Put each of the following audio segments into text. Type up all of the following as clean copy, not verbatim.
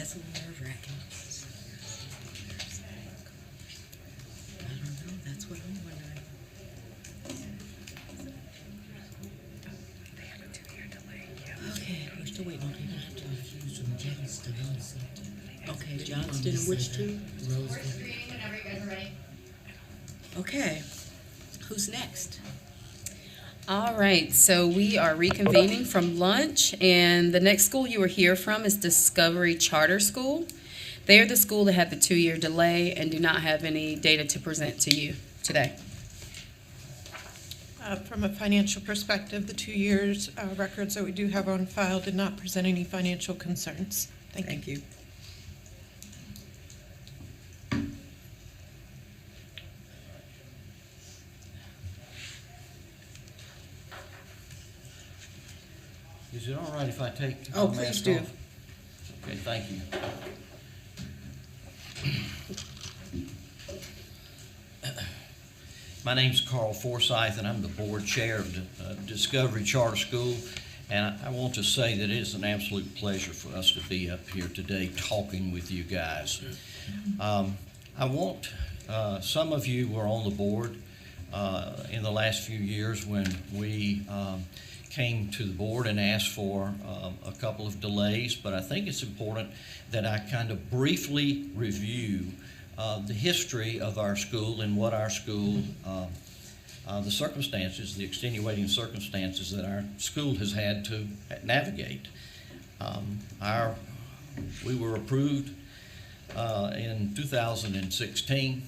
That's a little nerve-wracking. I don't know. That's what I'm wondering. They have a 2-year delay. Okay, we're still waiting on people to talk. Okay, Johnston and which two? We're screening whenever you guys are ready. Okay, who's next? All right, so we are reconvening from lunch, and the next school you will hear from is Discovery Charter School. They are the school that had the 2-year delay and do not have any data to present to you today. From a financial perspective, the 2 years records that we do have on file did not present any financial concerns. Thank you. Thank you. Is it all right if I take Oh, my please mask do. off? Okay, thank you. My name's Carl Forsyth, and I'm the board chair of Discovery Charter School. And I want to say that it is an absolute pleasure for us to be up here today talking with you guys. I want, some of you were on the board in the last few years when we came to the board and asked for a couple of delays, but I think it's important that I kind of briefly review the history of our school and what our school, the circumstances, the extenuating circumstances that our school has had to navigate. We were approved in 2016.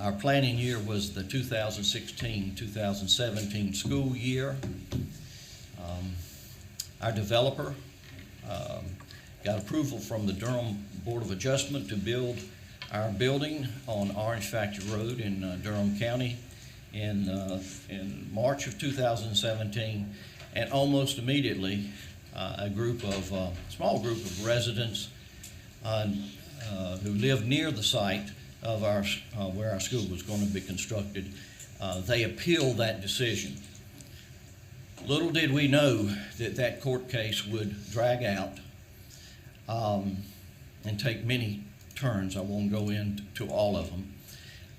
Our planning year was the 2016-2017 school year. Our developer got approval from the Durham Board of Adjustment to build our building on Orange Factory Road in Durham County in March of 2017, and almost immediately a small group of residents who lived near the site of where our school was going to be constructed, they appealed that decision. Little did we know that that court case would drag out and take many turns. I won't go into all of them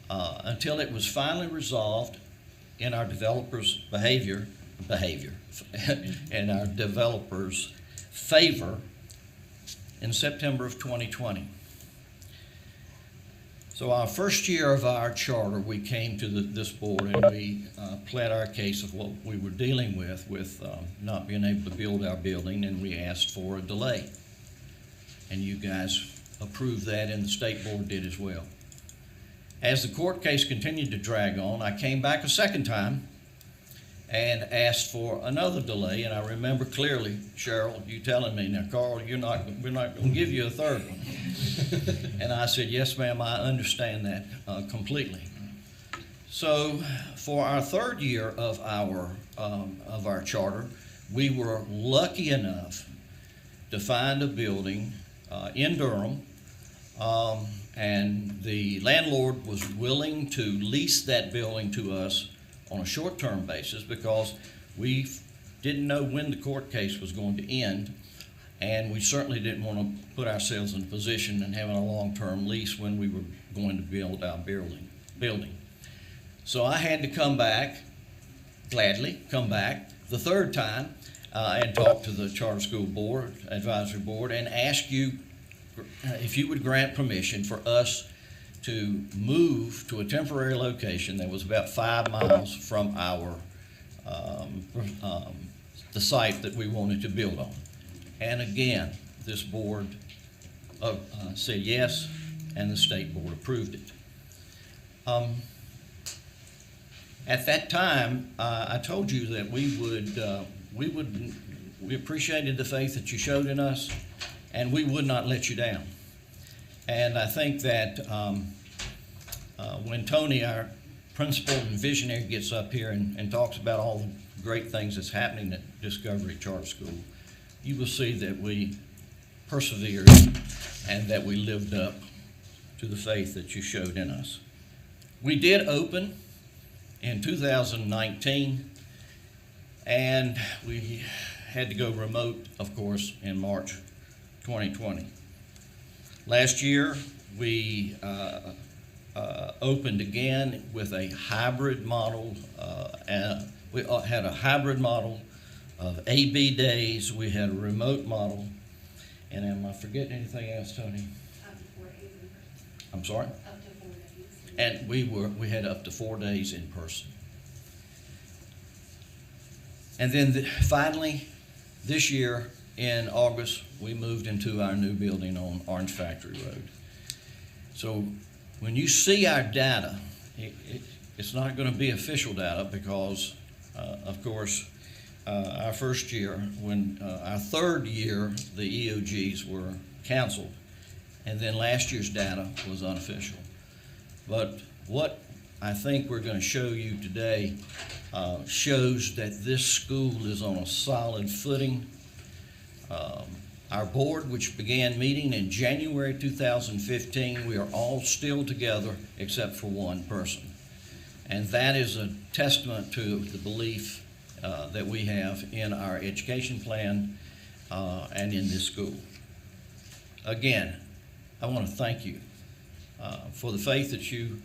until it was finally resolved in our developers' behavior, and our developers' favor in September of 2020. So our first year of our charter, we came to this board and we pled our case of what we were dealing with not being able to build our building, and we asked for a delay. And you guys approved that, and the state board did as well. As the court case continued to drag on, I came back a second time and asked for another delay, and I remember clearly, Cheryl, you telling me, now Carl, we're not going to give you a third one. And I said, yes ma'am, I understand that completely. So for our third year of our charter, we were lucky enough to find a building in Durham, and the landlord was willing to lease that building to us on a short-term basis because we didn't know when the court case was going to end, and we certainly didn't want to put ourselves in a position and having a long-term lease when we were going to build our building. So I had to gladly come back the third time and talk to the Charter School Board, Advisory Board, and ask you if you would grant permission for us to move to a temporary location that was about 5 miles from the site that we wanted to build on. And again, this board said yes, and the state board approved it. At that time, I told you that we appreciated the faith that you showed in us, and we would not let you down. And I think that when Tony, our principal and visionary, gets up here and talks about all the great things that's happening at Discovery Charter School, you will see that we persevered and that we lived up to the faith that you showed in us. We did open in 2019, and we had to go remote, of course, in March 2020. Last year, we opened again with a hybrid model. And we had a hybrid model of AB days. We had a remote model. And am I forgetting anything else, Tony? Up to 4 days in person. I'm sorry? Up to 4 days. And we had up to 4 days in person. And then finally, this year in August, we moved into our new building on Orange Factory Road. So when you see our data, it's not going to be official data because, of course, our first year, when our third year, the EOGs were canceled, and then last year's data was unofficial. But what I think we're going to show you today shows that this school is on a solid footing. Our board, which began meeting in January 2015, we are all still together except for one person. And that is a testament to the belief that we have in our education plan and in this school. Again, I want to thank you for the faith that you,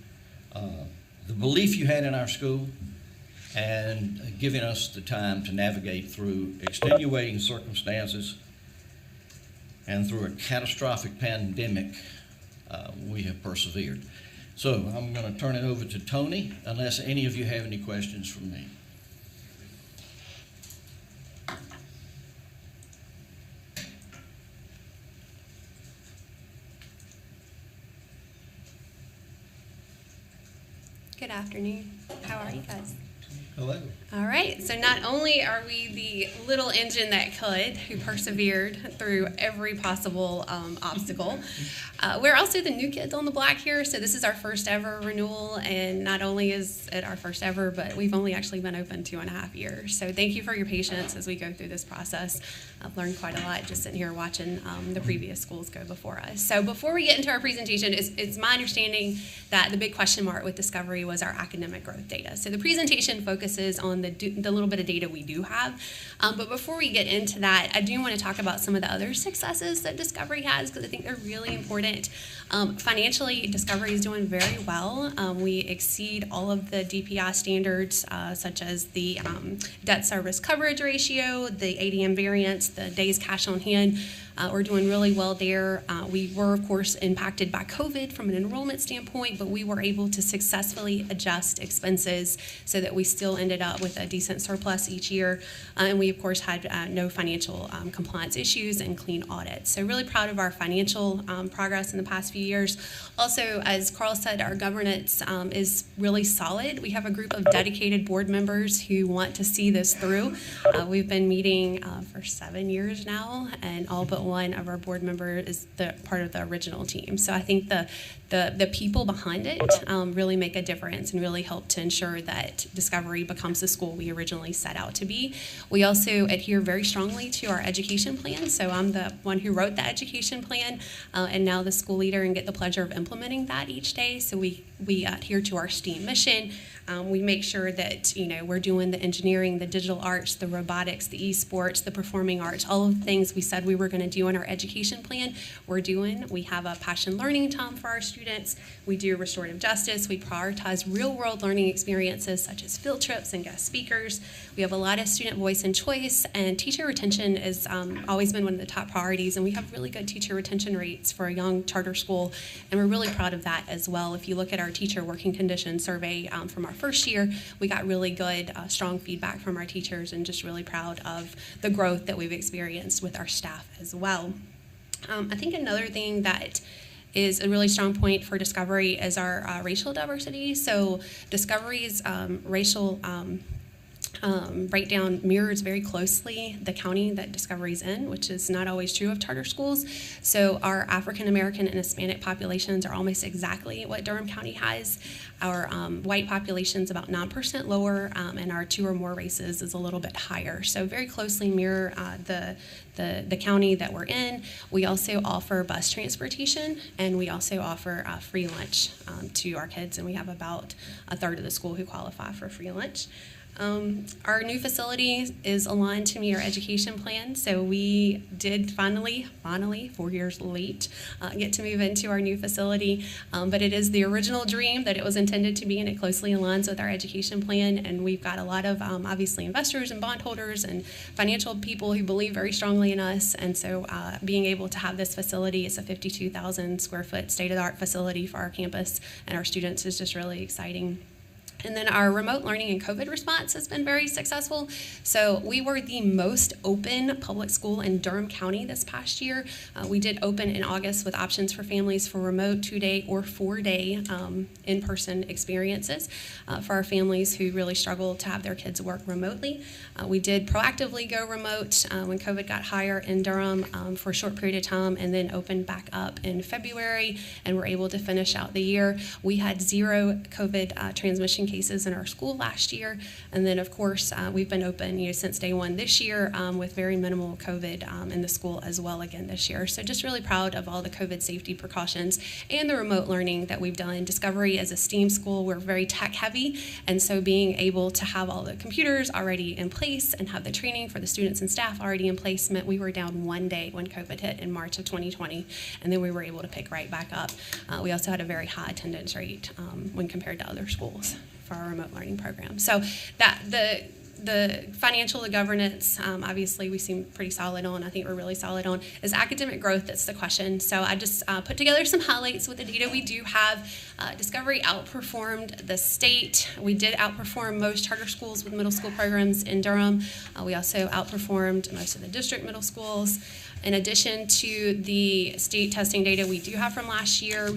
the belief you had in our school, and giving us the time to navigate through extenuating circumstances and through a catastrophic pandemic. We have persevered. So I'm going to turn it over to Tony, unless any of you have any questions for me. Good afternoon. How are you guys? Hello. All right. So not only are we the little engine that could, who persevered through every possible obstacle, we're also the new kids on the block here. So this is our first ever renewal, and not only is it our first ever, but we've only actually been open 2.5 years. So thank you for your patience as we go through this process. I've learned quite a lot just sitting here watching the previous schools go before us. So before we get into our presentation, it's my understanding that the big question mark with Discovery was our academic growth data. So the presentation focuses on the little bit of data we do have. But before we get into that, I do want to talk about some of the other successes that Discovery has because I think they're really important. Financially, Discovery is doing very well. We exceed all of the DPI standards, such as the debt service coverage ratio, the ADM variance, the days cash on hand. We're doing really well there. We were, of course, impacted by COVID from an enrollment standpoint, but we were able to successfully adjust expenses so that we still ended up with a decent surplus each year. And we, of course, had no financial compliance issues and clean audits. So really proud of our financial progress in the past few years. Also, as Carl said, our governance is really solid. We have a group of dedicated board members who want to see this through. We've been meeting for 7 years now, and all but one of our board members is part of the original team. So I think the people behind it really make a difference and really help to ensure that Discovery becomes the school we originally set out to be. We also adhere very strongly to our education plan. So I'm the one who wrote the education plan and now the school leader and get the pleasure of implementing that each day. So we adhere to our STEAM mission. We make sure that we're doing the engineering, the digital arts, the robotics, the esports, the performing arts, all of the things we said we were going to do in our education plan, we're doing. We have a passion learning time for our students. We do restorative justice. We prioritize real-world learning experiences such as field trips and guest speakers. We have a lot of student voice and choice, and teacher retention has always been one of the top priorities, and we have really good teacher retention rates for a young charter school, and we're really proud of that as well. If you look at our teacher working conditions survey from our first year, we got really good, strong feedback from our teachers, and just really proud of the growth that we've experienced with our staff as well. I think another thing that is a really strong point for Discovery is our racial diversity. So Discovery's racial breakdown mirrors very closely the county that Discovery's in, which is not always true of charter schools. So our African American and Hispanic populations are almost exactly what Durham County has. Our white population's about 9% lower, and our 2 or more races is a little bit higher. So very closely mirror the county that we're in. We also offer bus transportation, and we also offer free lunch to our kids, and we have about a third of the school who qualify for free lunch. Our new facility is aligned to meet our education plan, so we did finally, 4 years late, get to move into our new facility. But it is the original dream that it was intended to be, and it closely aligns with our education plan. And we've got a lot of, obviously, investors and bondholders and financial people who believe very strongly in us. And so being able to have this facility, it's a 52,000 square foot state-of-the-art facility for our campus and our students, is just really exciting. And then our remote learning and COVID response has been very successful. So we were the most open public school in Durham County this past year. We did open in August with options for families for remote 2-day or 4-day in-person experiences for our families who really struggle to have their kids work remotely. We did proactively go remote when COVID got higher in Durham for a short period of time, and then opened back up in February, and were able to finish out the year. We had 0 COVID transmission cases in our school last year, and then of course we've been open since day one this year with very minimal COVID in the school as well again this year. So just really proud of all the COVID safety precautions and the remote learning that we've done. Discovery as a STEAM school, we're very tech heavy, and so being able to have all the computers already in place and have the training for the students and staff already in place meant we were down 1 day when COVID hit in March of 2020, and then we were able to pick right back up. We also had a very high attendance rate when compared to other schools for our remote learning program. So that the financial, the governance, obviously we seem pretty solid on. I think we're really solid on. Is academic growth that's the question. So I just put together some highlights with the data we do have. Discovery outperformed the state. We did outperform most charter schools with middle school programs in Durham. We also outperformed most of the district middle schools. In addition to the state testing data we do have from last year,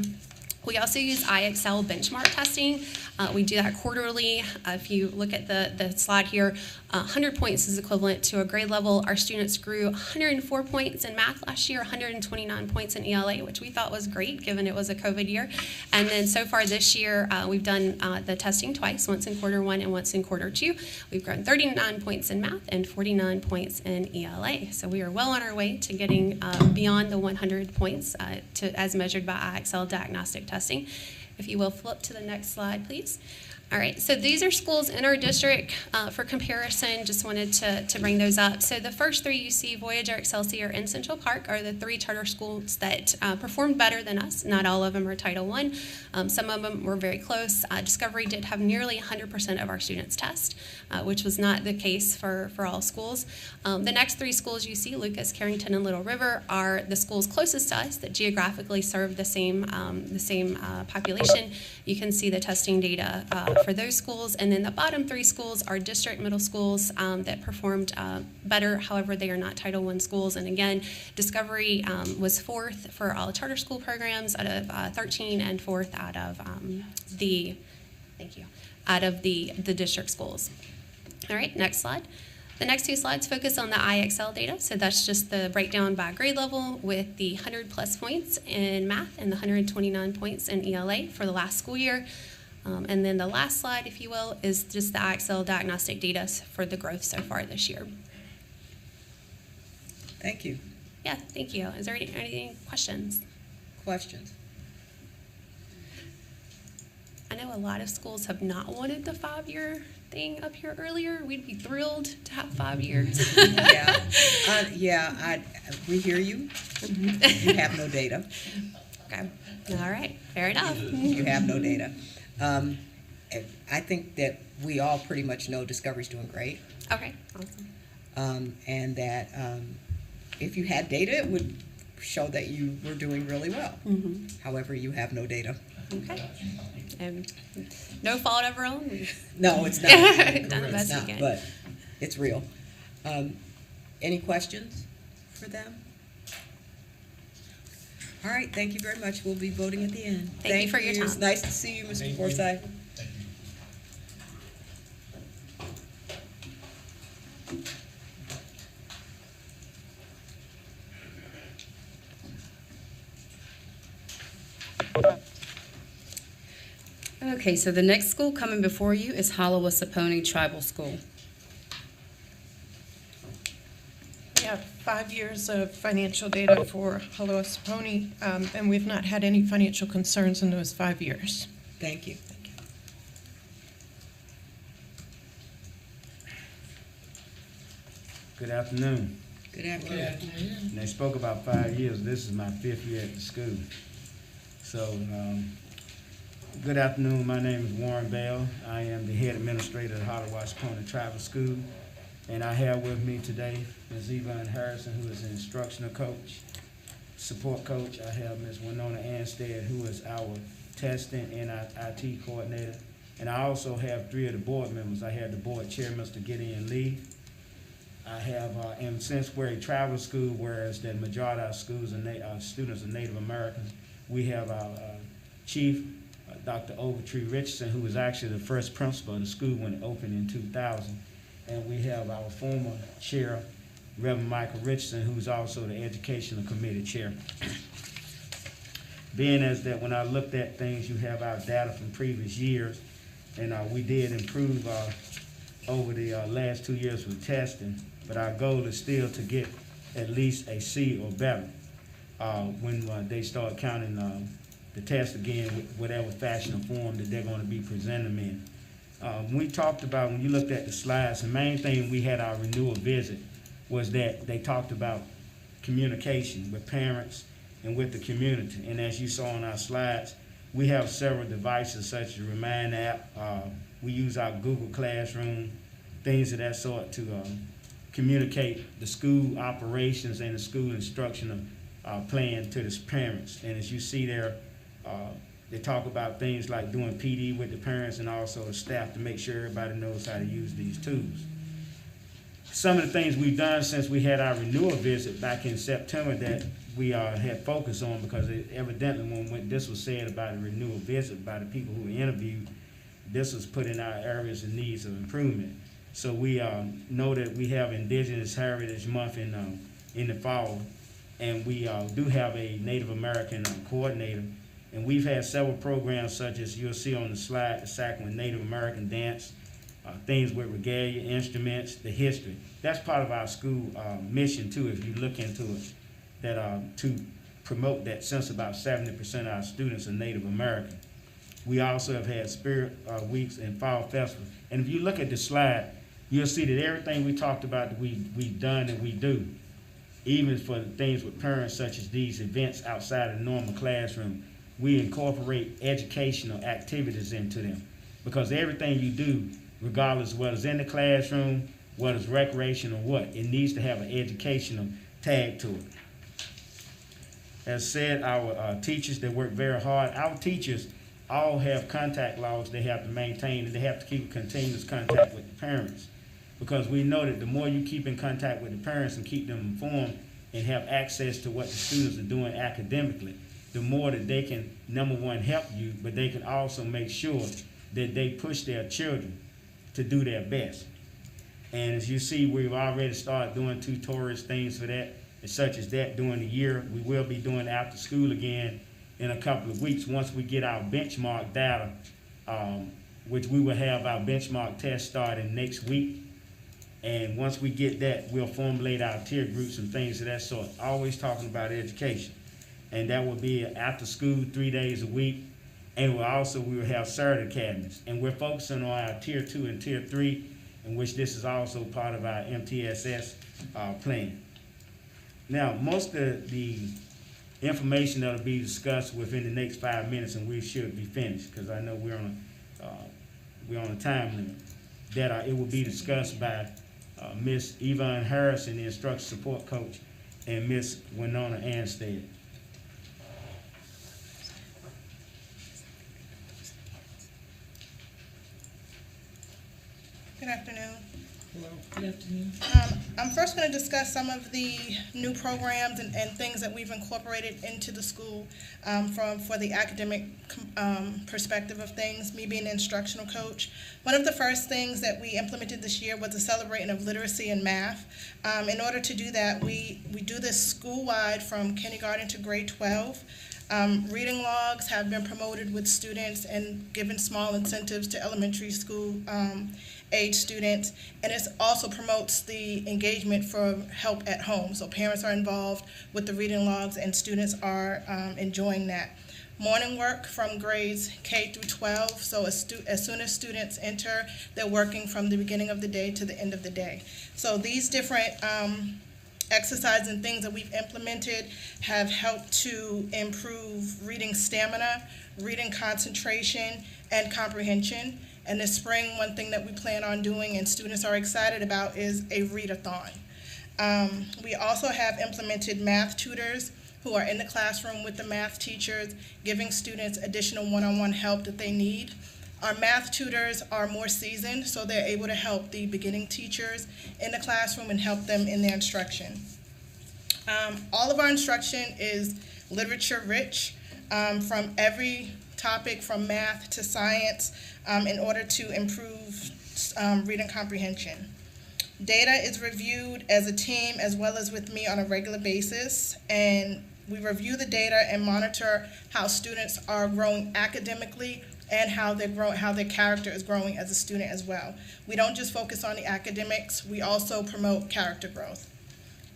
we also use Ixl Benchmark Testing. We do that quarterly. If you look at the slide here, 100 points is equivalent to a grade level. Our students grew 104 points in math last year, 129 points in ELA, which we thought was great given it was a COVID year. And then so far this year, we've done the testing twice, once in quarter 1 and once in quarter 2. We've grown 39 points in math and 49 points in ELA. So we are well on our way to getting beyond the 100 points as measured by Ixl diagnostic testing. If you will flip to the next slide, please. All right, so these are schools in our district. For comparison, just wanted to bring those up. So the first 3 you see, Voyager, Excelsior, and Central Park, are the 3 charter schools that performed better than us. Not all of them are Title I. Some of them were very close. Discovery did have nearly 100% of our students test, which was not the case for all schools. The next 3 schools you see, Lucas, Carrington, and Little River, are the schools closest to us that geographically serve the same population. You can see the testing data for those schools, and then the bottom 3 schools are district middle schools that performed better. However, they are not Title I schools. And again, Discovery was 4th for all charter school programs out of 13, and 4th out of the district schools. All right, next slide. The next 2 slides focus on the Ixl data. So that's just the breakdown by grade level with the 100 plus points in math and the 129 points in ELA for the last school year. And then the last slide, if you will, is just the Ixl diagnostic data for the growth so far this year. Thank you. Yeah, thank you. Is there any questions? Questions? I know a lot of schools have not wanted the 5-year thing up here earlier. We'd be thrilled to have 5 years. We hear you. You have no data. Okay. All right. Fair enough. You have no data. I think that we all pretty much know Discovery's doing great. Okay. Awesome. And that if you had data, it would show that you were doing really well. Mm-hmm. However, you have no data. Okay. No fault of our own. No, it's not. Done the It's best we not, can. but it's real. Any questions for them? All right, thank you very much. We'll be voting at the end. Thank you for your time. It's nice to see you, Mr. Forsythe. Okay, so the next school coming before you is Hollowa-Saponi Tribal School. We have 5 years of financial data for Hollowa-Saponi, and we've not had any financial concerns in those 5 years. Thank you. Good afternoon. Good afternoon. And they spoke about 5 years. This is my 5th year at the school. So, good afternoon. My name is Warren Bell. I am the head administrator at Hotline Tribal School. And I have with me today Ms. Yvonne Harrison, who is an instructional coach, support coach. I have Ms. Winona Anstead, who is our testing and our IT coordinator. And I also have 3 of the board members. I have the board chair, Mr. Gideon Lee. I have, and since we're a travel school, whereas the majority of our schools are students are Native Americans, we have our chief, Dr. Overtree Richardson, who was actually the first principal of the school when it opened in 2000. And we have our former chair, Reverend Michael Richardson, who's also the Educational Committee chair. Being as that when I looked at things, you have our data from previous years, and we did improve over the last 2 years with testing, but our goal is still to get at least a C or better when they start counting the test again, whatever fashion or form that they're going to be presenting them in. We talked about, when you looked at the slides, the main thing we had our renewal visit was that they talked about communication with parents and with the community. And as you saw on our slides, we have several devices such as the Remind app. We use our Google Classroom, things of that sort to communicate the school operations and the school instructional plan to the parents. And as you see there, they talk about things like doing PD with the parents and also the staff to make sure everybody knows how to use these tools. Some of the things we've done since we had our renewal visit back in September that we had focused on, because evidently when this was said about a renewal visit by the people who were interviewed, this was put in our areas of needs of improvement. So we know that we have Indigenous Heritage Month in the fall, and we do have a Native American coordinator. And we've had several programs such as you'll see on the slide, the Sacramento Native American dance, things with regalia, instruments, the history. That's part of our school mission too, if you look into it, that to promote that, since about 70% of our students are Native American. We also have had spirit weeks and fall festivals. And if you look at the slide, you'll see that everything we talked about that we've done and we do, even for things with parents such as these events outside of the normal classroom, we incorporate educational activities into them. Because everything you do, regardless of whether it's in the classroom, whether it's recreation or what, it needs to have an educational tag to it. As said, our teachers, they work very hard. Our teachers all have contact logs they have to maintain, and they have to keep continuous contact with the parents. Because we know that the more you keep in contact with the parents and keep them informed and have access to what the students are doing academically, the more that they can, number one, help you, but they can also make sure that they push their children to do their best. And as you see, we've already started doing tutorials, things for that, and such as that during the year. We will be doing after school again in a couple of weeks once we get our benchmark data, which we will have our benchmark test starting next week. And once we get that, we'll formulate our tier groups and things of that sort, always talking about education. And that will be after school 3 days a week. And we will have Saturday academies. And we're focusing on our tier 2 and tier 3, in which this is also part of our MTSS plan. Now, most of the information that will be discussed within the next 5 minutes, and we should be finished, because I know we're on a time limit, that it will be discussed by Ms. Yvonne Harrison, the instructional support coach, and Ms. Winona Anstead. Good afternoon. Hello. Good afternoon. I'm first going to discuss some of the new programs and things that we've incorporated into the school for the academic perspective of things, me being an instructional coach. One of the first things that we implemented this year was a celebration of literacy and math. In order to do that, we do this school-wide from kindergarten to grade 12. Reading logs have been promoted with students and given small incentives to elementary school age students, and it also promotes the engagement for help at home. So parents are involved with the reading logs and students are enjoying that. morning work from grades K through 12. So as soon as students enter, they're working from the beginning of the day to the end of the day. So these different exercises and things that we've implemented have helped to improve reading stamina, reading concentration, and comprehension. And this spring, one thing that we plan on doing and students are excited about is a readathon. We also have implemented math tutors who are in the classroom with the math teachers, giving students additional one-on-one help that they need. Our math tutors are more seasoned, so they're able to help the beginning teachers in the classroom and help them in their instruction. All of our instruction is literature rich, from every topic from math to science, in order to improve reading comprehension. Data is reviewed as a team as well as with me on a regular basis, and we review the data and monitor how students are growing academically and how their character is growing as a student as well. We don't just focus on the academics, we also promote character growth.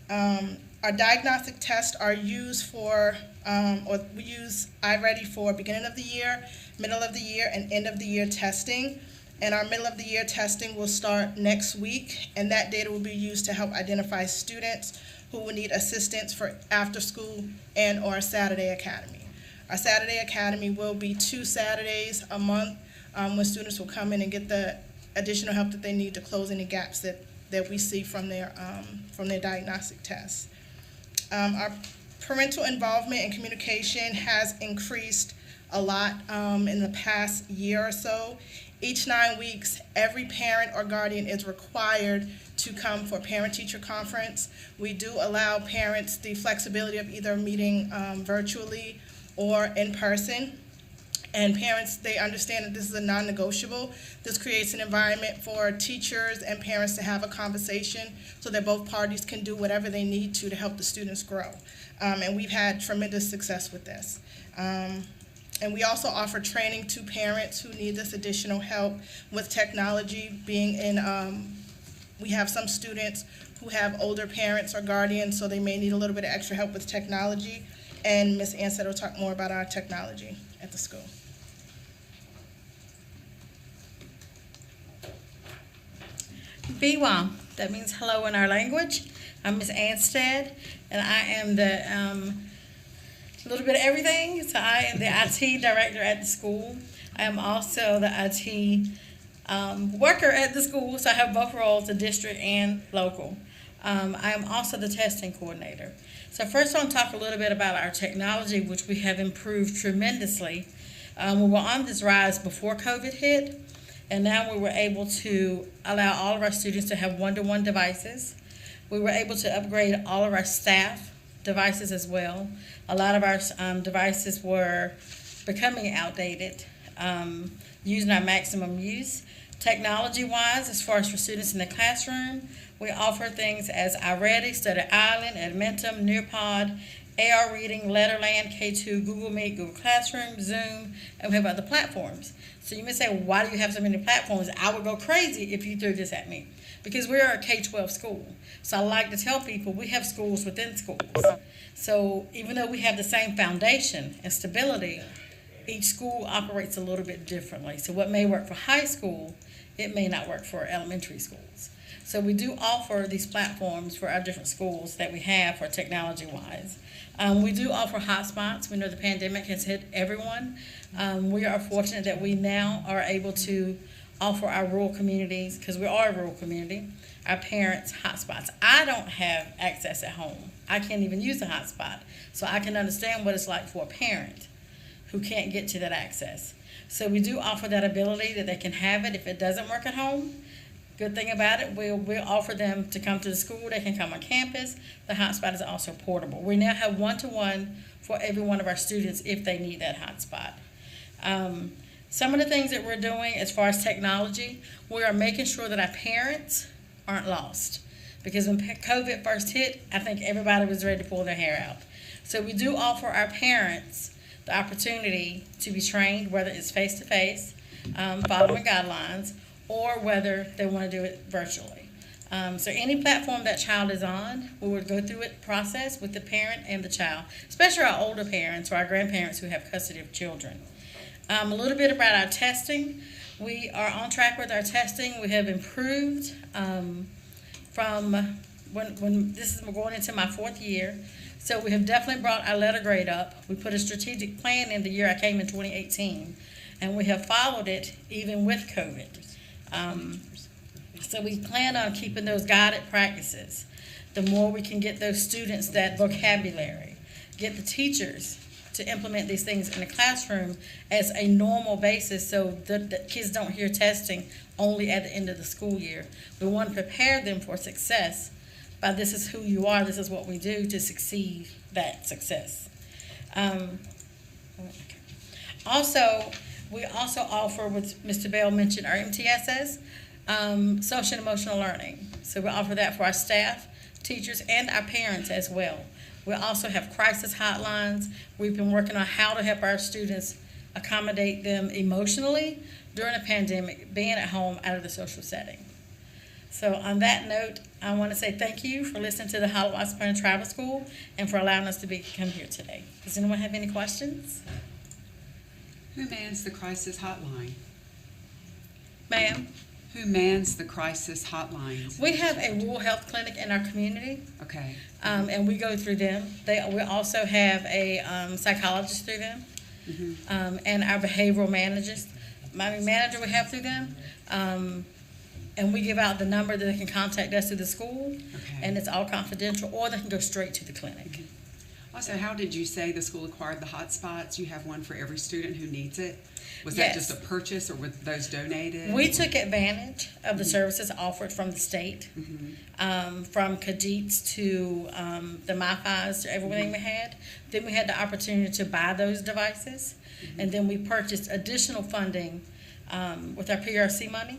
Our diagnostic tests are used for, we use iReady for beginning of the year, middle of the year, and end of the year testing. And our middle of the year testing will start next week, and that data will be used to help identify students who will need assistance for after school and or Saturday Academy. Our Saturday Academy will be 2 Saturdays a month, when students will come in and get the additional help that they need to close any gaps that we see from their diagnostic tests. Our parental involvement and communication has increased a lot in the past year or so. Each 9 weeks, every parent or guardian is required to come for parent-teacher conference. We do allow parents the flexibility of either meeting virtually or in person. And parents, they understand that this is a non-negotiable. This creates an environment for teachers and parents to have a conversation so that both parties can do whatever they need to help the students grow. And we've had tremendous success with this. And we also offer training to parents who need this additional help with technology. We have some students who have older parents or guardians, so they may need a little bit of extra help with technology. And Ms. Ansett will talk more about our technology at the school. Biwa, that means hello in our language. I'm Ms. Anstead, and I am the little bit of everything. So I am the IT director at the school. I am also the IT worker at the school, so I have both roles, the district and local. I am also the testing coordinator. So first I want to talk a little bit about our technology, which we have improved tremendously. We were on this rise before COVID hit, and now we were able to allow all of our students to have one-to-one devices. We were able to upgrade all of our staff devices as well. A lot of our devices were becoming outdated, using our maximum use. Technology-wise, as far as for students in the classroom, we offer things as iReady, Study Island, Admentum, Nearpod, AR Reading, Letterland, K2, Google Meet, Google Classroom, Zoom, and we have other platforms. So you may say, well, why do you have so many platforms? I would go crazy if you threw this at me, because we are a K-12 school. So I like to tell people we have schools within schools. So even though we have the same foundation and stability, each school operates a little bit differently. So what may work for high school, it may not work for elementary schools. So we do offer these platforms for our different schools that we have for technology-wise. We do offer hotspots. We know the pandemic has hit everyone. We are fortunate that we now are able to offer our rural communities, because we are a rural community, our parents hotspots. I don't have access at home. I can't even use a hotspot. So I can understand what it's like for a parent who can't get to that access. So we do offer that ability that they can have it if it doesn't work at home. Good thing about it, we'll offer them to come to the school. They can come on campus. The hotspot is also portable. We now have one-to-one for every one of our students if they need that hotspot. Some of the things that we're doing as far as technology, we are making sure that our parents aren't lost. Because when COVID first hit, I think everybody was ready to pull their hair out. So we do offer our parents the opportunity to be trained, whether it's face-to-face, following guidelines, or whether they want to do it virtually. So any platform that child is on, we would go through it process with the parent and the child, especially our older parents or our grandparents who have custody of children. A little bit about our testing. We are on track with our testing. We have improved from when this is going into my 4th year. So we have definitely brought our letter grade up. We put a strategic plan in the year I came in 2018, and we have followed it even with COVID. So we plan on keeping those guided practices. The more we can get those students that vocabulary, get the teachers to implement these things in the classroom as a normal basis so that kids don't hear testing only at the end of the school year. We want to prepare them for success by this is who you are, this is what we do to succeed that success. Also, we also offer, what Mr. Bell mentioned, our MTSS, social and emotional learning. So we offer that for our staff, teachers, and our parents as well. We also have crisis hotlines. We've been working on how to help our students accommodate them emotionally during a pandemic, being at home out of the social setting. So on that note, I want to say thank you for listening to the Hotline Travel School and for allowing us to come here today. Does anyone have any questions? Who mans the crisis hotline? Ma'am? Who mans the crisis hotlines? We have a rural health clinic in our community, Okay. and we go through them. We also have a psychologist through them, and our behavioral manager we have through them. And we give out the number that they can contact us through the school, and it's all confidential, or they can go straight to the clinic. Also, how did you say the school acquired the hotspots? You have one for every student who needs it? Was that Yes. just a purchase, or were those donated? We took advantage of the services offered from the state, from Kajits to the MiFis to everything we had. Then we had the opportunity to buy those devices, and then we purchased additional funding with our PRC money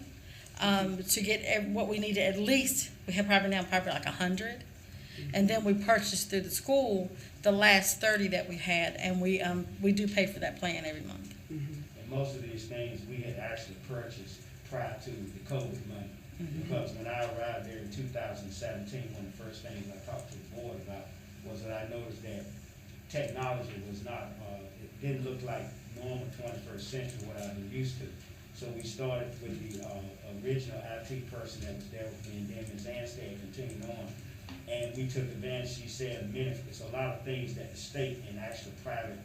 to get what we needed. At least we have probably like 100, and then we purchased through the school the last 30 that we had, and we do pay for that plan every month. And most of these things we had actually purchased prior to the COVID money. Because when I arrived there in 2017, one of the first things I talked to the board about was that I noticed that technology was not, it didn't look like normal 21st century, what I've been used to. So we started with the original IT person that was there with me, and then Ms. Anstead continued on. And we took advantage, she said, it's a lot of things that the state and actual private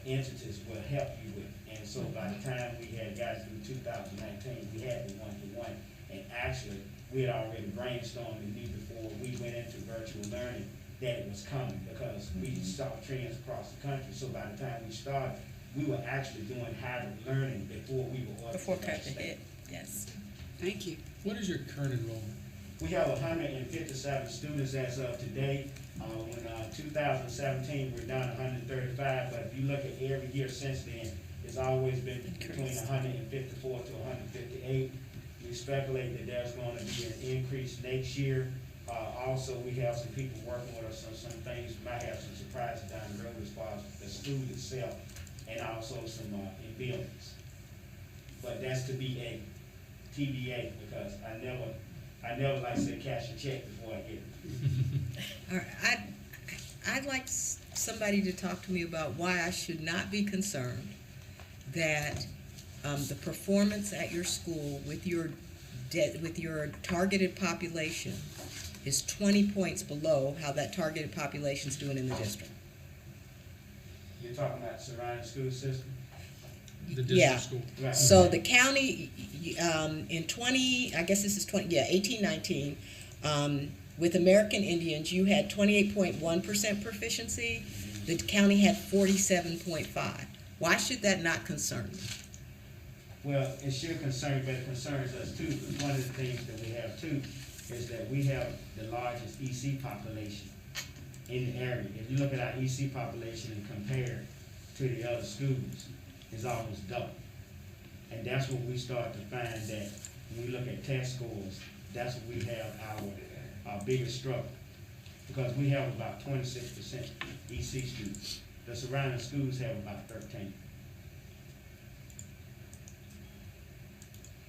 entities will help you with. And so by the time we had got through 2019, we had the one-to-one. And actually, we had already brainstormed and knew before we went into virtual learning that it was coming, because we saw trends across the country. So by the time we started, we were actually doing hybrid learning before we were Before COVID hit, yes. Thank you. What is your current enrollment? We have 157 students as of today. When 2017, we're down to 135, but if you look at every year since then, it's always been between 154 to 158. We speculate that there's going to be an increase next year. Also, we have some people working with us on some things. We might have some surprises down the road as far as the school itself, and also some in buildings. But that's to be a TBA, because I never like to say cash a check before I get it. All right, I'd like somebody to talk to me about why I should not be concerned that the performance at your school with your targeted population is 20 points below how that targeted population is doing in the district. You're talking about surrounding school system? The Yeah. district school? Right. So the county, in 18-19, with American Indians, you had 28.1% proficiency. The county had 47.5. Why should that not concern you? Well, it should concern, but it concerns us too. Because one of the things that we have too is that we have the largest EC population in the area. If you look at our EC population and compare to the other schools, it's almost double. And that's what we start to find, that when we look at test scores, that's what we have our biggest struggle. Because we have about 26% EC students. The surrounding schools have about 13.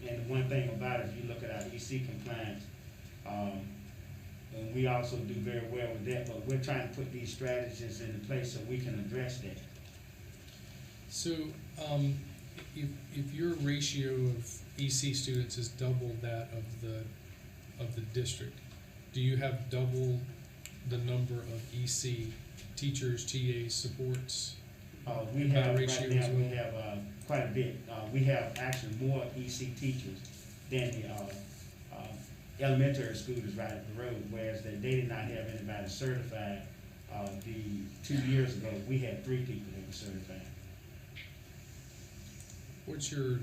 And the one thing about it, if you look at our EC compliance, And we also do very well with that, but we're trying to put these strategies in place so we can address that. So, if your ratio of EC students is double that of the district, do you have double the number of EC teachers, TAs, supports? We About have, ratio right now, as we well? have, quite a bit. We have actually more EC teachers than the, elementary students right up the road, whereas they did not have anybody certified. The 2 years ago, we had 3 people that were certified. What's your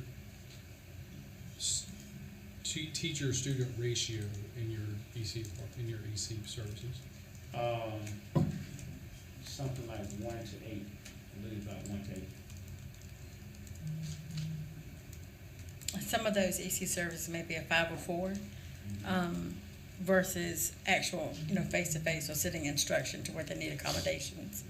teacher-student ratio in your EC services? Something like 1 to 8, I believe about 1 to 8. Some of those EC services may be a 504, versus actual, face-to-face or sitting instruction to where they need accommodations.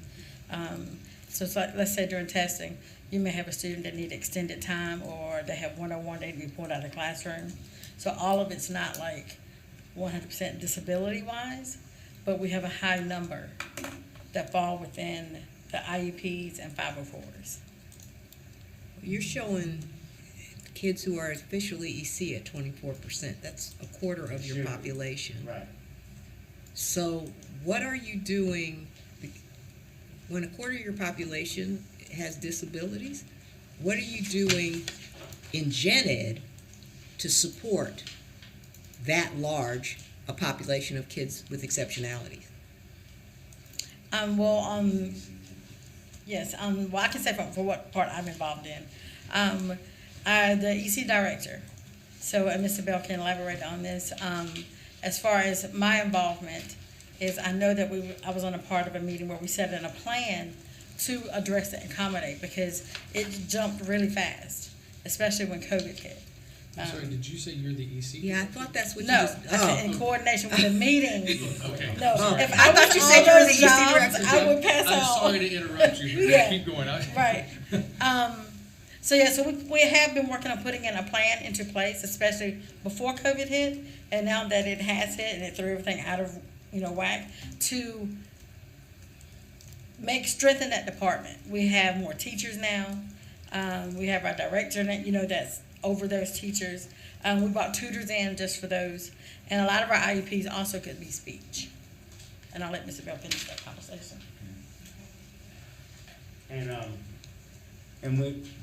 So it's like, let's say during testing, you may have a student that need extended time, or they have one-on-one, they need to be pulled out of the classroom. So all of it's not like 100% disability-wise, but we have a high number that fall within the IEPs and 504s. You're showing kids who are officially EC at 24%. That's a quarter of your Sure. population. Right. So what are you doing when a quarter of your population has disabilities? What are you doing in Gen Ed to support that large a population of kids with exceptionalities? Yes, well, I can say for what part I'm involved in. The EC director, so Mr. Bell can elaborate on this. As far as my involvement is, I know that I was on a part of a meeting where we set in a plan to address and accommodate, because it jumped really fast, especially when COVID hit. I'm sorry, did you say you're the EC? Yeah, I thought that's what you No, just. I said in coordination with the meeting. Okay. No, Sorry. if I I thought was you on said you were those the EC jobs, director. I would pass I'm on. sorry to interrupt you, but Yeah. keep going. Right. So we have been working on putting in a plan into place, especially before COVID hit, and now that it has hit and it threw everything out of, whack, to strengthen that department. We have more teachers now. We have our director, that's over those teachers. We brought tutors in just for those. And a lot of our IEPs also could be speech. And I'll let Mr. Bell finish that conversation. And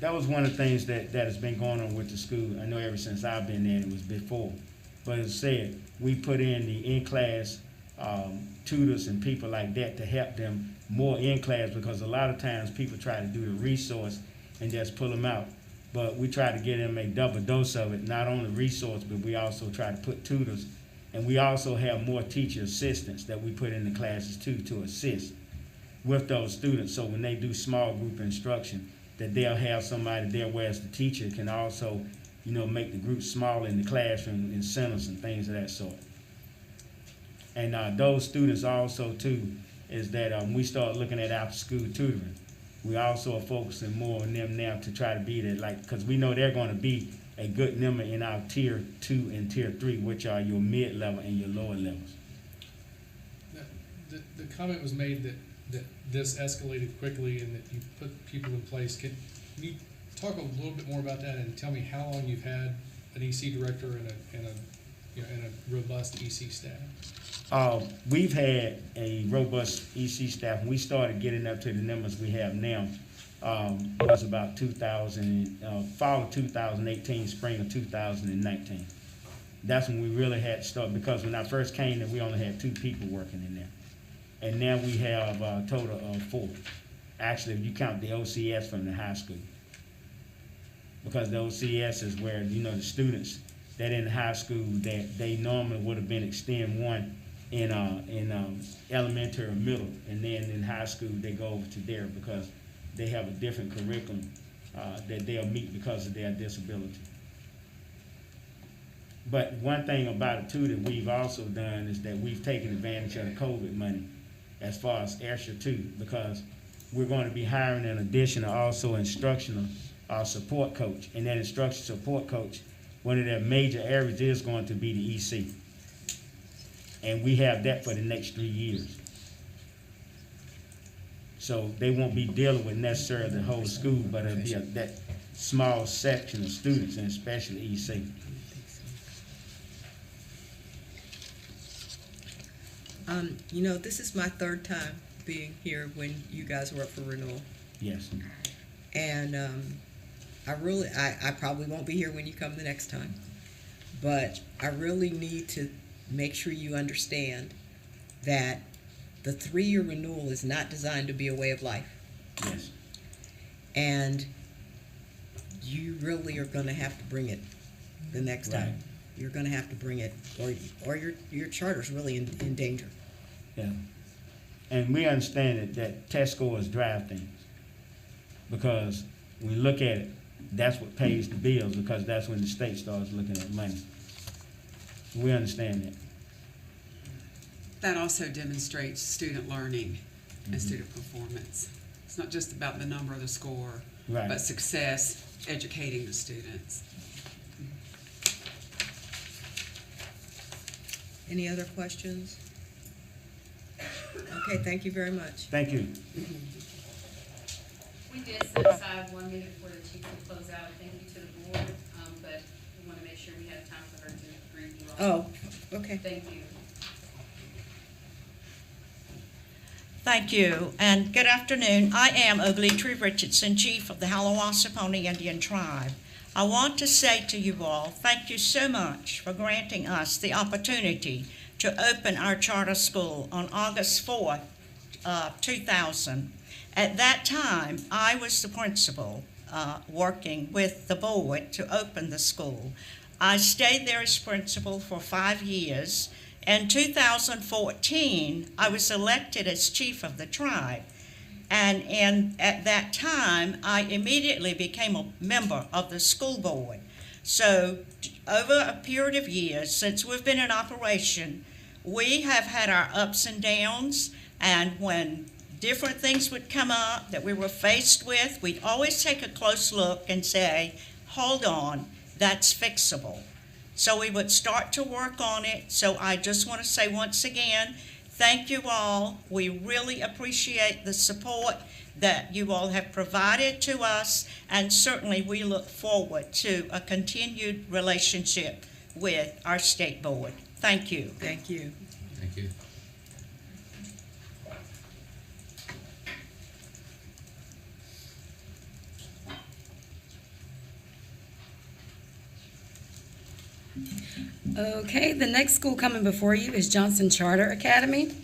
that was one of the things that has been going on with the school. I know ever since I've been there, it was before. But as I said, we put in the in-class tutors and people like that to help them more in class, because a lot of times people try to do the resource and just pull them out. But we try to get them a double dose of it, not only resource, but we also try to put tutors. And we also have more teacher assistants that we put in the classes too, to assist with those students. So when they do small group instruction, that they'll have somebody there, whereas the teacher can also, make the group smaller in the classroom, in centers and things of that sort. And those students also too, is that we start looking at after-school tutoring. We also are focusing more on them now to try to be that, because we know they're going to be a good number in our Tier 2 and Tier 3, which are your mid-level and your lower levels. The comment was made that this escalated quickly and that you put people in place. Can you talk a little bit more about that and tell me how long you've had an EC director and a robust EC staff? We've had a robust EC staff. When we started getting up to the numbers we have now, was about fall of 2018, spring of 2019. That's when we really had to start, because when I first came there, we only had 2 people working in there. And now we have a total of 4. Actually, if you count the OCS from the high school. Because the OCS is where, the students that in high school, that they normally would have been extend 1 in elementary or middle, and then in high school they go over to there because they have a different curriculum that they'll meet because of their disability. But one thing about it too that we've also done is that we've taken advantage of the COVID money as far as extra too, because we're going to be hiring an additional also instructional support coach, and that instructional support coach, one of their major areas is going to be the EC. And we have that for the next 3 years. So they won't be dealing with necessarily the whole school, but it'll be that small section of students, and especially EC. You know, this is my third time being here when you guys were up for renewal. Yes. And I probably won't be here when you come the next time. But I really need to make sure you understand that the 3-year renewal is not designed to be a way of life. Yes. And you really are gonna have to bring it the next time. Right. You're gonna have to bring it, or your charter's really in danger. Yeah. And we understand that test scores drive things. Because when we look at it, that's what pays the bills, because that's when the state starts looking at money. We understand that. That also demonstrates student learning and student performance. It's not just about the number of the score, Right. but success, educating the students. Any other questions? Okay, thank you very much. Thank you. We did set aside 1 minute for the chief to close out. Thank you to the board, but we want to make sure we have time for her to greet you all. Oh, okay. Thank you. Thank you, and good afternoon. I am Ogletree Richardson, Chief of the Hallowasaponi Indian Tribe. I want to say to you all, thank you so much for granting us the opportunity to open our charter school on August 4th, 2000. At that time, I was the principal working with the board to open the school. I stayed there as principal for 5 years. In 2014, I was elected as chief of the tribe. And at that time, I immediately became a member of the school board. So over a period of years, since we've been in operation, we have had our ups and downs, and when different things would come up that we were faced with, we'd always take a close look and say, hold on, that's fixable. So we would start to work on it. So I just want to say once again, thank you all. We really appreciate the support that you all have provided to us, and certainly we look forward to a continued relationship with our state board. Thank you. Thank you. Thank you. Okay, the next school coming before you is Johnson Charter Academy.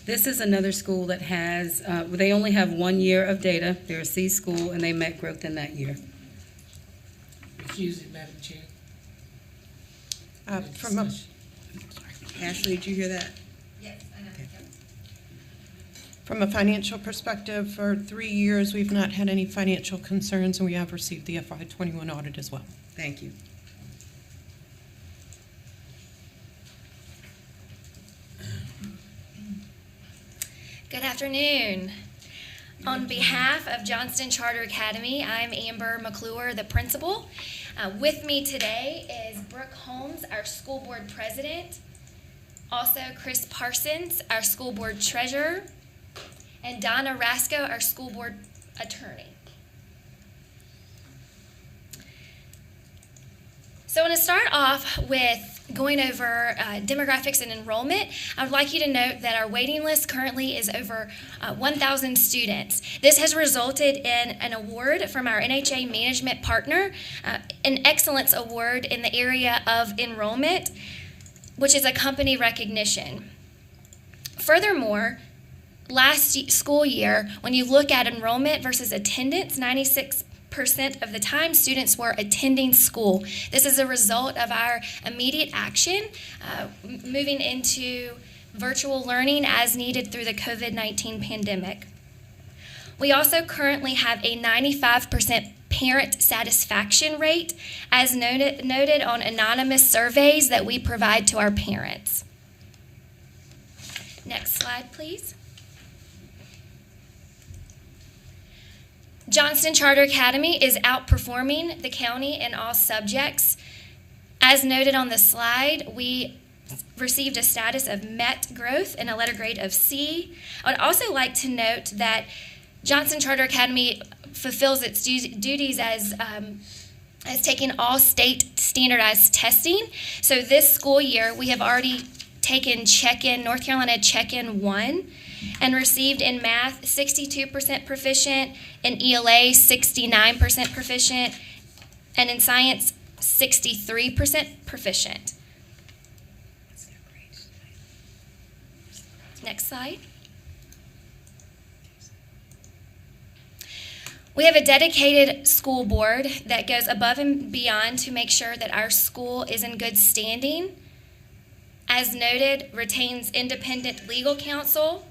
This is another school that has, they only have 1 year of data. They're a C school, and they met growth in that year. Excuse me, Madam Chair. Ashley, did you hear that? Yes, I know. Okay. From a financial perspective, for 3 years, we've not had any financial concerns, and we have received the FY21 audit as well. Thank you. Good afternoon. On behalf of Johnston Charter Academy, I'm Amber McClure, the principal. With me today is Brooke Holmes, our school board president. Also, Chris Parsons, our school board treasurer. And Donna Rasco, our school board attorney. So I want to start off with going over demographics and enrollment. I would like you to note that our waiting list currently is over 1,000 students. This has resulted in an award from our NHA management partner, an excellence award in the area of enrollment, which is a company recognition. Furthermore, last school year, when you look at enrollment versus attendance, 96% of the time students were attending school. This is a result of our immediate action, moving into virtual learning as needed through the COVID-19 pandemic. We also currently have a 95% parent satisfaction rate, as noted on anonymous surveys that we provide to our parents. Next slide, please. Johnston Charter Academy is outperforming the county in all subjects. As noted on the slide, we received a status of MET growth and a letter grade of C. I would also like to note that Johnson Charter Academy fulfills its duties as taking all state standardized testing. So this school year, we have already taken check-in, North Carolina check-in 1, and received in math 62% proficient, in ELA 69% proficient, and in science 63% proficient. Next slide. We have a dedicated school board that goes above and beyond to make sure that our school is in good standing. As noted, retains independent legal counsel,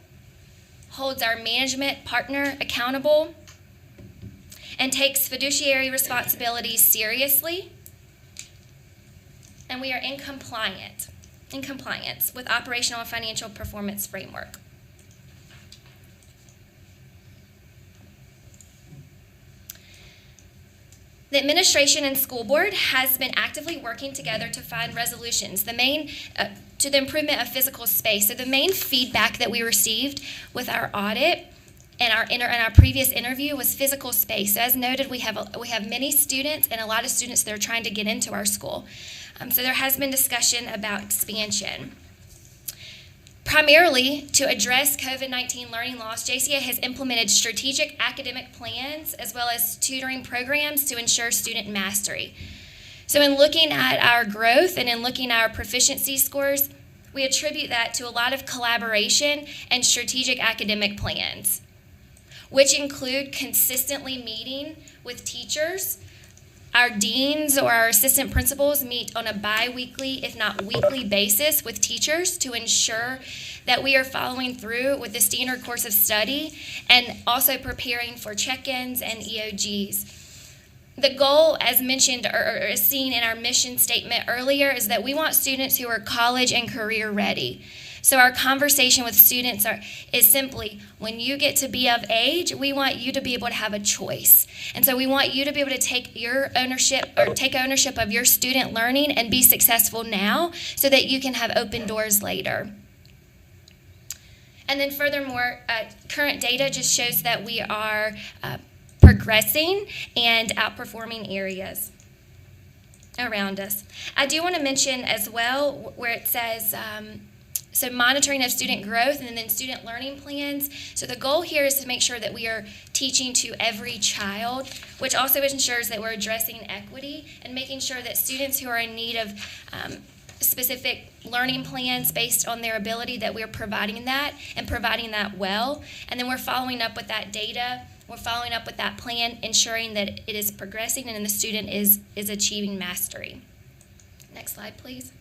holds our management partner accountable, and takes fiduciary responsibilities seriously. And we are in compliance with operational and financial performance framework. The administration and school board has been actively working together to find resolutions. The main to the improvement of physical space. So the main feedback that we received with our audit and our previous interview was physical space. So as noted, we have many students and a lot of students that are trying to get into our school. So there has been discussion about expansion. Primarily to address COVID-19 learning loss, JCA has implemented strategic academic plans as well as tutoring programs to ensure student mastery. So in looking at our growth and in looking at our proficiency scores, we attribute that to a lot of collaboration and strategic academic plans, which include consistently meeting with teachers. Our deans or our assistant principals meet on a bi-weekly, if not weekly basis with teachers to ensure that we are following through with the standard course of study and also preparing for check-ins and EOGs. The goal, as mentioned or as seen in our mission statement earlier, is that we want students who are college and career ready. So our conversation with students is simply, when you get to be of age, we want you to be able to have a choice. And so we want you to be able to take ownership of your student learning and be successful now so that you can have open doors later. And then furthermore, current data just shows that we are progressing and outperforming areas around us. I do want to mention as well where it says, so monitoring of student growth and then student learning plans. So the goal here is to make sure that we are teaching to every child, which also ensures that we're addressing equity and making sure that students who are in need of specific learning plans based on their ability, that we're providing that and providing that well. And then we're following up with that data. We're following up with that plan, ensuring that it is progressing and the student is achieving mastery. Next slide, please.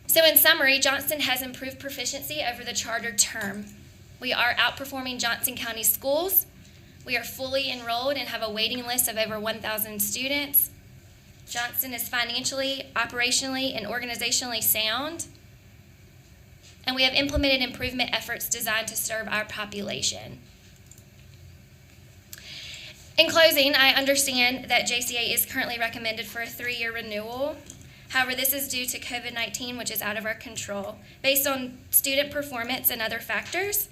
So in summary, Johnston has improved proficiency over the charter term. We are outperforming Johnson County schools. We are fully enrolled and have a waiting list of over 1,000 students. Johnston is financially, operationally, and organizationally sound. And we have implemented improvement efforts designed to serve our population. In closing, I understand that JCA is currently recommended for a 3-year renewal. However, this is due to COVID-19, which is out of our control. Based on student performance and other factors,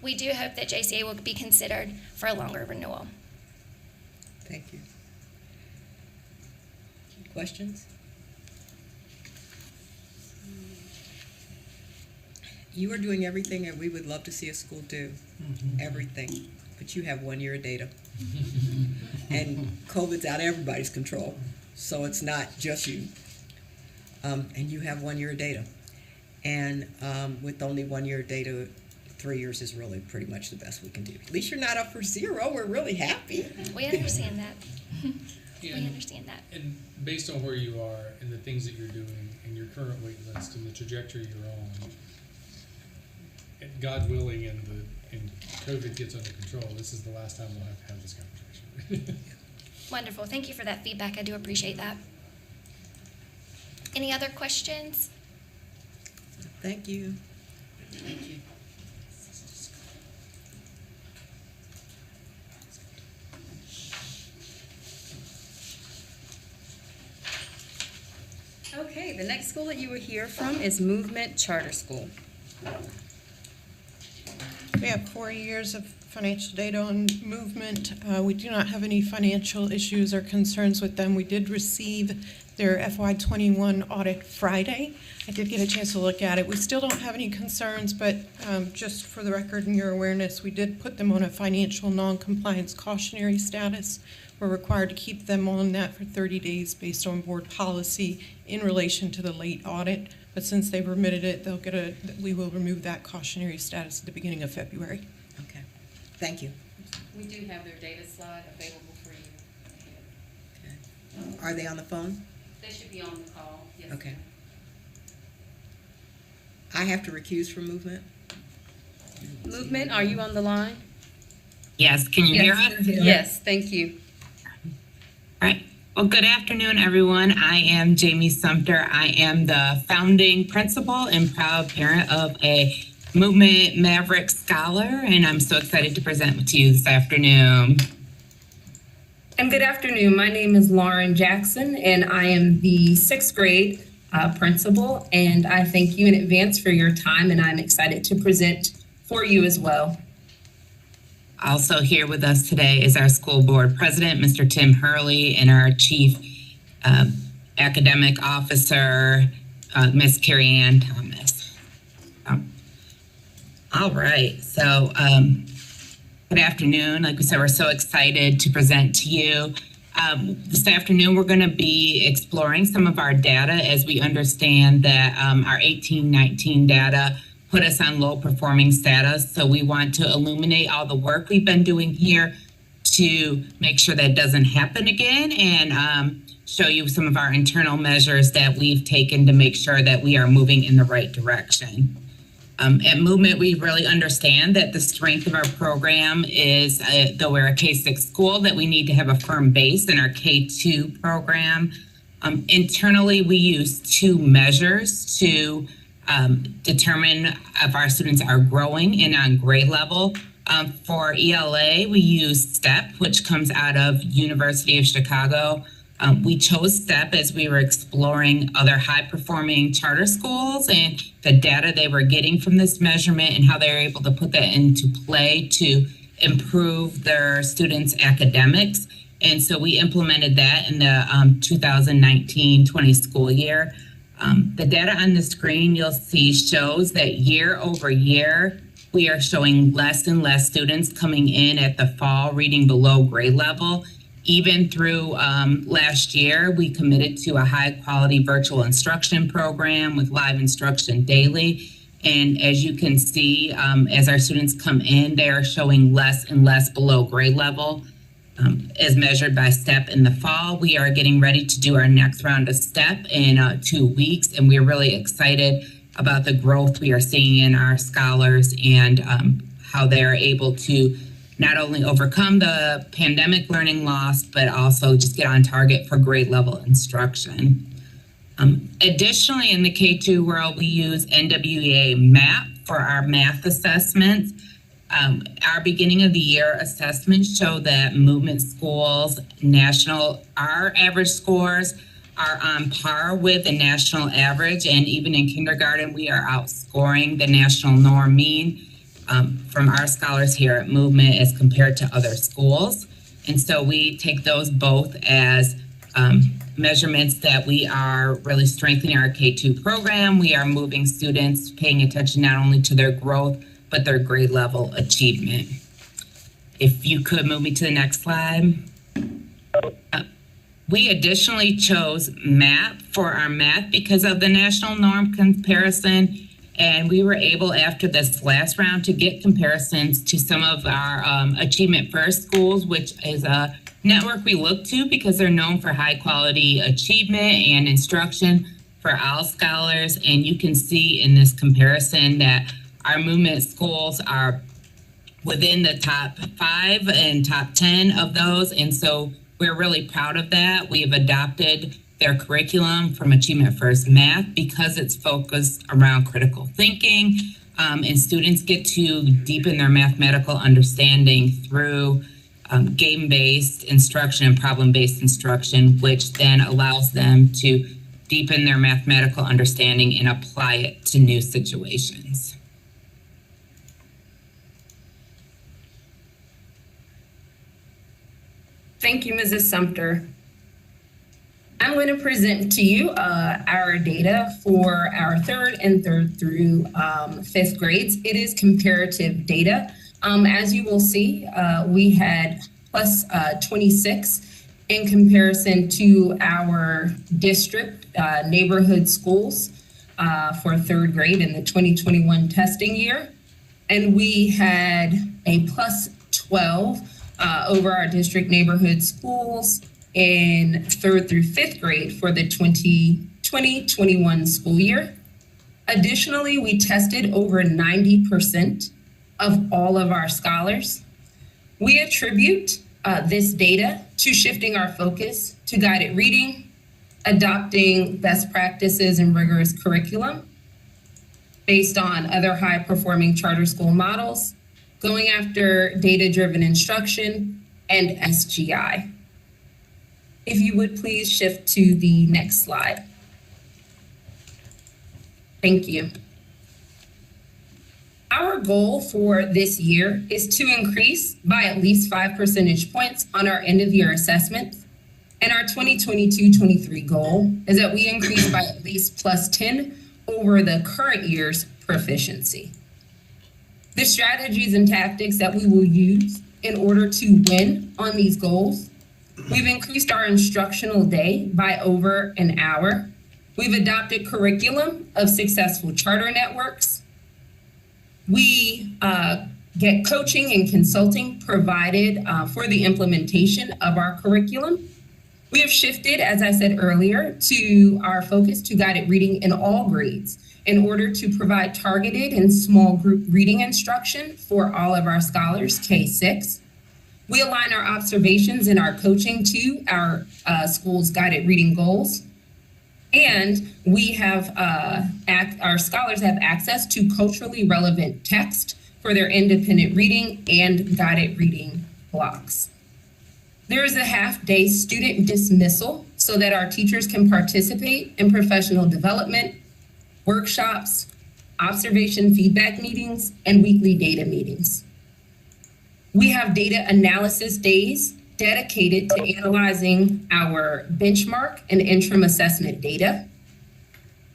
we do hope that JCA will be considered for a longer renewal. Thank you. Questions? You are doing everything that we would love to see a school do, everything, but you have 1 year of data. And COVID's out of everybody's control, so it's not just you. And you have 1 year of data. And with only 1 year of data, 3 years is really pretty much the best we can do. At least you're not up for 0. We're really happy. We understand that. We understand that. And based on where you are and the things that you're doing and your current wait list and the trajectory you're on, and God willing, and COVID gets under control, this is the last time we'll have to have this conversation. Wonderful. Thank you for that feedback. I do appreciate that. Any other questions? Thank you. Thank you. the next school that you will hear from is Movement Charter School. We have 4 years of financial data on Movement. We do not have any financial issues or concerns with them. We did receive their FY21 audit Friday. I did get a chance to look at it. We still don't have any concerns, but just for the record and your awareness, we did put them on a financial non-compliance cautionary status. We're required to keep them on that for 30 days based on board policy in relation to the late audit. But since they've remitted it, we will remove that cautionary status at the beginning of February. Okay, thank you. We do have their data slide available for you. Okay. Are they on the phone? They should be on the call, yes. Okay. I have to recuse from Movement? Movement, are you on the line? Yes, can you hear us? Yes, thank you. All right. Well, good afternoon, everyone. I am Jamie Sumter. I am the founding principal and proud parent of a Movement Maverick Scholar, and I'm so excited to present to you this afternoon. And good afternoon. My name is Lauren Jackson, and I am the 6th grade principal, and I thank you in advance for your time, and I'm excited to present for you as well. Also here with us today is our school board president, Mr. Tim Hurley, and our chief academic officer, Ms. Carrie Ann Thomas. All right, so good afternoon. Like we said, we're so excited to present to you. This afternoon, we're going to be exploring some of our data as we understand that our 18-19 data put us on low performing status. So we want to illuminate all the work we've been doing here to make sure that doesn't happen again, and show you some of our internal measures that we've taken to make sure that we are moving in the right direction. At Movement, we really understand that the strength of our program is, though we're a K-6 school, that we need to have a firm base in our K-2 program. Internally, we use 2 measures to determine if our students are growing and on grade level. For ELA, we use STEP, which comes out of University of Chicago. We chose STEP as we were exploring other high-performing charter schools and the data they were getting from this measurement and how they were able to put that into play to improve their students' academics. And so we implemented that in the 2019-20 school year. The data on the screen you'll see shows that year over year, we are showing less and less students coming in at the fall reading below grade level. Even through last year, we committed to a high quality virtual instruction program with live instruction daily. And as you can see, as our students come in, they are showing less and less below grade level. As measured by STEP in the fall, we are getting ready to do our next round of STEP in 2 weeks, and we're really excited about the growth we are seeing in our scholars and how they are able to not only overcome the pandemic learning loss, but also just get on target for grade level instruction. Additionally, in the K-2 world, we use NWEA MAP for our math assessments. Our beginning of the year assessments show that Movement schools our average scores are on par with the national average, and even in kindergarten we are outscoring the national norm mean from our scholars here at Movement as compared to other schools. And so we take those both as measurements that we are really strengthening our K-2 program. We are moving students, paying attention not only to their growth but their grade level achievement. If you could move me to the next slide. We additionally chose MAP for our math because of the national norm comparison, and we were able after this last round to get comparisons to some of our Achievement First schools, which is a network we look to because they're known for high quality achievement and instruction for all scholars. And you can see in this comparison that our Movement schools are within the top 5 and top 10 of those. And so we're really proud of that. We have adopted their curriculum from Achievement First Math because it's focused around critical thinking, and students get to deepen their mathematical understanding through game-based instruction and problem-based instruction, which then allows them to deepen their mathematical understanding, and apply it to new situations. Thank you, Mrs. Sumter. I'm going to present to you our data for our third through fifth grades. It is comparative data. As you will see, we had plus 26 in comparison to our district neighborhood schools for third grade in the 2021 testing year. And we had a plus 12 over our district neighborhood schools in third through fifth grade for the 2020-21 school year. Additionally, we tested over 90% of all of our scholars. We attribute this data to shifting our focus to guided reading, adopting best practices and rigorous curriculum based on other high-performing charter school models, going after data-driven instruction, and SGI. If you would please shift to the next slide. Thank you. Our goal for this year is to increase by at least 5 percentage points on our end of year assessment. And our 2022-23 goal is that we increase by at least plus 10 over the current year's proficiency. The strategies and tactics that we will use in order to win on these goals: we've increased our instructional day by over an hour. We've adopted curriculum of successful charter networks. We get coaching and consulting provided for the implementation of our curriculum. We have shifted, as I said earlier, to our focus to guided reading in all grades in order to provide targeted and small group reading instruction for all of our scholars, K-6. We align our observations and our coaching to our school's guided reading goals. And we have, our scholars have access to culturally relevant text for their independent reading and guided reading blocks. There is a half-day student dismissal so that our teachers can participate in professional development, workshops, observation feedback meetings, and weekly data meetings. We have data analysis days dedicated to analyzing our benchmark and interim assessment data.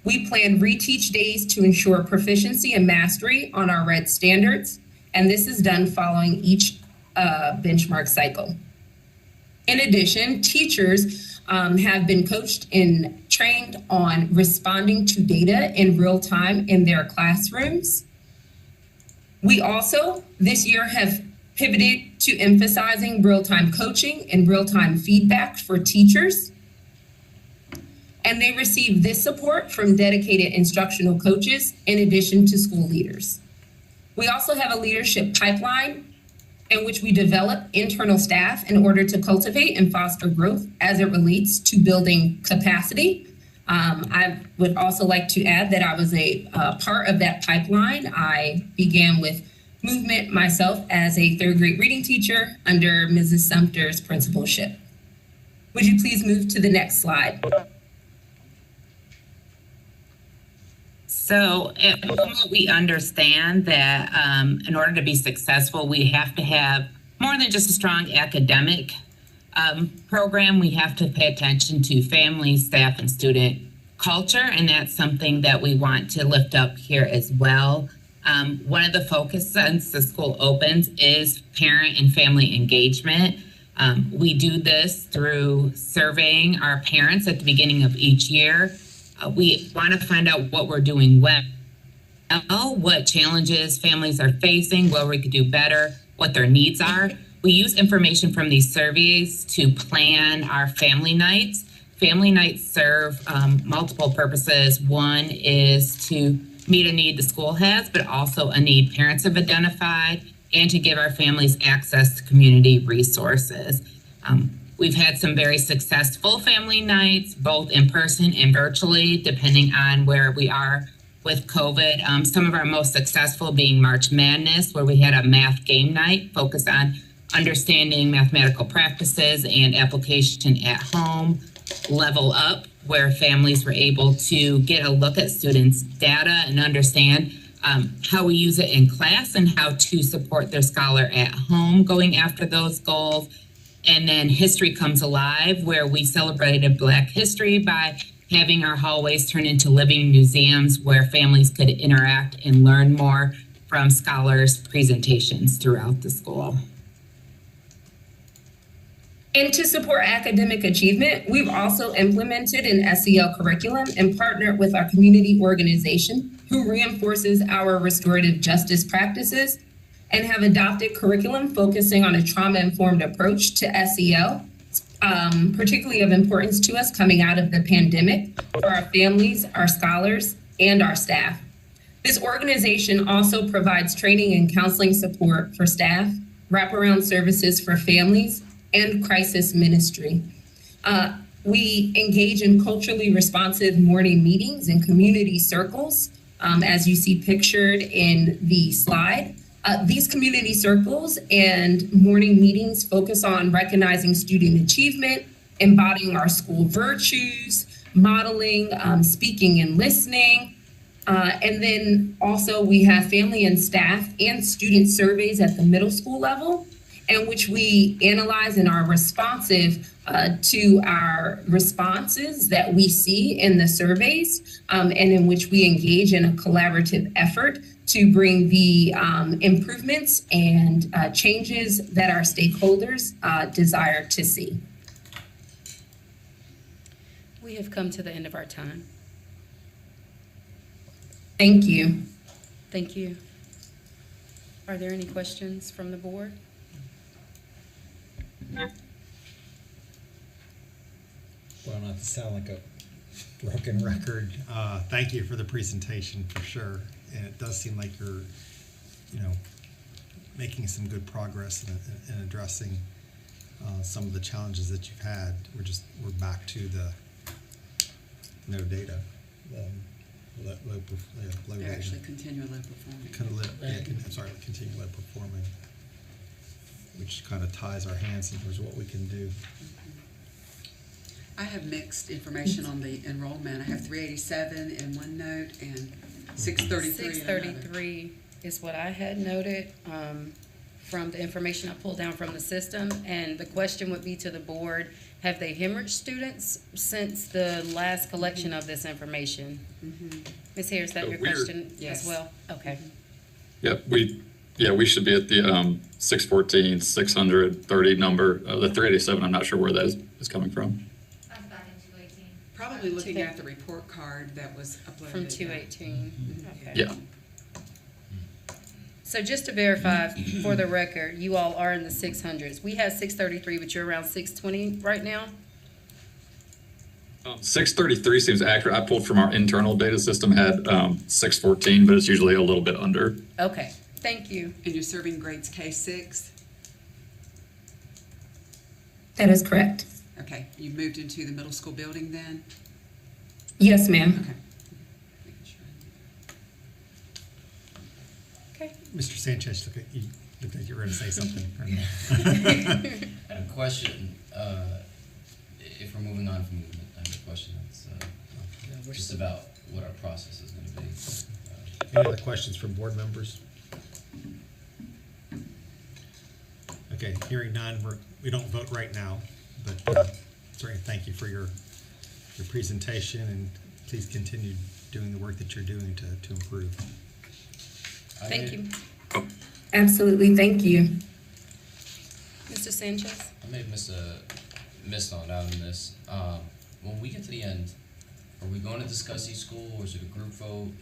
We plan reteach days to ensure proficiency and mastery on our RED standards, and this is done following each benchmark cycle. In addition, teachers have been coached and trained on responding to data in real time in their classrooms. We also, this year, have pivoted to emphasizing real-time coaching and real-time feedback for teachers. And they receive this support from dedicated instructional coaches in addition to school leaders. We also have a leadership pipeline in which we develop internal staff in order to cultivate and foster growth as it relates to building capacity. I would also like to add that I was a part of that pipeline. I began with movement myself as a third grade reading teacher under Mrs. Sumter's principalship. Would you please move to the next slide? So at the moment, we understand that in order to be successful, we have to have more than just a strong academic program. We have to pay attention to family, staff, and student culture, and that's something that we want to lift up here as well. One of the focus since the school opens is parent and family engagement. We do this through surveying our parents at the beginning of each year. We want to find out what we're doing well, what challenges families are facing, where we could do better, what their needs are. We use information from these surveys to plan our family nights. Family nights serve multiple purposes. One is to meet a need the school has, but also a need parents have identified, and to give our families access to community resources. We've had some very successful family nights, both in person and virtually, depending on where we are with COVID. Some of our most successful being March Madness, where we had a math game night focused on understanding mathematical practices and application at home. Level Up, where families were able to get a look at students' data and understand how we use it in class and how to support their scholar at home going after those goals. And then History Comes Alive, where we celebrated Black history by having our hallways turn into living museums where families could interact and learn more from scholars' presentations throughout the school. And to support academic achievement, we've also implemented an SEL curriculum and partnered with our community organization who reinforces our restorative justice practices and have adopted curriculum focusing on a trauma-informed approach to SEL, particularly of importance to us coming out of the pandemic for our families, our scholars, and our staff. This organization also provides training and counseling support for staff, wraparound services for families, and crisis ministry. We engage in culturally responsive morning meetings and community circles, as you see pictured in the slide. These community circles and morning meetings focus on recognizing student achievement, embodying our school virtues, modeling, speaking and listening. And then also we have family and staff and student surveys at the middle school level, in which we analyze and are responsive to our responses that we see in the surveys, and in which we engage in a collaborative effort to bring the improvements and changes that our stakeholders desire to see. We have come to the end of our time. Thank you. Thank you. Are there any questions from the board? Well, not to sound like a broken record, thank you for the presentation for sure. And it does seem like you're, making some good progress in addressing some of the challenges that you've had. We're back to the no data, low They're data. actually continually performing. Continue low performing, which kind of ties our hands in terms of what we can do. I have mixed information on the enrollment. I have 387 in one note and 633 in another. 633 is what I had noted from the information I pulled down from the system. And the question would be to the board, have they hemorrhaged students since the last collection of this information? Ms. Hare, is that your question as well? Okay. Yep, we should be at the 614, 630 number. The 387, I'm not sure where that is coming from. Probably looking at the report card that was uploaded. From 218. Okay. Yeah. So just to verify for the record, you all are in the 600s. We have 633, but you're around 620 right now? 633 seems accurate. I pulled from our internal data system, had 614, but it's usually a little bit under. Okay, thank you. And you're serving grades K-6? That is correct. Okay, you moved into the middle school building then? Yes, ma'am. Okay. Mr. Sanchez, looked like you were going to say something. A question, if we're moving on from movement, I have a question that's just about what our process is going to be. Any other questions from board members? Okay, hearing none, we don't vote right now, but certainly thank you for your presentation, and please continue doing the work that you're doing to improve. Thank you. Absolutely, thank you. Mr. Sanchez? I may have missed on out on this. When we get to the end, are we going to discuss each school, or is it a group vote?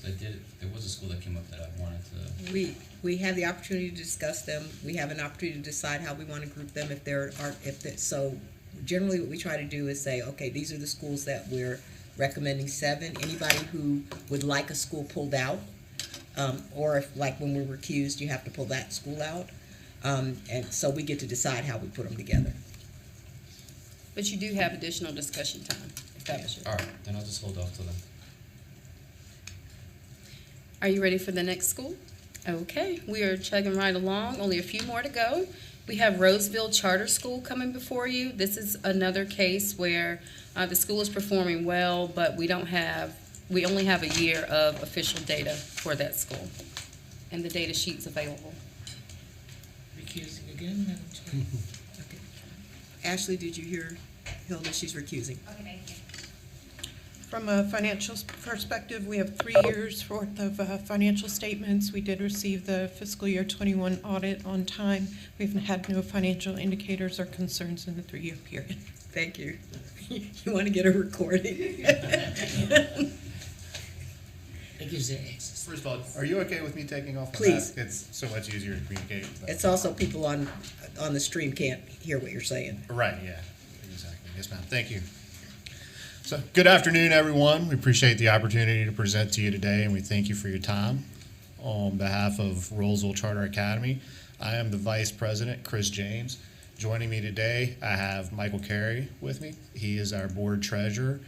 There was a school that came up that I wanted to. We have the opportunity to discuss them. We have an opportunity to decide how we want to group them so generally what we try to do is say, okay, these are the schools that we're recommending 7. Anybody who would like a school pulled out, or if, like when we're recused, you have to pull that school out. And so we get to decide how we put them together. But you do have additional discussion time, if that was your. All right, then I'll just hold off till then. Are you ready for the next school? Okay, we are chugging right along. Only a few more to go. We have Roseville Charter School coming before you. This is another case where the school is performing well, but we only have a year of official data for that school. And the data sheet's available. Recusing again, Madam Chair? Okay. Ashley, did you hear Hilda? She's recusing. Okay, thank you. From a financial perspective, we have 3 years worth of financial statements. We did receive the fiscal year 21 audit on time. We've had no financial indicators or concerns in the 3-year period. Thank you. You want to get a recording? It gives it access. First of all, are you okay with me taking off the Please. mask? It's so much easier to communicate. It's also people on the stream can't hear what you're saying. Right, yeah, exactly. Yes, ma'am. Thank you. So, good afternoon, everyone. We appreciate the opportunity to present to you today, and we thank you for your time. On behalf of Roseville Charter Academy, I am the Vice President, Chris James. Joining me today, I have Michael Carey with me. He is our Board Treasurer.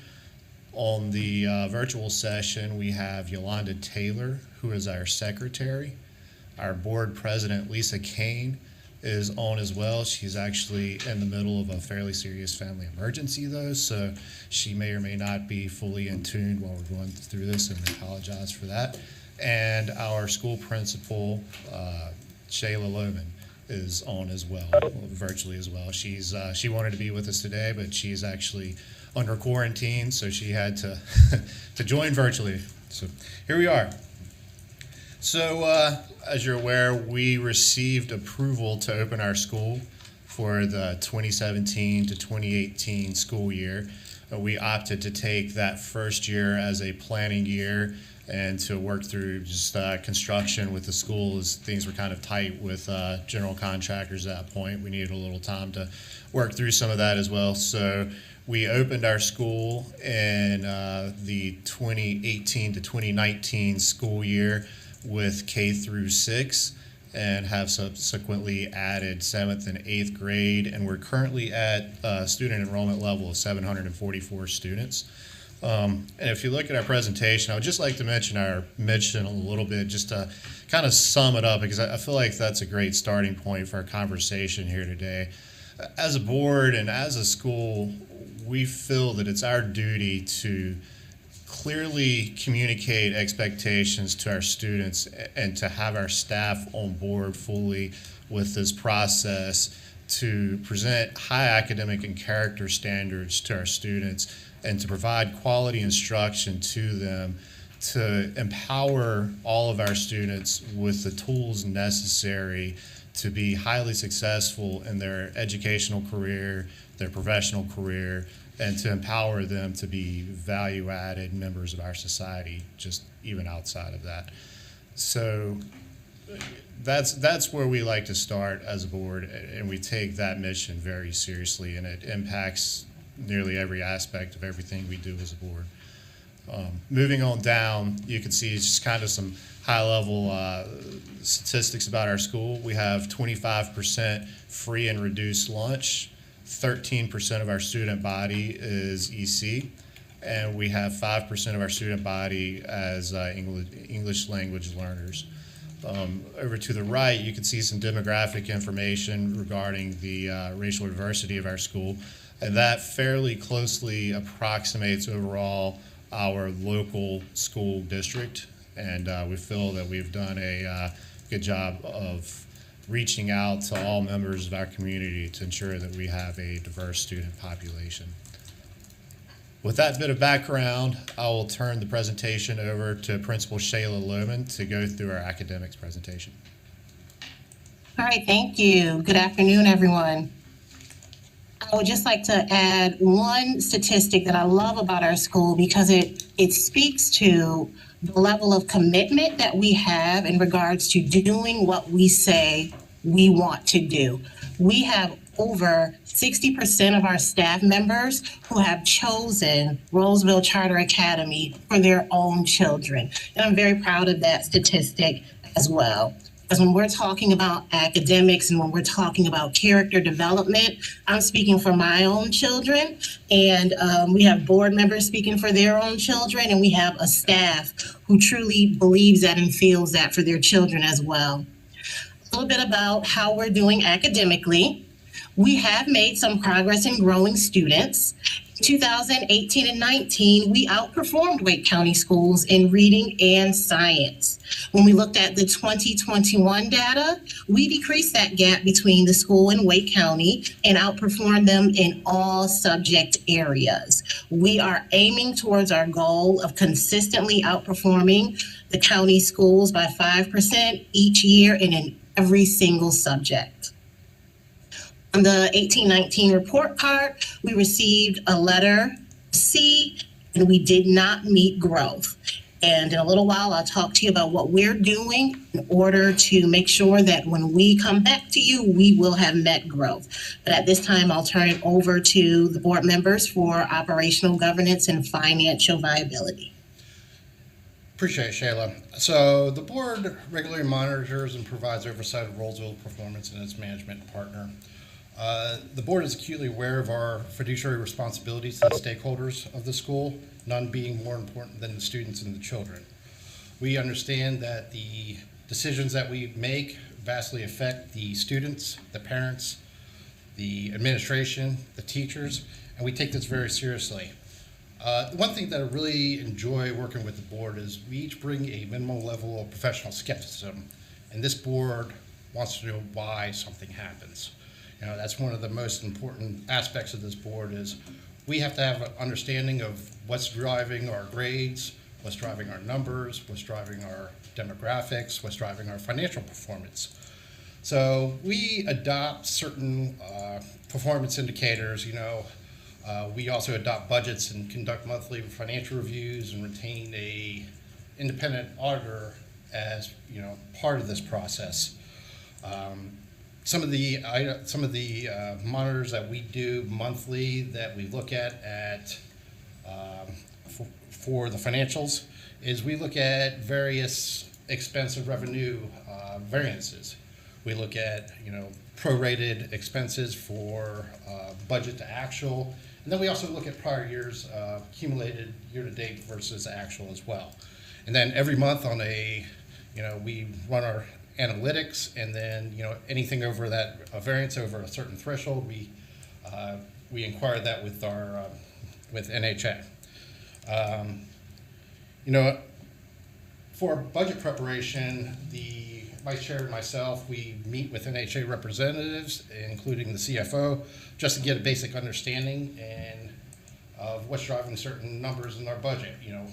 On the virtual session, we have Yolanda Taylor, who is our Secretary. Our Board President, Lisa Kane, is on as well. She's actually in the middle of a fairly serious family emergency, though, so she may or may not be fully in tune while we're going through this, and we apologize for that. And our school principal, Shayla Lohman, is on as well, virtually as well. She wanted to be with us today, but she's actually under quarantine, so she had to to join virtually. So here we are. So as you're aware, we received approval to open our school for the 2017 to 2018 school year. We opted to take that first year as a planning year and to work through just construction with the school, as things were kind of tight with general contractors at that point. We needed a little time to work through some of that as well. So we opened our school in the 2018 to 2019 school year with K through 6, and have subsequently added 7th and 8th grade, and we're currently at a student enrollment level of 744 students. And if you look at our presentation, I would just like to mention our mission a little bit, just to kind of sum it up, because I feel like that's a great starting point for our conversation here today. As a board and as a school, we feel that it's our duty to clearly communicate expectations to our students and to have our staff on board fully with this process to present high academic and character standards to our students and to provide quality instruction to them, to empower all of our students with the tools necessary to be highly successful in their educational career, their professional career, and to empower them to be value-added members of our society, just even outside of that. So that's where we like to start as a board, and we take that mission very seriously, and it impacts nearly every aspect of everything we do as a board. Moving on down, you can see just kind of some high-level statistics about our school. We have 25% free and reduced lunch. 13% of our student body is EC, and we have 5% of our student body as English language learners. Over to the right, you can see some demographic information regarding the racial diversity of our school, and that fairly closely approximates overall our local school district, and we feel that we've done a good job of reaching out to all members of our community to ensure that we have a diverse student population. With that bit of background, I will turn the presentation over to Principal Shayla Lohman to go through our academics presentation. All right, thank you. Good afternoon, everyone. I would just like to add one statistic that I love about our school, because it speaks to the level of commitment that we have in regards to doing what we say we want to do. We have over 60% of our staff members who have chosen Roseville Charter Academy for their own children. And I'm very proud of that statistic as well. Because when we're talking about academics and when we're talking about character development, I'm speaking for my own children, and we have board members speaking for their own children, and we have a staff who truly believes that and feels that for their children as well. A little bit about how we're doing academically. We have made some progress in growing students. 2018 and 19, we outperformed Wake County schools in reading and science. When we looked at the 2021 data, we decreased that gap between the school and Wake County and outperformed them in all subject areas. We are aiming towards our goal of consistently outperforming the county schools by 5% each year and in every single subject. On the 18-19 report card, we received a letter C, and we did not meet growth. And in a little while, I'll talk to you about what we're doing in order to make sure that when we come back to you, we will have met growth. But at this time, I'll turn it over to the board members for operational governance and financial viability. Appreciate it, Shayla. So the board regularly monitors and provides oversight of Rollsville performance and its management partner. The board is acutely aware of our fiduciary responsibilities to the stakeholders of the school, none being more important than the students and the children. We understand that the decisions that we make vastly affect the students, the parents, the administration, the teachers, and we take this very seriously. One thing that I really enjoy working with the board is we each bring a minimal level of professional skepticism, and this board wants to know why something happens. You know, that's one of the most important aspects of this board is we have to have an understanding of what's driving our grades, what's driving our numbers, what's driving our demographics, what's driving our financial performance. So we adopt certain performance indicators. You know, we also adopt budgets and conduct monthly financial reviews and retain a independent auditor as, you know, part of this process. Some of the monitors that we do monthly that we look at for the financials is we look at various expense and revenue variances. We look at, you know, prorated expenses for budget to actual, and then we also look at prior years accumulated year to date versus actual as well. And then every month on a, you know, we run our analytics, and then, you know, anything over that variance over a certain threshold, we inquire that with our with NHA. You know, for budget preparation, the vice chair and myself, we meet with NHA representatives, including the CFO, just to get a basic understanding and of what's driving certain numbers in our budget. You know,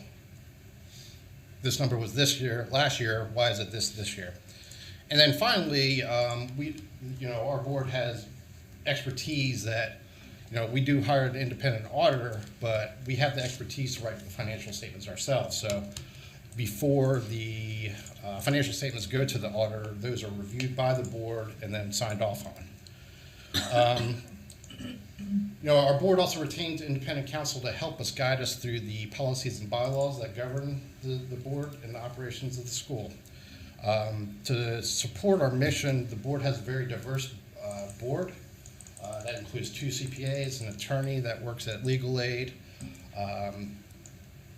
this number was this year, last year. Why is it this year? And then finally, you know, our board has expertise that, you know, we do hire an independent auditor, but we have the expertise to write the financial statements ourselves. So before the financial statements go to the auditor, those are reviewed by the board and then signed off on. You know, our board also retains independent counsel to help us guide us through the policies and bylaws that govern the board and the operations of the school. To support our mission, the board has a very diverse board. That includes 2 CPAs, an attorney that works at Legal Aid.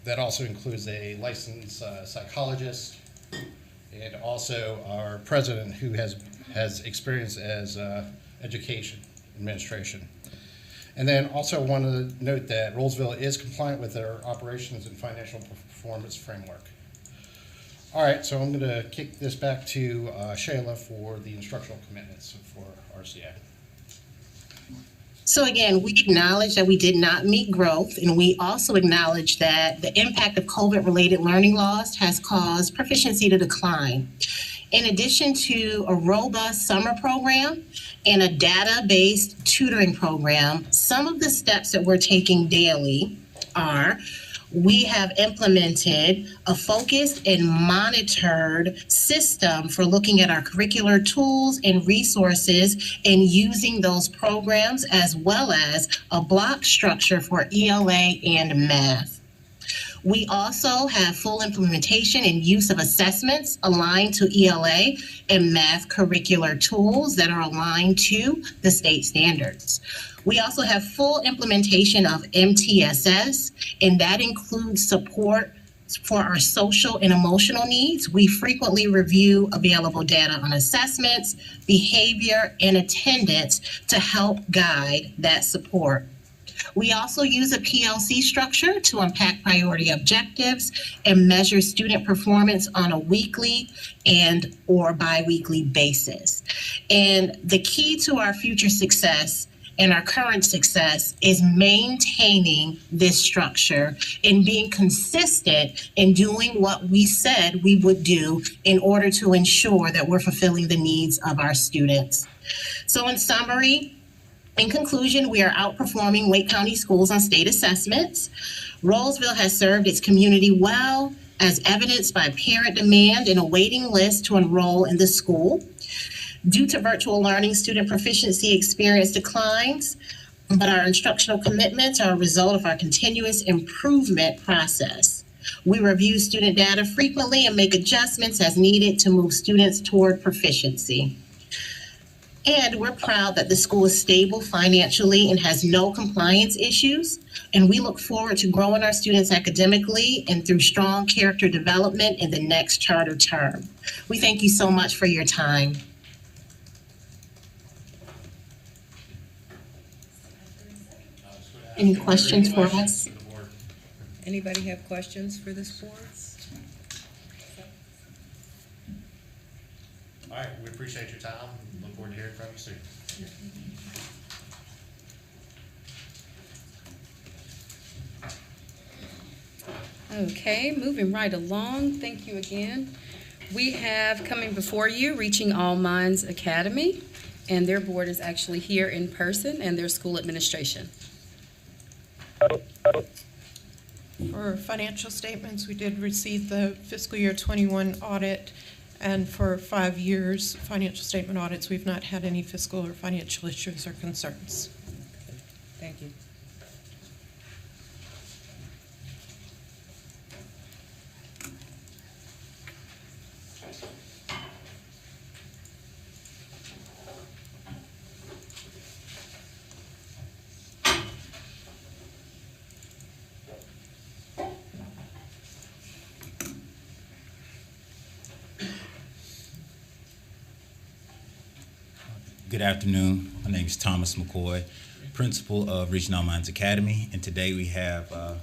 That also includes a licensed psychologist, and also our president, who has experience as education administration. And then also want to note that Rollsville is compliant with our operations and financial performance framework. All right, so I'm going to kick this back to Shayla for the instructional commitments for RCA. So again, we acknowledge that we did not meet growth, and we also acknowledge that the impact of COVID-related learning loss has caused proficiency to decline. In addition to a robust summer program and a data-based tutoring program, some of the steps that we're taking daily are: we have implemented a focused and monitored system for looking at our curricular tools and resources and using those programs, as well as a block structure for ELA and math. We also have full implementation and use of assessments aligned to ELA and math curricular tools that are aligned to the state standards. We also have full implementation of MTSS, and that includes support For our social and emotional needs, we frequently review available data on assessments, behavior, and attendance to help guide that support. We also use a PLC structure to unpack priority objectives and measure student performance on a weekly and or bi-weekly basis. And the key to our future success and our current success is maintaining this structure and being consistent in doing what we said we would do in order to ensure that we're fulfilling the needs of our students. So in summary, in conclusion, we are outperforming Wake County schools on state assessments. Rolesville has served its community well, as evidenced by parent demand and a waiting list to enroll in the school. Due to virtual learning, student proficiency experience declines, but our instructional commitments are a result of our continuous improvement process. We review student data frequently and make adjustments as needed to move students toward proficiency. And we're proud that the school is stable financially and has no compliance issues. And we look forward to growing our students academically and through strong character development in the next charter term. We thank you so much for your time. Any questions for us? Anybody have questions for this board? All right, we appreciate your time. Look forward to hearing from you soon. Okay, moving right along. Thank you again. We have coming before you Reaching All Minds Academy, and their board is actually here in person, and their school administration. For financial statements, we did receive the fiscal year 21 audit, and for 5 years, financial statement audits, we've not had any fiscal or financial issues or concerns. Thank you. Good afternoon. My name is Thomas McCoy, principal of Reaching All Minds Academy, and today we have our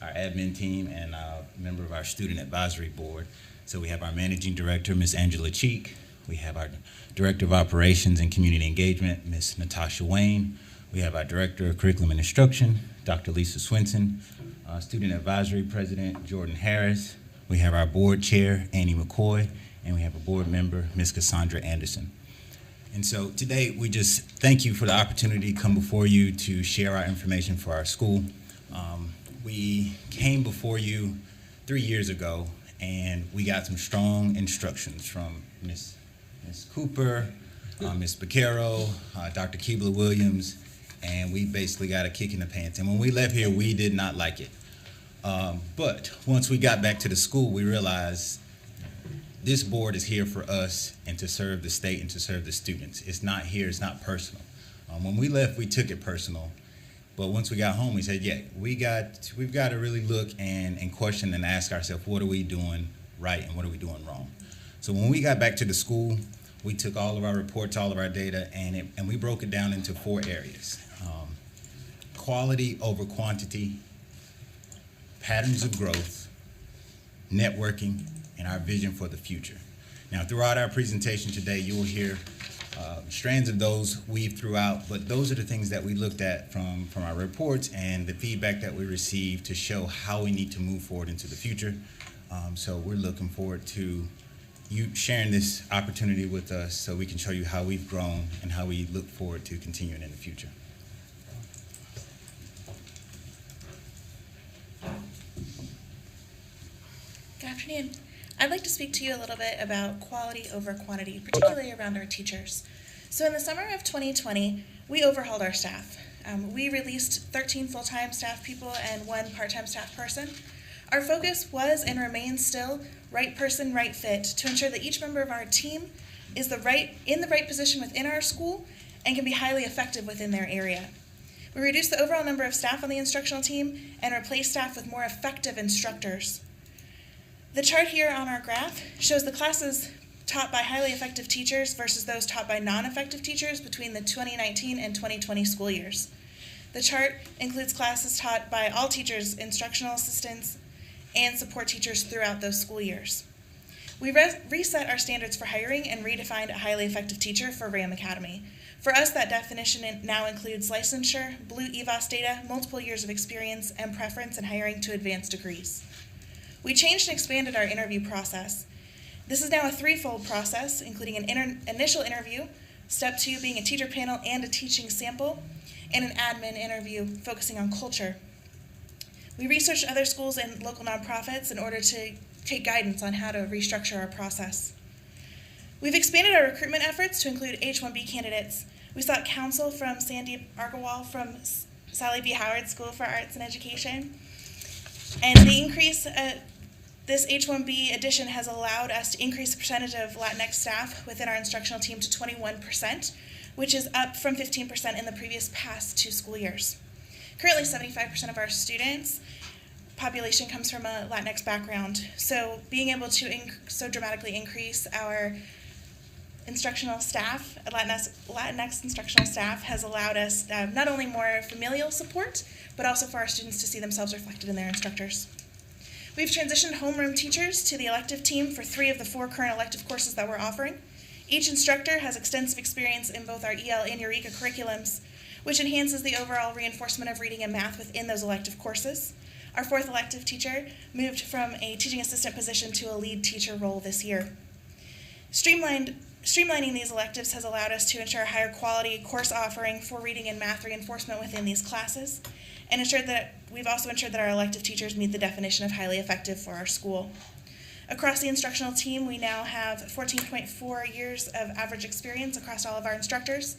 admin team and a member of our student advisory board. So we have our managing director, Ms. Angela Cheek. We have our director of operations and community engagement, Ms. Natasha Wayne. We have our director of curriculum and instruction, Dr. Lisa Swinson. Student advisory president, Jordan Harris. We have our board chair, Annie McCoy, and we have a board member, Ms. Cassandra Anderson. And so today, we just thank you for the opportunity to come before you to share our information for our school. We came before you 3 years ago, and we got some strong instructions from Ms. Cooper, Ms. Beccaro, Dr. Keebler Williams, and we basically got a kick in the pants. And when we left here, we did not like it. But once we got back to the school, we realized this board is here for us and to serve the state and to serve the students. It's not here, it's not personal. When we left, we took it personal. But once we got home, we said, yeah, we've got to really look and question and ask ourselves, what are we doing right and what are we doing wrong? So when we got back to the school, we took all of our reports, all of our data, and we broke it down into 4 areas. Quality over quantity, patterns of growth, networking, and our vision for the future. Now, throughout our presentation today, you will hear strands of those weaved throughout, but those are the things that we looked at from our reports and the feedback that we received to show how we need to move forward into the future. So we're looking forward to you sharing this opportunity with us so we can show you how we've grown and how we look forward to continuing in the future. Good afternoon. I'd like to speak to you a little bit about quality over quantity, particularly around our teachers. So in the summer of 2020, we overhauled our staff. We released 13 full-time staff people and 1 part-time staff person. Our focus was and remains still right person, right fit to ensure that each member of our team is in the right position within our school and can be highly effective within their area. We reduced the overall number of staff on the instructional team and replaced staff with more effective instructors. The chart here on our graph shows the classes taught by highly effective teachers versus those taught by non-effective teachers between the 2019 and 2020 school years. The chart includes classes taught by all teachers, instructional assistants, and support teachers throughout those school years. We reset our standards for hiring and redefined a highly effective teacher for RAM Academy. For us, that definition now includes licensure, blue EVOS data, multiple years of experience, and preference in hiring to advanced degrees. We changed and expanded our interview process. This is now a threefold process, including an initial interview, step 2 being a teacher panel and a teaching sample, and an admin interview focusing on culture. We researched other schools and local nonprofits in order to take guidance on how to restructure our process. We've expanded our recruitment efforts to include H-1B candidates. We sought counsel from Sandeep Agarwal from Sally B. Howard School for Arts and Education. And the increase, this H-1B addition has allowed us to increase the percentage of Latinx staff within our instructional team to 21%, which is up from 15% in the previous past 2 school years. Currently, 75% of our students' population comes from a Latinx background, so being able to so dramatically increase our instructional staff, Latinx instructional staff, has allowed us not only more familial support, but also for our students to see themselves reflected in their instructors. We've transitioned homeroom teachers to the elective team for 3 of the 4 current elective courses that we're offering. Each instructor has extensive experience in both our EL and Eureka curriculums, which enhances the overall reinforcement of reading and math within those elective courses. Our 4th elective teacher moved from a teaching assistant position to a lead teacher role this year. Streamlining these electives has allowed us to ensure a higher quality course offering for reading and math reinforcement within these classes, and we've also ensured that our elective teachers meet the definition of highly effective for our school. Across the instructional team, we now have 14.4 years of average experience across all of our instructors.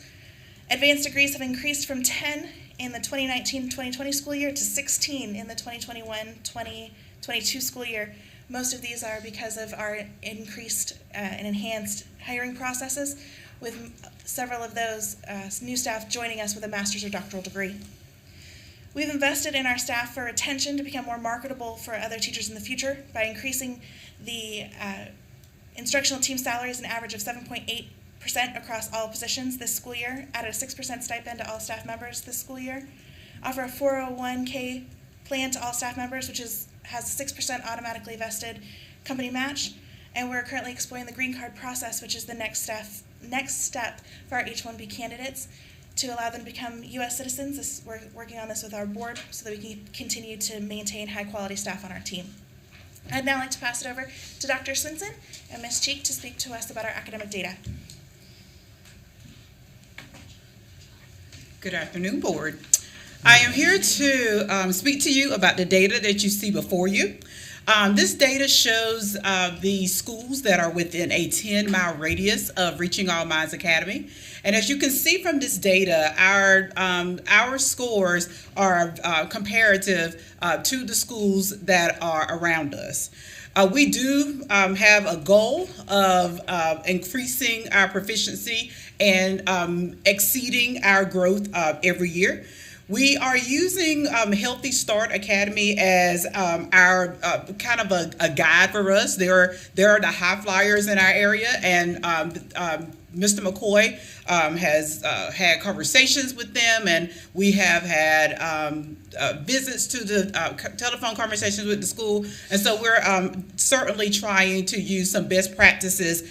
Advanced degrees have increased from 10 in the 2019-2020 school year to 16 in the 2021-2022 school year. Most of these are because of our increased and enhanced hiring processes, with several of those new staff joining us with a master's or doctoral degree. We've invested in our staff for retention to become more marketable for other teachers in the future by increasing the instructional team salaries an average of 7.8% across all positions this school year, added a 6% stipend to all staff members this school year, offer a 401k plan to all staff members, which has a 6% automatically vested company match, and we're currently exploring the green card process, which is the next step for our H-1B candidates to allow them to become U.S. citizens. We're working on this with our board so that we can continue to maintain high-quality staff on our team. I'd now like to pass it over to Dr. Swinson and Ms. Cheek to speak to us about our academic data. Good afternoon, board. I am here to speak to you about the data that you see before you. This data shows the schools that are within a 10-mile radius of Reaching All Minds Academy. And as you can see from this data, our scores are comparative to the schools that are around us. We do have a goal of increasing our proficiency and exceeding our growth every year. We are using Healthy Start Academy as our kind of a guide for us. There are the high flyers in our area, and Mr. McCoy has had conversations with them, and we have had visits to the telephone conversations with the school. And so we're certainly trying to use some best practices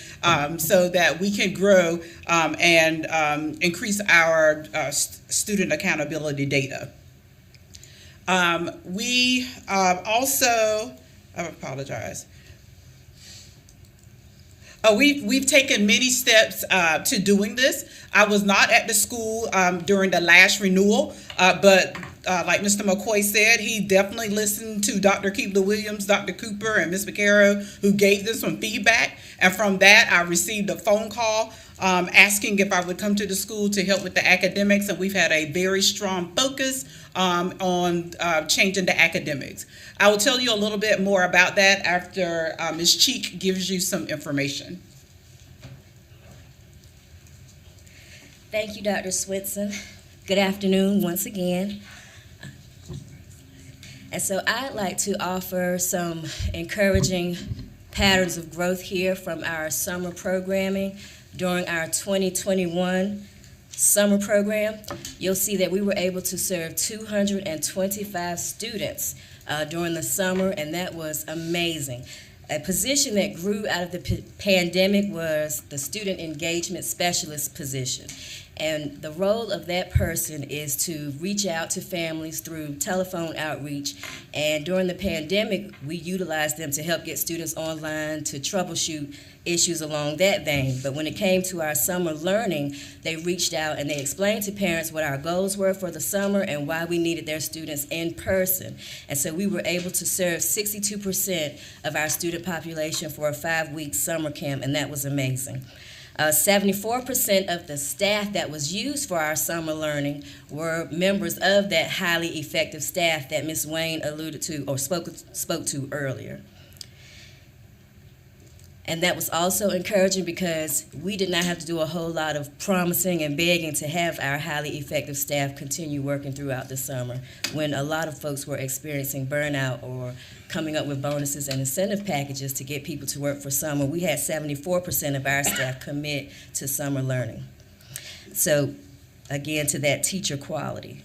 so that we can grow and increase our student accountability data. We also, I apologize. We've taken many steps to doing this. I was not at the school during the last renewal, but like Mr. McCoy said, he definitely listened to Dr. Keebler-Williams, Dr. Cooper, and Ms. McCarrow, who gave them some feedback. And from that, I received a phone call asking if I would come to the school to help with the academics, and we've had a very strong focus on changing the academics. I will tell you a little bit more about that after Ms. Cheek gives you some information. Thank you, Dr. Switzer. Good afternoon once again. And so I'd like to offer some encouraging patterns of growth here from our summer programming. During our 2021 summer program, you'll see that we were able to serve 225 students during the summer, and that was amazing. A position that grew out of the pandemic was the student engagement specialist position. And the role of that person is to reach out to families through telephone outreach. And during the pandemic, we utilized them to help get students online, to troubleshoot issues along that vein. But when it came to our summer learning, they reached out and they explained to parents what our goals were for the summer and why we needed their students in person. And so we were able to serve 62% of our student population for a 5-week summer camp, and that was amazing. 74% of the staff that was used for our summer learning were members of that highly effective staff that Ms. Wayne alluded to or spoke to earlier. And that was also encouraging because we did not have to do a whole lot of promising and begging to have our highly effective staff continue working throughout the summer when a lot of folks were experiencing burnout or coming up with bonuses and incentive packages to get people to work for summer. We had 74% of our staff commit to summer learning. So again, to that teacher quality.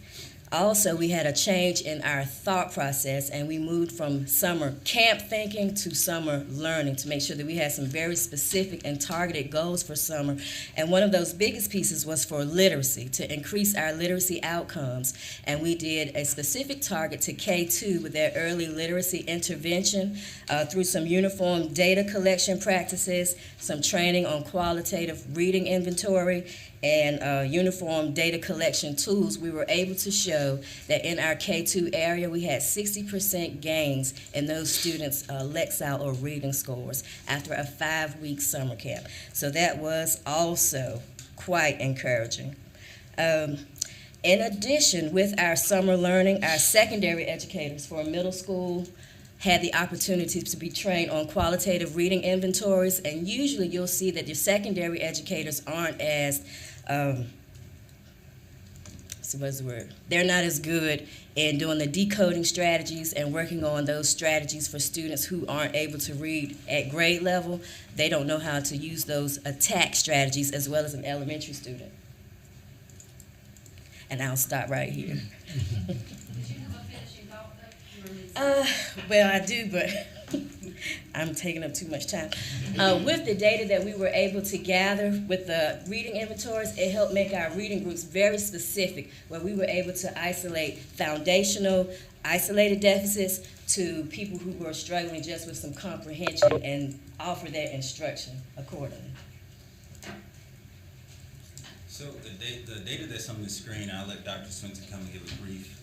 Also, we had a change in our thought process, and we moved from summer camp thinking to summer learning to make sure that we had some very specific and targeted goals for summer. And one of those biggest pieces was for literacy, to increase our literacy outcomes. And we did a specific target to K2 with their early literacy intervention through some uniform data collection practices, some training on qualitative reading inventory, and uniform data collection tools. We were able to show that in our K2 area, we had 60% gains in those students' Lexile or reading scores after a 5-week summer camp. So that was also quite encouraging. In addition, with our summer learning, our secondary educators for middle school had the opportunity to be trained on qualitative reading inventories, and usually you'll see that your secondary educators aren't as they're not as good in doing the decoding strategies and working on those strategies for students who aren't able to read at grade level. They don't know how to use those attack strategies as well as an elementary student. And I'll stop right here. Well, I do, but I'm taking up too much time. With the data that we were able to gather with the reading inventories, it helped make our reading groups very specific, where we were able to isolate foundational, isolated deficits to people who were struggling just with some comprehension and offer that instruction accordingly. So the data that's on the screen, I'll let Dr. Swenson come and give a brief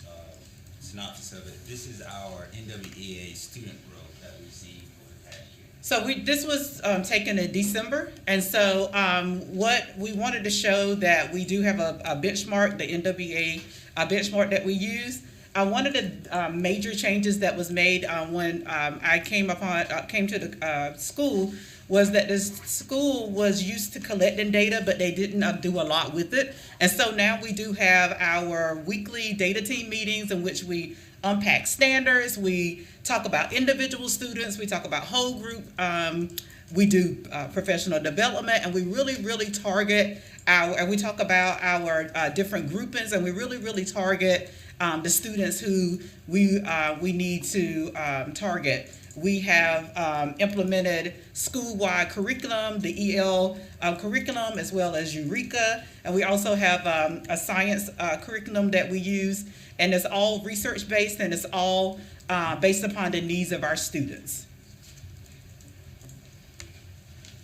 synopsis of it. This is our NWEA student growth that we've seen for the past year. So this was taken in December, and so what we wanted to show that we do have a benchmark, the NWEA benchmark that we use. One of the major changes that was made when I came to the school was that this school was used to collecting data, but they didn't do a lot with it. And so now we do have our weekly data team meetings in which we unpack standards, we talk about individual students, we talk about whole group, we do professional development, and we really target and we talk about our different groupings, and we really target the students who we need to target. We have implemented school-wide curriculum, the EL curriculum, as well as Eureka, and we also have a science curriculum that we use, and it's all research-based, and it's all based upon the needs of our students.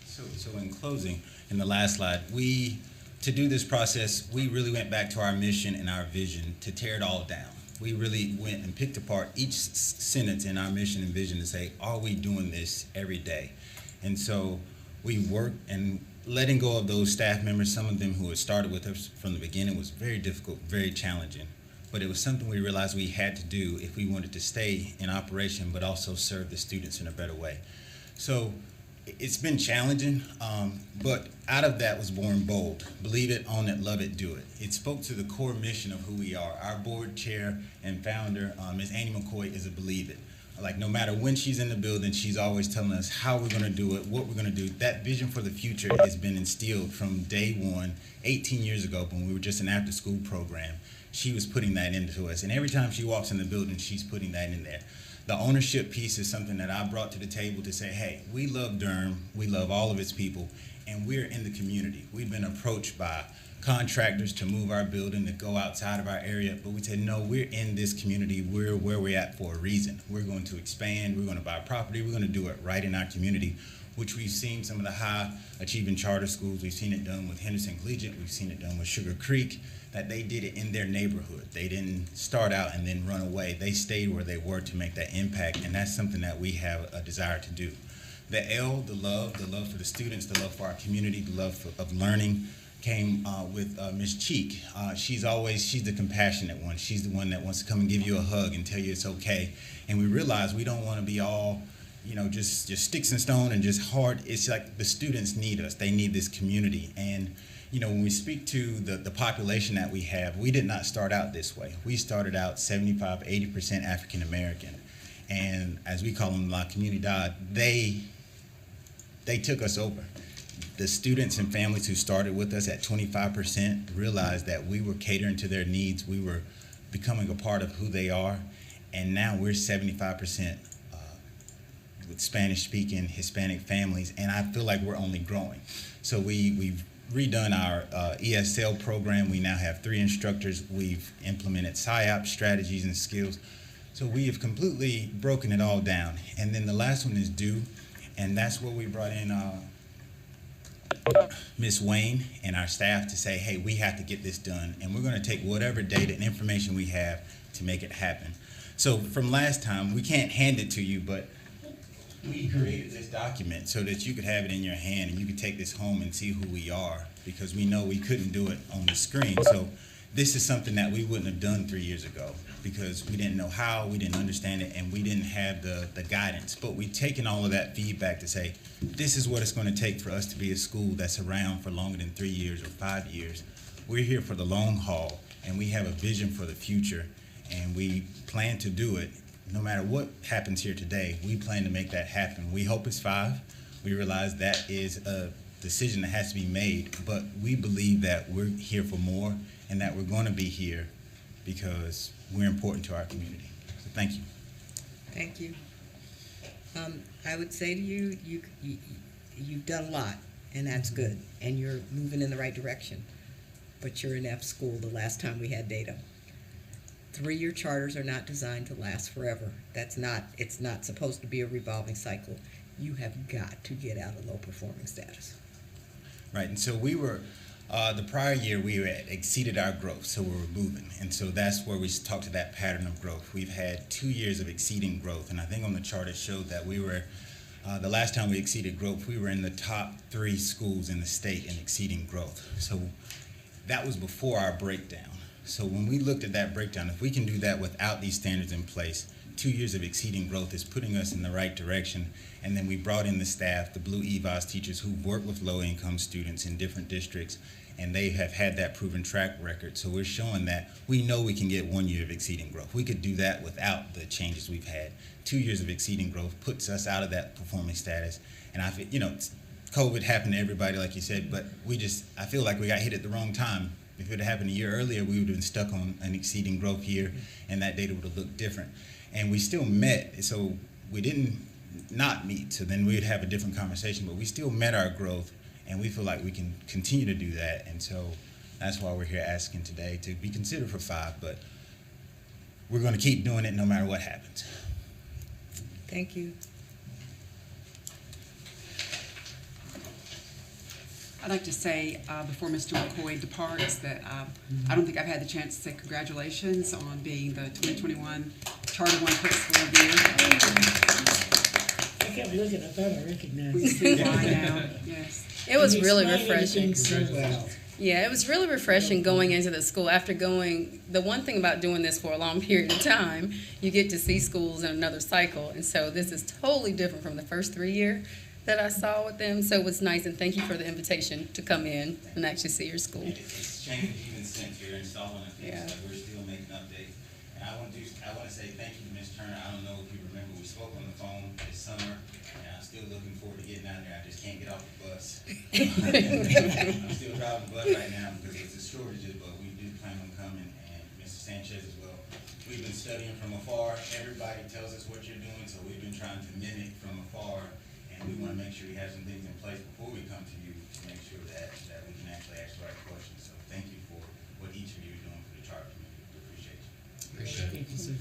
So in closing, in the last slide, to do this process, we really went back to our mission and our vision to tear it all down. We really went and picked apart each sentence in our mission and vision to say, are we doing this every day? And so we worked, and letting go of those staff members, some of them who had started with us from the beginning, was very difficult, very challenging. But it was something we realized we had to do if we wanted to stay in operation, but also serve the students in a better way. So it's been challenging, but out of that was born bold. Believe it, own it, love it, do it. It spoke to the core mission of who we are. Our board chair and founder, Ms. Annie McCoy, is a believe it. Like, no matter when she's in the building, she's always telling us how we're going to do it, what we're going to do. That vision for the future has been instilled from day one, 18 years ago, when we were just an after-school program. She was putting that into us, and every time she walks in the building, she's putting that in there. The ownership piece is something that I brought to the table to say, hey, we love Durham, we love all of its people, and we're in the community. We've been approached by contractors to move our building, to go outside of our area, but we said, no, we're in this community, we're where we're at for a reason. We're going to expand, we're going to buy property, we're going to do it right in our community, which we've seen some of the high achieving charter schools. We've seen it done with Henderson Collegiate, we've seen it done with Sugar Creek, that they did it in their neighborhood. They didn't start out and then run away. They stayed where they were to make that impact, and that's something that we have a desire to do. The L, the love for the students, the love for our community, the love of learning, came with Ms. Cheek. She's the compassionate one. She's the one that wants to come and give you a hug and tell you it's okay. And we realize we don't want to be all, just sticks and stone and just hard. It's like the students need us. They need this community. And when we speak to the population that we have, we did not start out this way. We started out 75, 80% African American. And as we call them, La Comunidad, they took us over. The students and families who started with us at 25% realized that we were catering to their needs. We were becoming a part of who they are. And now we're 75% with Spanish-speaking Hispanic families. And I feel like we're only growing. So we've redone our ESL program. We now have 3 instructors. We've implemented PSYOP strategies and skills. So we have completely broken it all down. And then the last one is due, and that's where we brought in Ms. Wayne and our staff to say, hey, we have to get this done, and we're going to take whatever data and information we have to make it happen. So from last time, we can't hand it to you, but we created this document so that you could have it in your hand and you could take this home and see who we are, because we know we couldn't do it on the screen. So this is something that we wouldn't have done 3 years ago because we didn't know how, we didn't understand it, and we didn't have the guidance. But we've taken all of that feedback to say, this is what it's going to take for us to be a school that's around for longer than 3 years or 5 years. We're here for the long haul, and we have a vision for the future, and we plan to do it. No matter what happens here today, we plan to make that happen. We hope it's 5. We realize that is a decision that has to be made, but we believe that we're here for more and that we're going to be here because we're important to our community. So thank you. Thank you. I would say to you, you've done a lot, and that's good, and you're moving in the right direction. But you're in F school the last time we had data. 3-year charters are not designed to last forever. It's not supposed to be a revolving cycle. You have got to get out of low performing status. Right, and so we were, the prior year we had exceeded our growth, so we were moving. And so that's where we talked to that pattern of growth. We've had 2 years of exceeding growth, and I think on the chart it showed that we were, the last time we exceeded growth, we were in the top 3 schools in the state in exceeding growth. So that was before our breakdown. So when we looked at that breakdown, if we can do that without these standards in place, 2 years of exceeding growth is putting us in the right direction. And then we brought in the staff, the Blue EVAS teachers who work with low-income students in different districts, and they have had that proven track record. So we're showing that we know we can get 1 year of exceeding growth. We could do that without the changes we've had. 2 years of exceeding growth puts us out of that performing status. And I feel, COVID happened to everybody, like you said, but I feel like we got hit at the wrong time. If it had happened a year earlier, we would have been stuck on an exceeding growth year, and that data would have looked different. And we still met, so we didn't not meet, so then we'd have a different conversation, but we still met our growth, and we feel like we can continue to do that. And so that's why we're here asking today to be considered for 5, but we're going to keep doing it no matter what happens. Thank you. I'd like to say before Mr. McCoy departs that I don't think I've had the chance to say congratulations on being the 2021 Charter 1 Principal of the Year. I kept looking, I thought I recognized We see why now, yes. It was And you really explained refreshing. everything so well. Yeah, it was really refreshing going into the school. After the one thing about doing this for a long period of time, you get to see schools in another cycle. And so this is totally different from the first 3 year. that I saw with them, so it was nice, and thank you for the invitation to come in and actually see your school. It's changed even since you're installing it, Yeah. so we're still making updates. And I want to say thank you to Ms. Turner. I don't know if you remember, we spoke on the phone this summer, and I'm still looking forward to getting out there. I just can't get off the bus. I'm still driving the bus right now because it's a shortages, but we do plan on coming, and Mr. Sanchez as well. We've been studying from afar. Everybody tells us what you're doing, so we've been trying to mimic from afar, and we want to make sure we have some things in place before we come to you to make sure that we can actually ask the right questions. So thank you for what each of you are doing for the charter community. We appreciate you. Thank you, sir.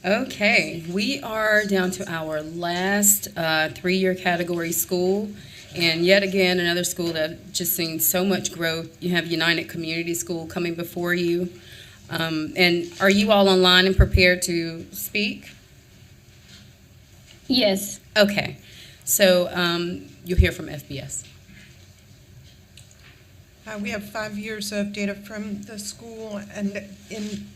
Okay, we are down to our last 3-year category school. And yet again, another school that just seen so much growth. You have United Community School coming before you. And are you all online and prepared to speak? Yes. Okay, so you'll hear from FBS. We have 5 years of data from the school, and in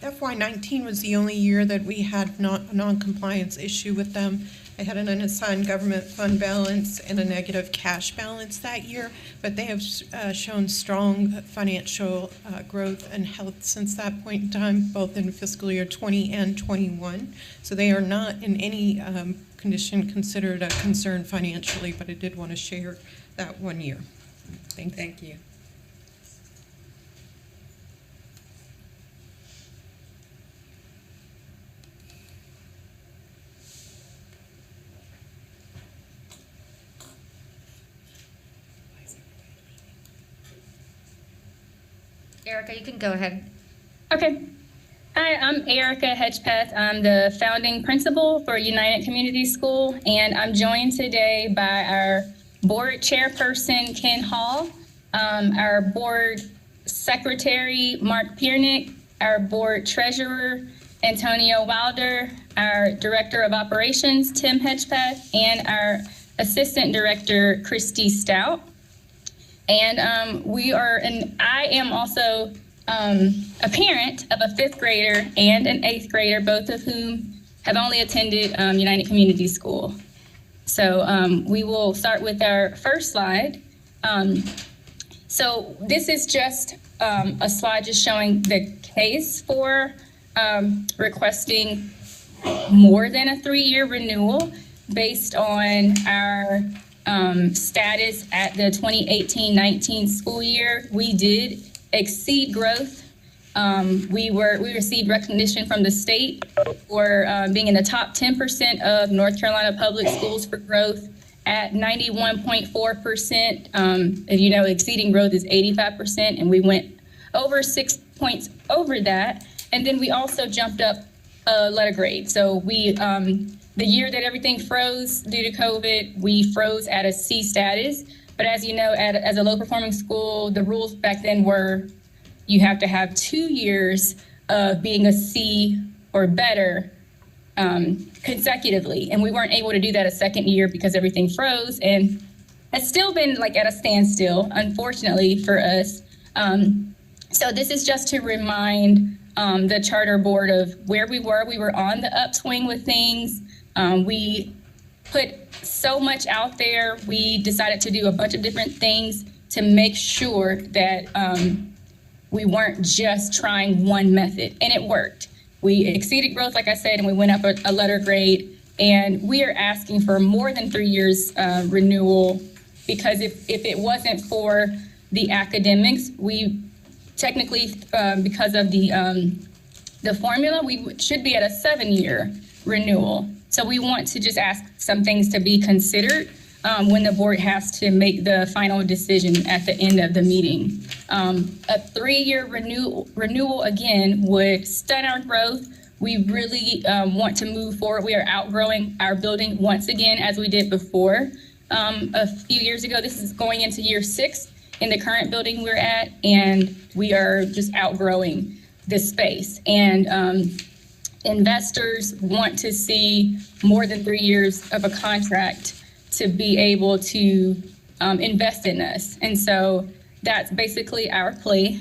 FY19 was the only year that we had a non-compliance issue with them. They had an unassigned government fund balance and a negative cash balance that year, but they have shown strong financial growth and health since that point in time, both in fiscal year 20 and 21. So they are not in any condition considered a concern financially, but I did want to share that 1 year. Thank you. Erica, you can go ahead. Okay. Hi, I'm Erica Hedgepeth. I'm the founding principal for United Community School, and I'm joined today by our board chairperson, Ken Hall, our board secretary, Mark Piernick, our board treasurer, Antonio Wilder, our director of operations, Tim Hedgepeth, and our assistant director, Christy Stout. And I am also a parent of a 5th grader and an 8th grader, both of whom have only attended United Community School. So we will start with our first slide. So this is just a slide just showing the case for requesting more than a 3-year renewal based on our status at the 2018-19 school year. We did exceed growth. We received recognition from the state for being in the top 10% of North Carolina public schools for growth at 91.4%. As you know, exceeding growth is 85%, and we went over 6 points over that. And then we also jumped up a letter grade. So we the year that everything froze due to COVID, we froze at a C status. But as you know, as a low-performing school, the rules back then were you have to have 2 years of being a C or better consecutively. And we weren't able to do that a second year because everything froze. And it's still been like at a standstill, unfortunately, for us. So this is just to remind the charter board of where we were. We were on the upswing with things. We put so much out there. We decided to do a bunch of different things to make sure that we weren't just trying one method, and it worked. We exceeded growth, like I said, and we went up a letter grade, and we are asking for more than 3 years renewal, because if it wasn't for the academics, we technically, because of the formula, we should be at a 7-year renewal. So we want to just ask some things to be considered when the board has to make the final decision at the end of the meeting. A 3-year renewal again would stunt our growth. We really want to move forward. We are outgrowing our building once again, as we did before. A few years ago, this is going into year 6 in the current building we're at, and we are just outgrowing this space. And investors want to see more than 3 years of a contract to be able to invest in us. And so that's basically our play.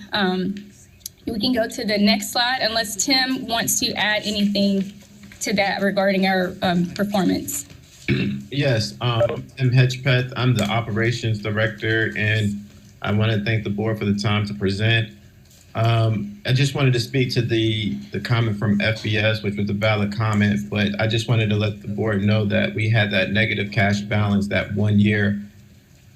We can go to the next slide unless Tim wants to add anything to that regarding our performance. Yes, I'm Hedgepeth. I'm the operations director, and I want to thank the board for the time to present. I just wanted to speak to the comment from FBS, which was a valid comment, but I just wanted to let the board know that we had that negative cash balance that 1 year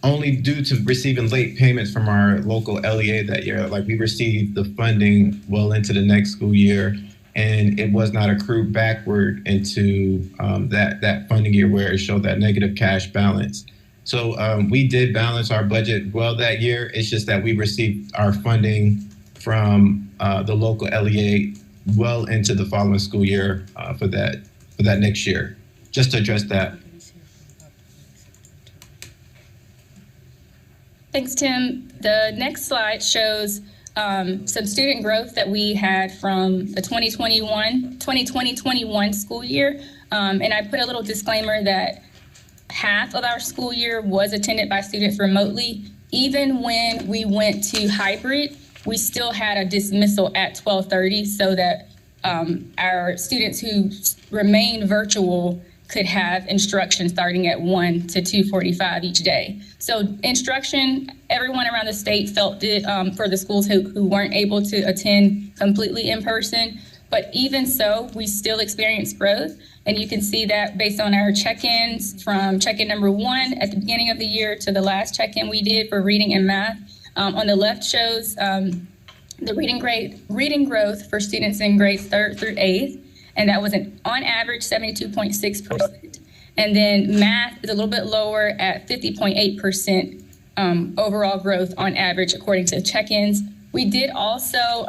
only due to receiving late payments from our local LEA that year. Like, we received the funding well into the next school year, and it was not accrued backward into that funding year where it showed that negative cash balance. So we did balance our budget well that year. It's just that we received our funding from the local LEA well into the following school year for that next year. Just to address that. Thanks, Tim. The next slide shows some student growth that we had from the 2020-21 school year. And I put a little disclaimer that half of our school year was attended by students remotely. Even when we went to hybrid, we still had a dismissal at 12:30 so that our students who remained virtual could have instruction starting at 1 to 2:45 each day. So instruction, everyone around the state felt it for the schools who weren't able to attend completely in person. But even so, we still experienced growth. And you can see that based on our check-ins from check-in number 1 at the beginning of the year to the last check-in we did for reading and math. On the left shows the reading growth for students in grades 3rd through 8th. And that was on average 72.6%. And then math is a little bit lower at 50.8% overall growth on average according to check-ins. We did also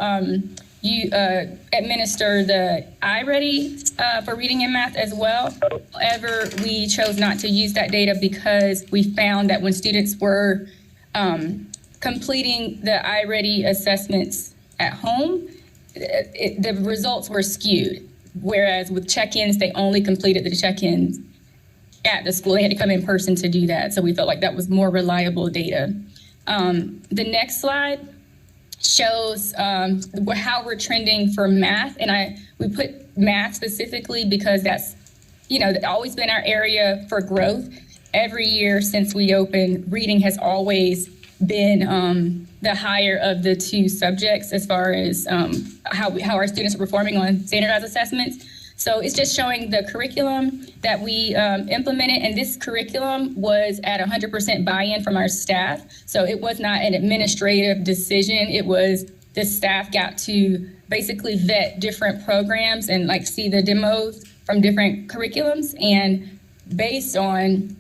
administer the iReady for reading and math as well. However, we chose not to use that data because we found that when students were completing the iReady assessments at home, the results were skewed. Whereas with check-ins, they only completed the check-ins at the school. They had to come in person to do that. So we felt like that was more reliable data. The next slide shows how we're trending for math. And we put math specifically because that's, always been our area for growth. Every year since we opened, reading has always been the higher of the two subjects as far as how our students are performing on standardized assessments. So it's just showing the curriculum that we implemented, and this curriculum was at 100% buy-in from our staff. So it was not an administrative decision. It was the staff got to basically vet different programs and see the demos from different curriculums, and based on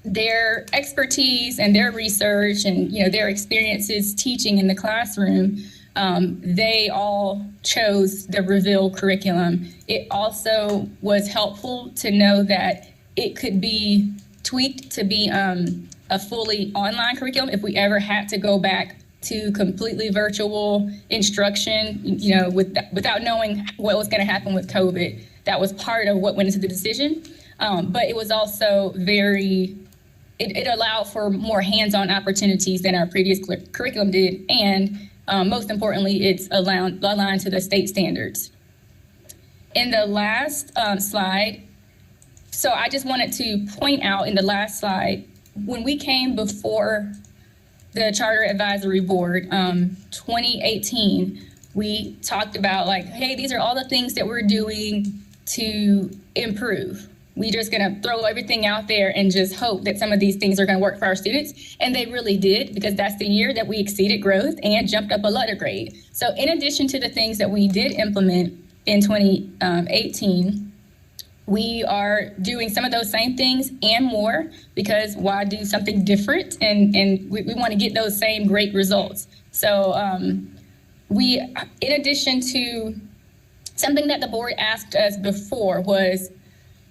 their expertise and their research and their experiences teaching in the classroom, they all chose the Reveal curriculum. It also was helpful to know that it could be tweaked to be a fully online curriculum if we ever had to go back to completely virtual instruction, without knowing what was going to happen with COVID. That was part of what went into the decision. But it was also it allowed for more hands-on opportunities than our previous curriculum did, and most importantly, it's aligned to the state standards. In the last slide, so I just wanted to point out in the last slide, when we came before the Charter Advisory Board, 2018, we talked about hey, these are all the things that we're doing to improve. We're just going to throw everything out there and just hope that some of these things are going to work for our students. And they really did, because that's the year that we exceeded growth and jumped up a letter grade. So in addition to the things that we did implement in 2018, we are doing some of those same things and more, because why do something different? And we want to get those same great results. So in addition to something that the board asked us before was,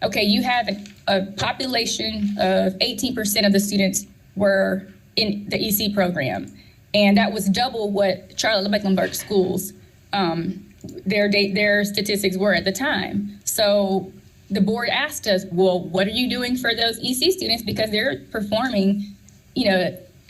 okay, you have a population of 18% of the students were in the EC program, and that was double what Charlotte Mecklenburg schools, their statistics were at the time. So the board asked us, well, what are you doing for those EC students? Because they're performing,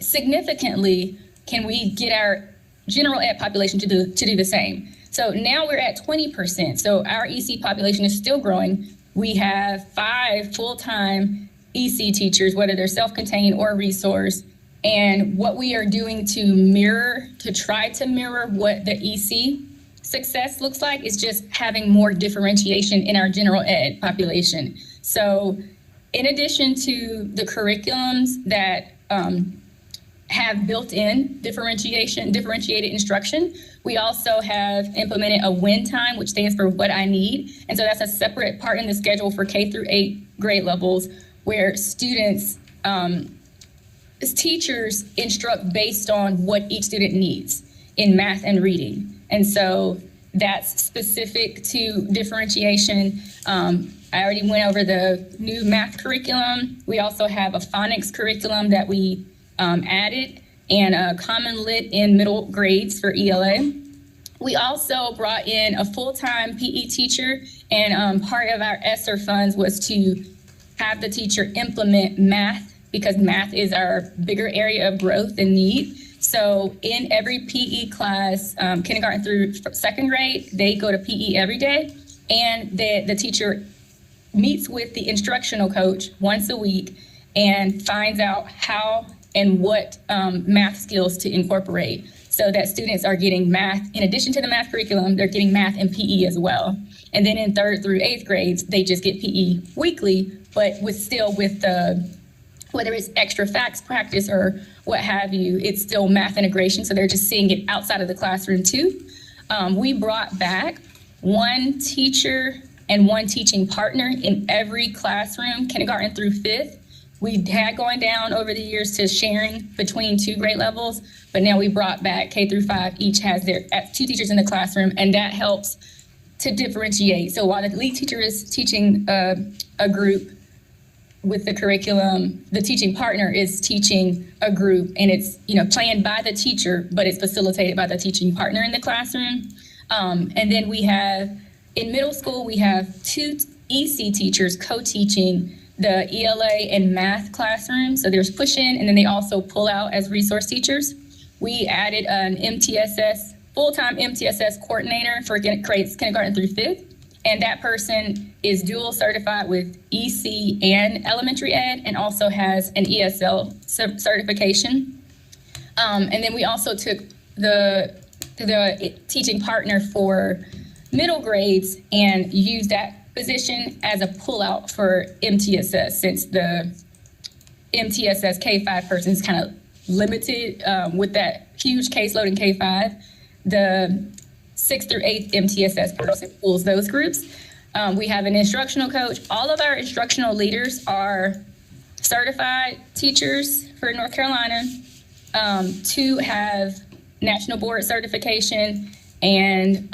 significantly. Can we get our general ed population to do the same? So now we're at 20%. So our EC population is still growing, we have 5 full-time EC teachers, whether they're self-contained or resource. And what we are doing to try to mirror what the EC success looks like is just having more differentiation in our general ed population. So in addition to the curriculums that have built-in differentiated instruction, we also have implemented a win time, which stands for what I need. And so that's a separate part in the schedule for K through 8 grade levels where students, teachers instruct based on what each student needs in math and reading. And so that's specific to differentiation. I already went over the new math curriculum. We also have a phonics curriculum that we added and a common lit in middle grades for ELA. We also brought in a full-time PE teacher, and part of our ESSER funds was to have the teacher implement math because math is our bigger area of growth and need. So in every PE class, kindergarten through 2nd grade, they go to PE every day, and the teacher meets with the instructional coach once a week and finds out how and what math skills to incorporate so that students are getting math. In addition to the math curriculum, they're getting math and PE as well. And then in 3rd through 8th grades, they just get PE weekly, but with the, whether it's extra facts practice or what have you, it's still math integration. So they're just seeing it outside of the classroom too. We brought back 1 teacher and 1 teaching partner in every classroom, kindergarten through 5th. We had gone down over the years to sharing between 2 grade levels, but now we brought back K through 5, each has their 2 teachers in the classroom, and that helps to differentiate. So while the lead teacher is teaching a group with the curriculum, the teaching partner is teaching a group, and it's planned by the teacher, but it's facilitated by the teaching partner in the classroom. And then we have, in middle school, we have 2 EC teachers co-teaching the ELA and math classroom. So there's push-in, and then they also pull out as resource teachers. We added an MTSS, full-time MTSS coordinator for grades kindergarten through 5th. And that person is dual certified with EC and elementary ed, and also has an ESL certification. And then we also took the teaching partner for middle grades and used that position as a pullout for MTSS, since the MTSS K-5 person is kind of limited with that huge caseload in K-5. The 6th through 8th MTSS person pulls those groups. We have an instructional coach. All of our instructional leaders are certified teachers for North Carolina. 2 have national board certification, and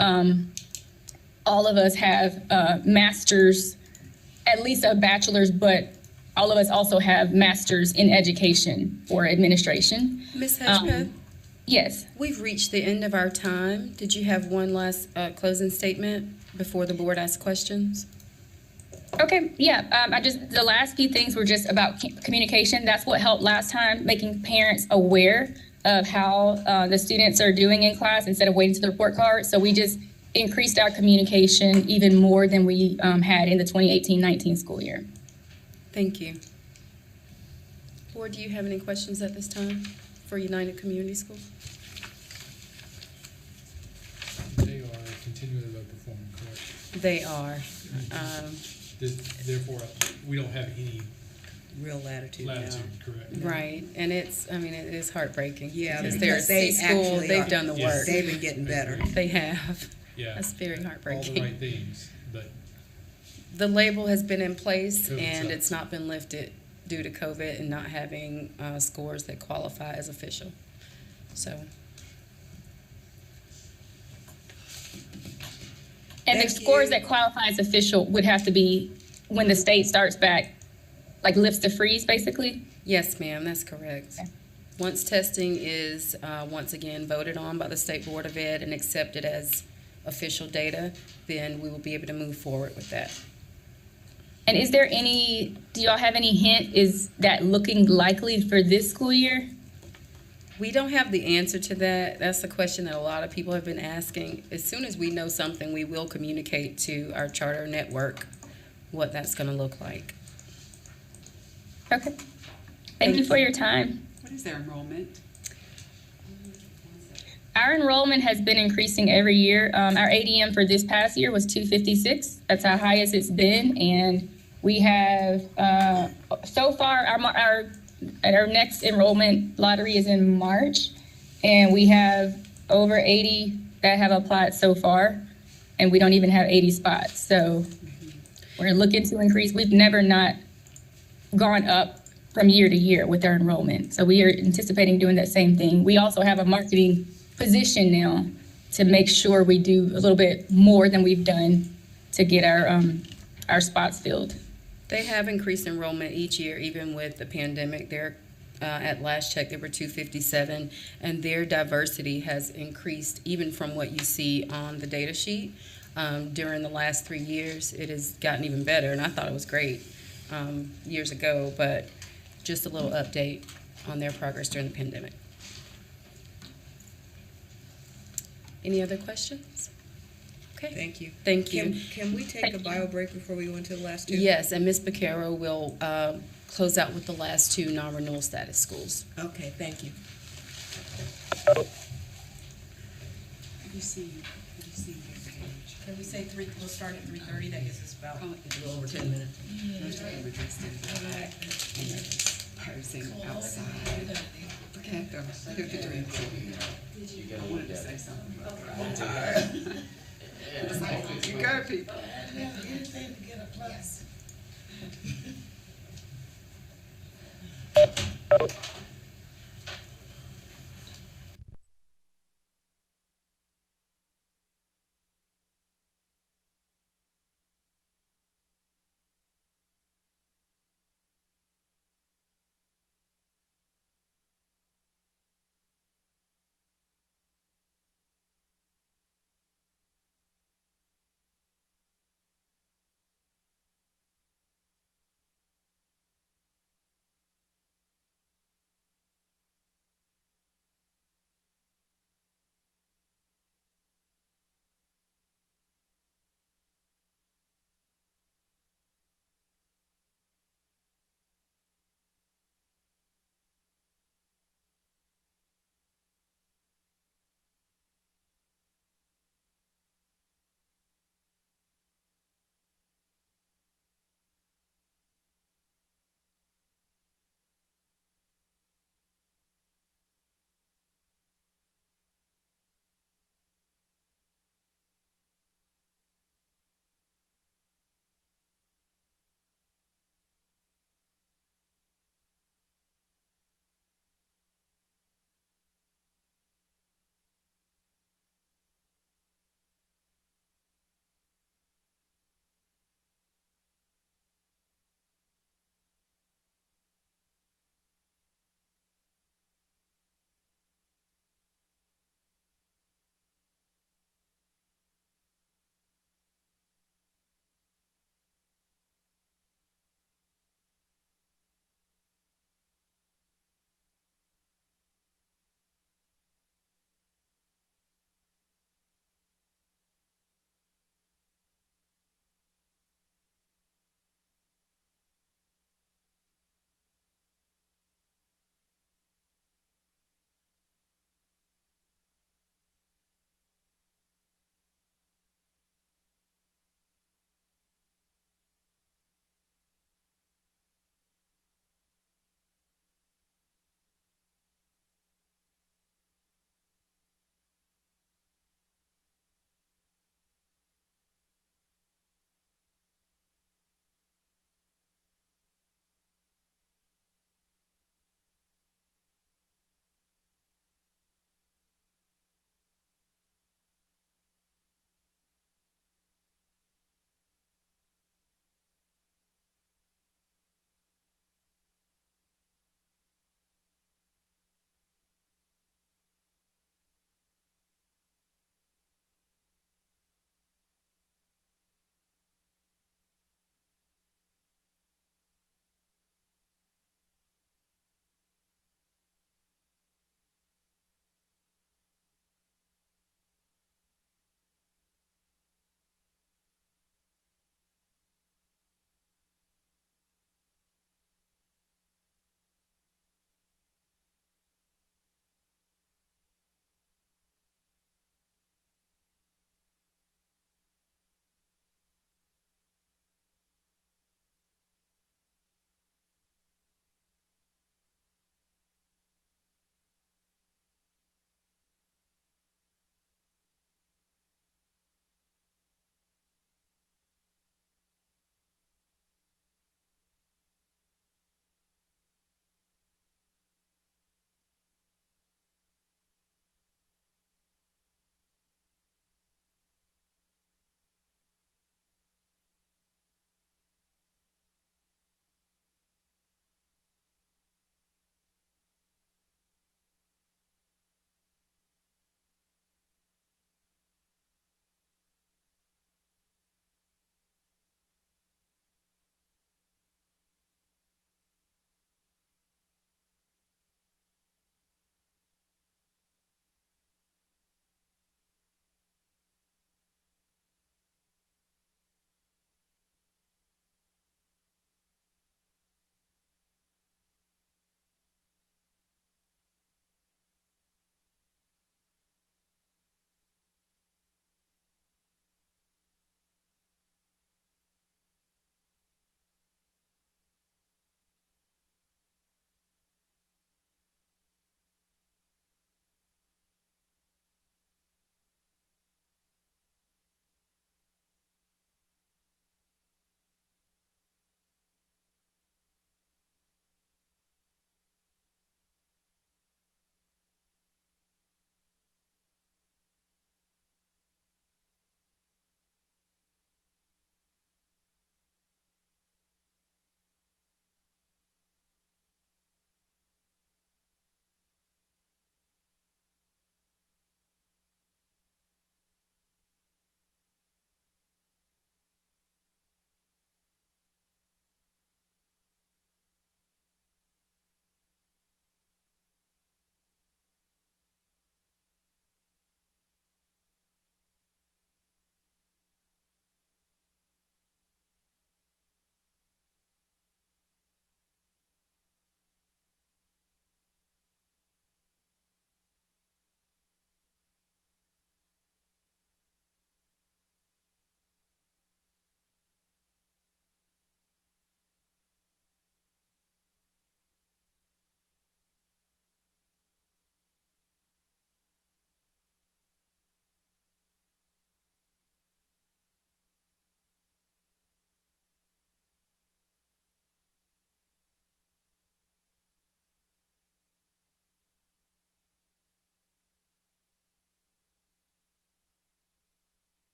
all of us have masters, at least a bachelor's, but all of us also have masters in education or administration. Ms. Hedgepeth? Yes. We've reached the end of our time. Did you have one last closing statement before the board asks questions? Okay, yeah. The last few things were just about communication. That's what helped last time, making parents aware of how the students are doing in class instead of waiting to the report card. So we just increased our communication even more than we had in the 2018-19 school year. Thank you. Board, do you have any questions at this time for United Community Schools? They are continually low performing, correct? They are. Therefore, we don't have any real latitude now. Correct? Right, and it is heartbreaking. Yeah, because because they're they C-school, actually they've are- done the work. They've been getting better. They have. Yeah. That's very heartbreaking. All the right things, but The label has been in place, COVID's and up. it's not been lifted due to COVID and not having scores that qualify as official. So. And the scores that qualify as official would have to be when the state starts back, like lifts the freeze, basically? Yes, ma'am, that's correct. Okay. Once testing is once again voted on by the State Board of Ed and accepted as official data, then we will be able to move forward with that. And is there do y'all have any hint, is that looking likely for this school year? We don't have the answer to that. That's the question that a lot of people have been asking. As soon as we know something, we will communicate to our charter network what that's going to look like. Okay. Thank you for your time. What is their enrollment? Our enrollment has been increasing every year. Our ADM for this past year was 256. That's our highest it's been. And we have, so far, our next enrollment lottery is in March. And we have over 80 that have applied so far. And we don't even have 80 spots. So we're looking to increase. We've never not gone up from year to year with our enrollment. So we are anticipating doing that same thing. We also have a marketing position now to make sure we do a little bit more than we've done to get our spots filled. They have increased enrollment each year, even with the pandemic. They're at last check, they were 257, and their diversity has increased even from what you see on the data sheet. During the last 3 years, it has gotten even better, and I thought it was great years ago, but just a little update on their progress during the pandemic. Any other questions? Okay. Thank you. Thank you. Can we take a bio break before we go into the last two? Yes, and Ms. Beccaro will close out with the last two non-renewal status schools. Okay, thank you. Have you seen their page? Can we say we'll start at 3:30? That gives us about a little over 10 minutes. Most of them are dressed in black, and they're just posing outside. Okay, they're doing it. I wanted to say something, but I'm tired. It's like, you go, people. Anything to get a plus.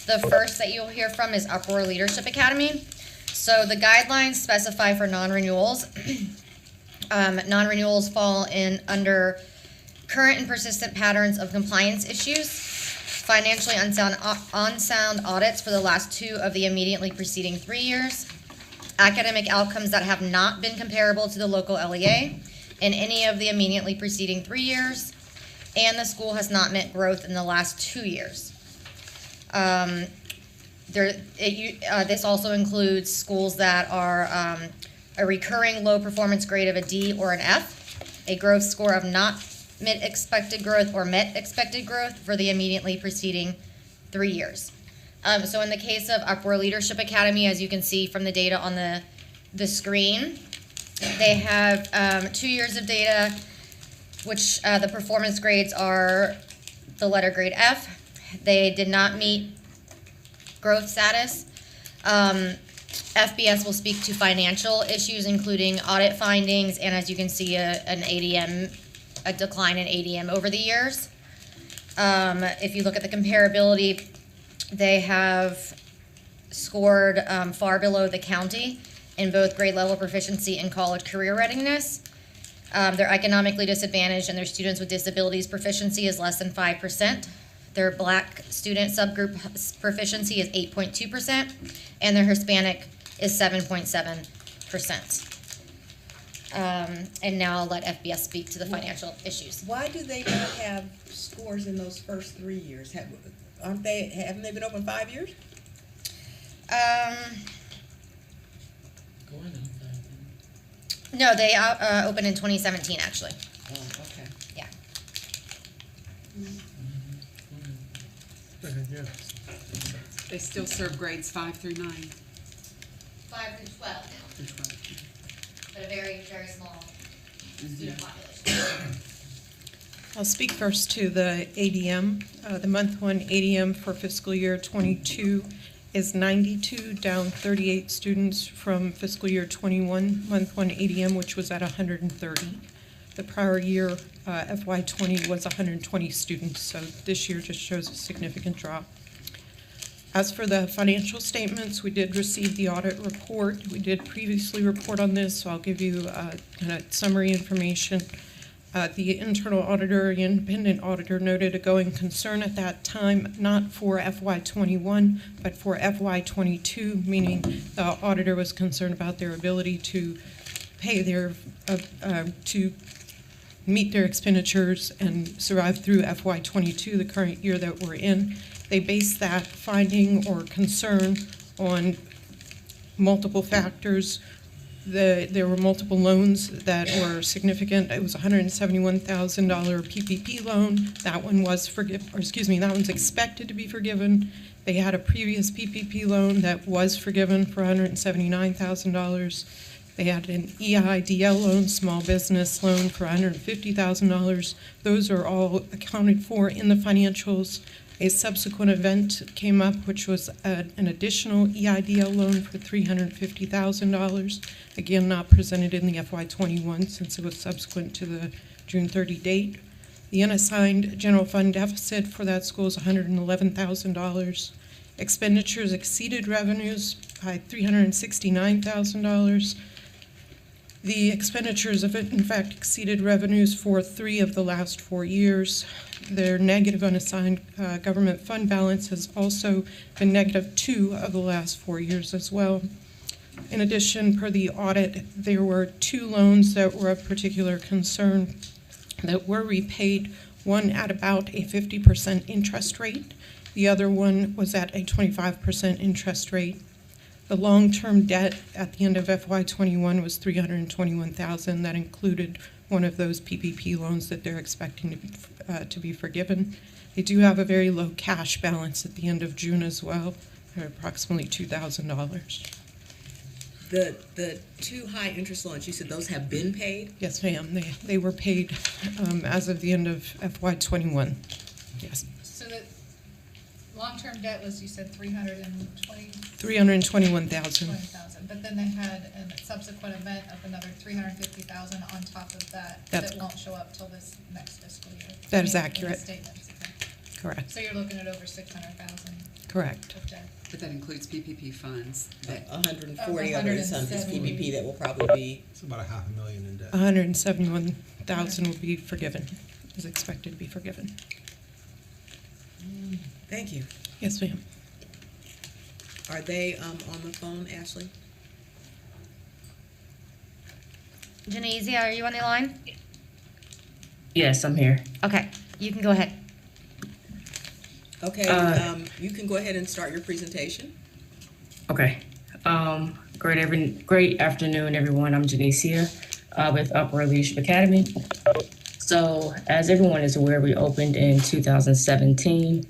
The first that you'll hear from is Uproar Leadership Academy. So the guidelines specify for non-renewals. Non-renewals fall in under current and persistent patterns of compliance issues, financially unsound audits for the last 2 of the immediately preceding 3 years, academic outcomes that have not been comparable to the local LEA in any of the immediately preceding 3 years, and the school has not met growth in the last 2 years. This also includes schools that are a recurring low performance grade of a D or an F, a growth score of not met expected growth or met expected growth for the immediately preceding 3 years. So in the case of Uproar Leadership Academy, as you can see from the data on the screen, they have 2 years of data, which the performance grades are the letter grade F. They did not meet growth status. FBS will speak to financial issues, including audit findings, and as you can see, a decline in ADM over the years. If you look at the comparability, they have scored far below the county in both grade level proficiency and college career readiness. They're economically disadvantaged, and their students with disabilities proficiency is less than 5%. Their Black student subgroup proficiency is 8.2%, and their Hispanic is 7.7%. And now I'll let FBS speak to the financial issues. Why do they not have scores in those first 3 years? Haven't they been open 5 years? No, they opened in 2017, actually. Oh, okay. Yeah. Yeah. They still serve grades 5 through 9. 5 through 12 now. But a very, very small student population. I'll speak first to the ADM. The month 1 ADM for fiscal year 22 is 92, down 38 students from fiscal year 21, month 1 ADM, which was at 130. The prior year, FY20, was 120 students, so this year just shows a significant drop. As for the financial statements, we did receive the audit report. We did previously report on this, so I'll give you kind of summary information. The internal auditor, the independent auditor, noted a going concern at that time, not for FY21, but for FY22, meaning the auditor was concerned about their ability to pay their, to meet their expenditures and survive through FY22, the current year that we're in. They based that finding or concern on multiple factors. There were multiple loans that were significant. It was a $171,000 PPP loan. That one was that one's expected to be forgiven. They had a previous PPP loan that was forgiven for $179,000. They had an EIDL loan, small business loan, for $150,000. Those are all accounted for in the financials. A subsequent event came up, which was an additional EIDL loan for $350,000. Again, not presented in the FY21 since it was subsequent to the June 30 date. The unassigned general fund deficit for that school is $111,000. Expenditures exceeded revenues by $369,000. The expenditures have in fact exceeded revenues for 3 of the last 4 years. Their negative unassigned government fund balance has also been negative 2 of the last 4 years as well. In addition, per the audit, there were 2 loans that were of particular concern that were repaid, one at about a 50% interest rate. The other one was at a 25% interest rate. The long-term debt at the end of FY21 was $321,000. That included one of those PPP loans that they're expecting to be forgiven. They do have a very low cash balance at the end of June as well, approximately $2,000. The 2 high interest loans, you said those have been paid? Yes, ma'am. They were paid as of the end of FY21. Yes. So the long-term debt was, you said, $321,000. But then they had a subsequent event of another $350,000 on top of that that won't show up till this next fiscal year. That is in the accurate. statements, okay. Correct. So you're looking at over $600,000. Correct. Okay. But that includes PPP funds that. 140 of it is PPP that will probably be. It's about $500,000 in debt. 171,000 will be forgiven, is expected to be forgiven. Thank you. Yes, ma'am. Are they on the phone, Ashley? Genizia, are you on the line? Yes, I'm here. Okay, you can go ahead. Okay, you can go ahead and start your presentation. Okay. Great afternoon, everyone. I'm Janicia with Upper Leadership Academy. So, as everyone is aware, we opened in 2017.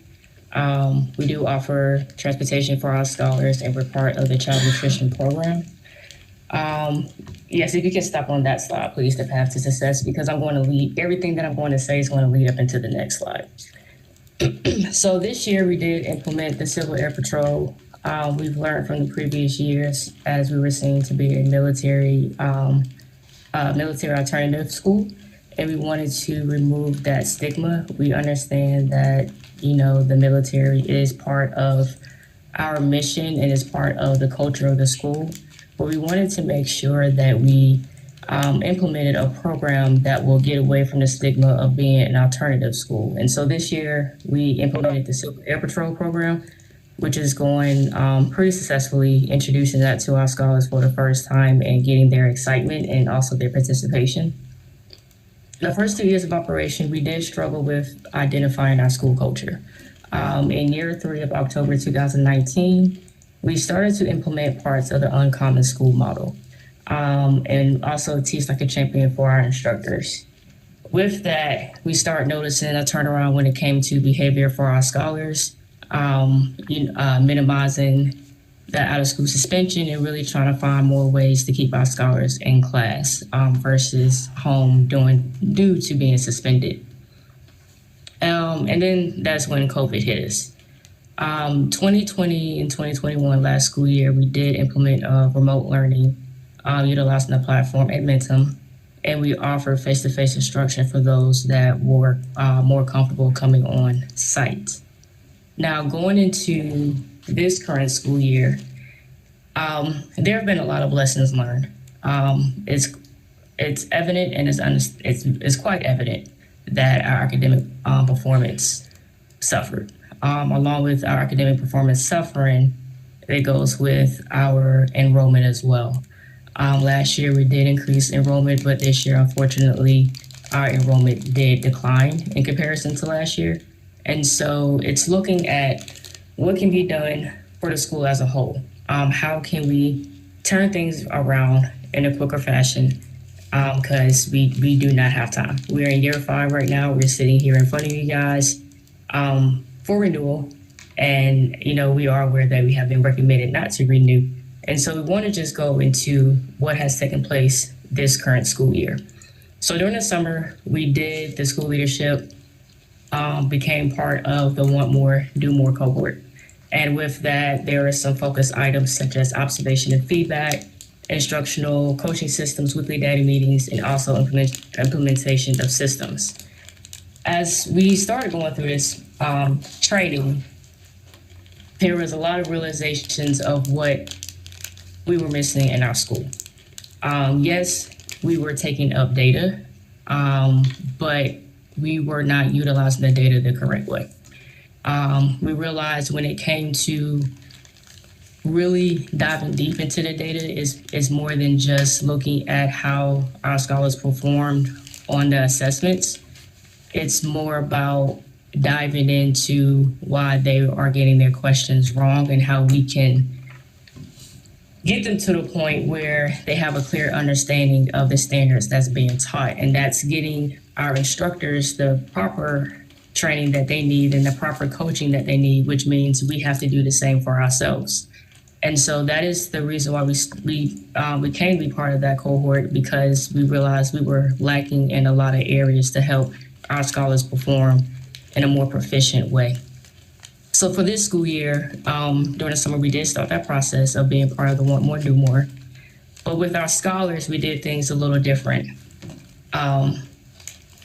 We do offer transportation for our scholars, and we're part of the Child Nutrition Program. Yes, if you can stop on that slide, please, the path to success, because I'm going to lead, everything that I'm going to say is going to lead up into the next slide. So this year we did implement the Civil Air Patrol. We've learned from the previous years as we were seen to be a military alternative school, and we wanted to remove that stigma. We understand that, you know, the military is part of our mission and is part of the culture of the school, but we wanted to make sure that we implemented a program that will get away from the stigma of being an alternative school. And so this year we implemented the Civil Air Patrol program, which is going pretty successfully, introducing that to our scholars for the first time and getting their excitement and also their participation. The first 2 years of operation, we did struggle with identifying our school culture. In year 3 of October 2019, we started to implement parts of the Uncommon School model. And also teach like a champion for our instructors. With that, we start noticing a turnaround when it came to behavior for our scholars, minimizing the out-of-school suspension and really trying to find more ways to keep our scholars in class versus home due to being suspended. And then that's when COVID hit us. 2020 and 2021 last school year, we did implement remote learning utilizing the platform at Mentum, and we offer face-to-face instruction for those that were more comfortable coming on site. Now, going into this current school year, there have been a lot of lessons learned. It's evident and it's quite evident that our academic performance suffered. Along with our academic performance suffering, it goes with our enrollment as well. Last year we did increase enrollment, but this year, unfortunately, our enrollment did decline in comparison to last year. And so it's looking at what can be done for the school as a whole. How can we turn things around in a quicker fashion? Because we do not have time. We're in year 5 right now. We're sitting here in front of you guys for renewal. And, you know, we are aware that we have been recommended not to renew. And so we want to just go into what has taken place this current school year. So during the summer, we did the school leadership, became part of the Want More, Do More cohort. And with that, there are some focus items such as observation and feedback, instructional coaching systems, weekly data meetings, and also implementation of systems. As we started going through this training, there was a lot of realizations of what we were missing in our school. Yes, we were taking up data, but we were not utilizing the data the correct way. We realized when it came to really diving deep into the data is more than just looking at how our scholars performed on the assessments. It's more about diving into why they are getting their questions wrong and how we can get them to the point where they have a clear understanding of the standards that's being taught. And that's getting our instructors the proper training that they need and the proper coaching that they need, which means we have to do the same for ourselves. And so that is the reason why we came to be part of that cohort, because we realized we were lacking in a lot of areas to help our scholars perform in a more proficient way. So for this school year, during the summer, we did start that process of being part of the Want More, Do More. But with our scholars, we did things a little different. For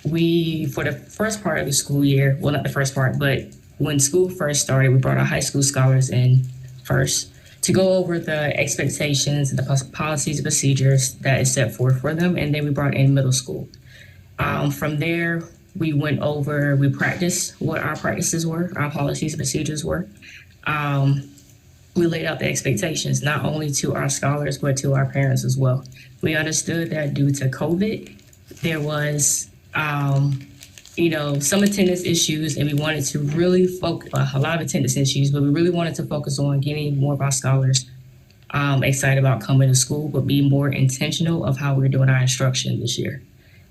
the first part of the school year, well, not the first part, but when school first started, we brought our high school scholars in first to go over the expectations, the policies and procedures that is set forth for them, and then we brought in middle school. From there, we practiced what our practices were, our policies and procedures were. We laid out the expectations, not only to our scholars, but to our parents as well. We understood that due to COVID, there was, some attendance issues, and we wanted to really focus, a lot of attendance issues, but we really wanted to focus on getting more of our scholars excited about coming to school, but be more intentional of how we're doing our instruction this year.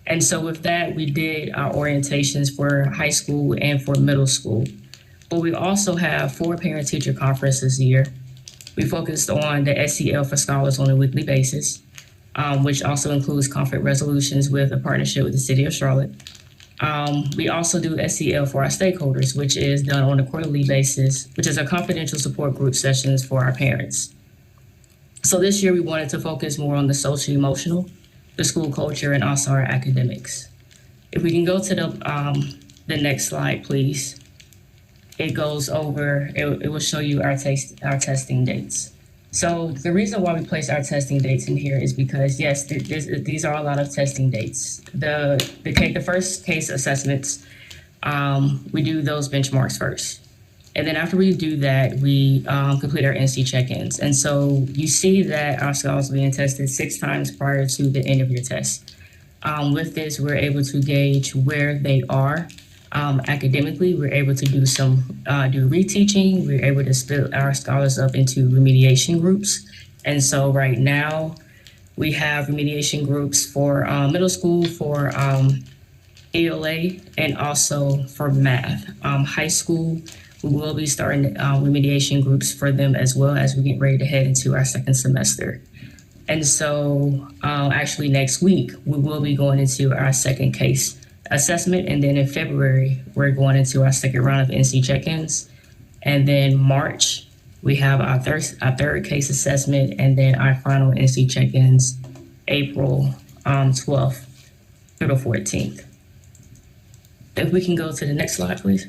And so with that, we did our orientations for high school and for middle school. But we also have 4 parent-teacher conferences this year. We focused on the SEL for scholars on a weekly basis, which also includes conflict resolutions with a partnership with the City of Charlotte. We also do SEL for our stakeholders, which is done on a quarterly basis, which is a confidential support group sessions for our parents. So this year we wanted to focus more on the social emotional, the school culture, and also our academics. If we can go to the next slide, please. It goes over, it will show you our testing dates. So the reason why we place our testing dates in here is because, yes, these are a lot of testing dates. The first case assessments, we do those benchmarks first. And then after we do that, we complete our NC check-ins. And so you see that our scholars are being tested 6 times prior to the end of your test. With this, we're able to gauge where they are academically. We're able to do reteaching. We're able to split our scholars up into remediation groups. And so right now, we have remediation groups for middle school, for ELA, and also for math. High school, we will be starting remediation groups for them as well as we get ready to head into our second semester. And so actually next week, we will be going into our second case assessment. And then in February, we're going into our second round of NC check-ins. And then March, we have our third case assessment, and then our final NC check-ins April 12th through the 14th. If we can go to the next slide, please.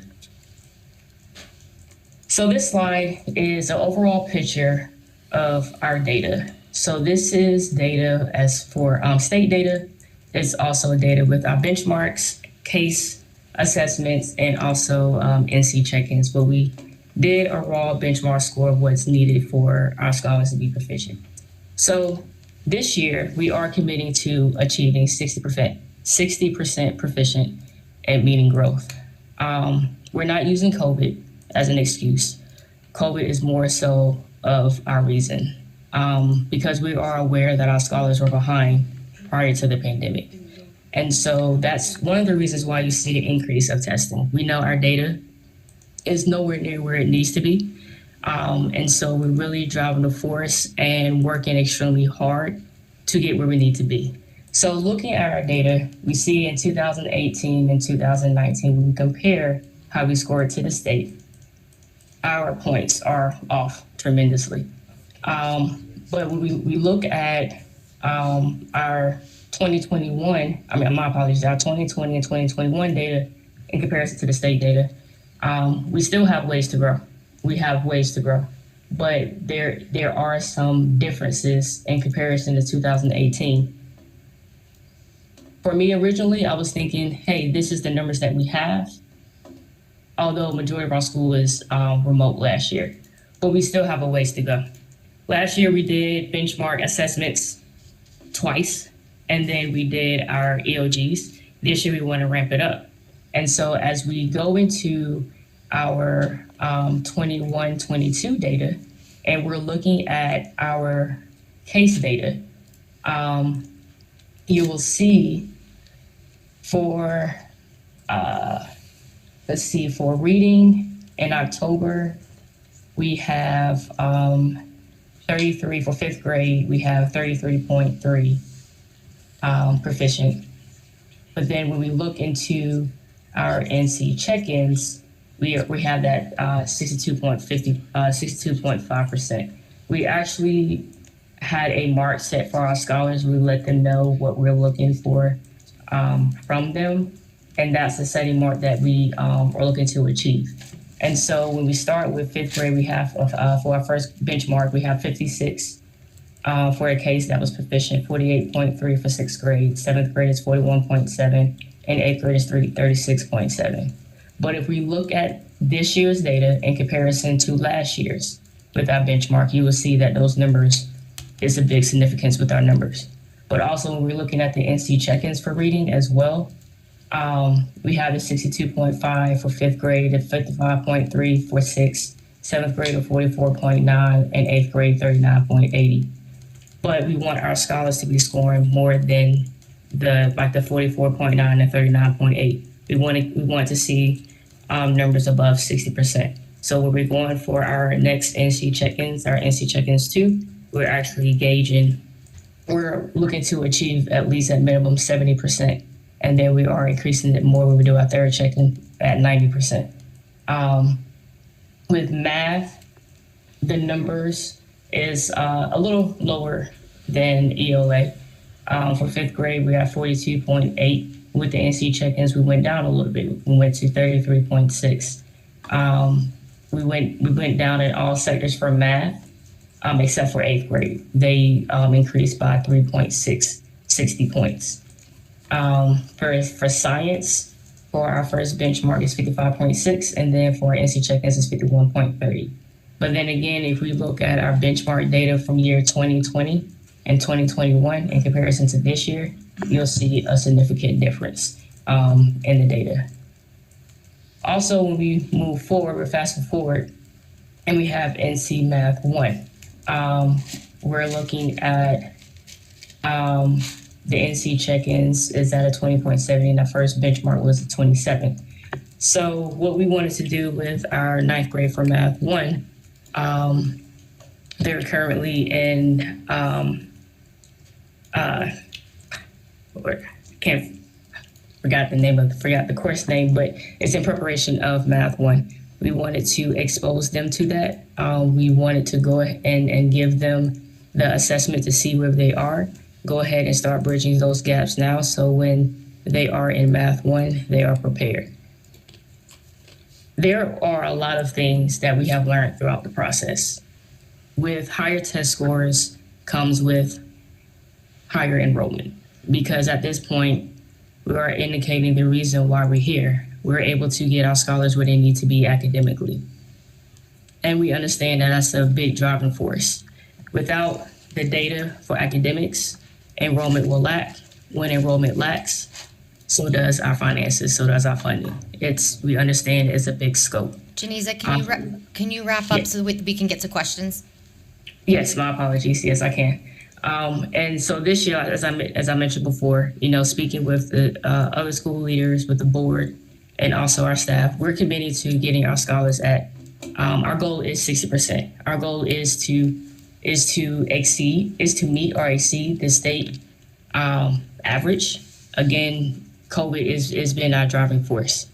So this slide is an overall picture of our data. So this is data as for state data. It's also data with our benchmarks, case assessments, and also NC check-ins. But we did a raw benchmark score of what's needed for our scholars to be proficient. So this year, we are committing to achieving 60% proficient at meeting growth. We're not using COVID as an excuse. COVID is more so of our reason, because we are aware that our scholars were behind prior to the pandemic. And so that's one of the reasons why you see the increase of testing. We know our data is nowhere near where it needs to be. And so we're really driving the force and working extremely hard to get where we need to be. So looking at our data, we see in 2018 and 2019, when we compare how we scored to the state, our points are off tremendously. But when we look at our 2021, our 2020 and 2021 data in comparison to the state data, we still have ways to grow. We have ways to grow. But there are some differences in comparison to 2018. For me, originally, I was thinking, hey, this is the numbers that we have, although majority of our school is remote last year. But we still have a ways to go. Last year, we did benchmark assessments twice, and then we did our EOGs. This year, we want to ramp it up. And so as we go into our 21-22 data, and we're looking at our case data, you will see for, for reading in October, we have 33 for 5th grade, we have 33.3 proficient. But then when we look into our NC check-ins, we have that 62.5%. We actually had a mark set for our scholars. We let them know what we're looking for from them, and that's the setting mark that we are looking to achieve. And so when we start with fifth grade, we have, for our first benchmark, we have 56 for a case that was proficient, 48.3 for sixth grade, seventh grade is 41.7, and eighth grade is 36.7. But if we look at this year's data in comparison to last year's with our benchmark, you will see that those numbers is a big significance with our numbers. But also when we're looking at the NC check-ins for reading as well, we have a 62.5 for fifth grade, a 55.3 for sixth, seventh grade a 44.9, and eighth grade 39.80. But we want our scholars to be scoring more than the 44.9 and 39.8. We want to see numbers above 60%. So when we're going for our next NC check-ins, our NC check-ins 2, we're actually we're looking to achieve at least at minimum 70%. And then we are increasing it more when we do our third check-in at 90%. With math, the numbers is a little lower than ELA. For fifth grade, we have 42.8. With the NC check-ins, we went down a little bit. We went to 33.6. We went down in all sectors for math, except for eighth grade. They increased by 3.60 points. For science, for our first benchmark is 55.6, and then for our NC check-ins is 51.30. But then again, if we look at our benchmark data from year 2020 and 2021 in comparison to this year, you'll see a significant difference in the data. Also, when we move forward, we're fast forward, and we have NC Math 1. We're looking at the NC check-ins is at a 20.70, and our first benchmark was a 27. So what we wanted to do with our ninth grade for Math 1, they're currently in, forgot the course name, but it's in preparation of Math 1. We wanted to expose them to that. We wanted to go ahead and give them the assessment to see where they are. Go ahead and start bridging those gaps now, so when they are in Math 1, they are prepared. There are a lot of things that we have learned throughout the process. With higher test scores comes with higher enrollment, because at this point, we are indicating the reason why we're here. We're able to get our scholars where they need to be academically. And we understand that that's a big driving force. Without the data for academics, enrollment will lack. When enrollment lacks, so does our finances, so does our funding. We understand it's a big scope. Janisa, can you wrap up so we can get to questions? Yes, my apologies. Yes, I can. And so this year, as I mentioned before, speaking with the other school leaders, with the board, and also our staff, we're committed to getting our scholars at. Our goal is 60%. Our goal is to meet or exceed the state average. Again, COVID is been our driving force.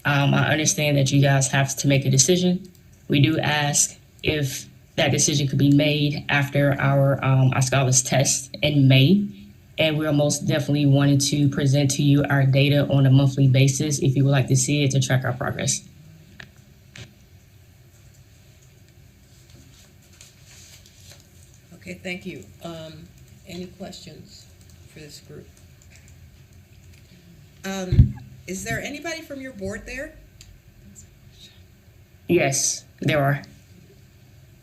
I understand that you guys have to make a decision. We do ask if that decision could be made after our scholars test in May. And we're most definitely wanting to present to you our data on a monthly basis if you would like to see it to track our progress. Okay, thank you. Any questions for this group? Is there anybody from your board there? Yes, there are.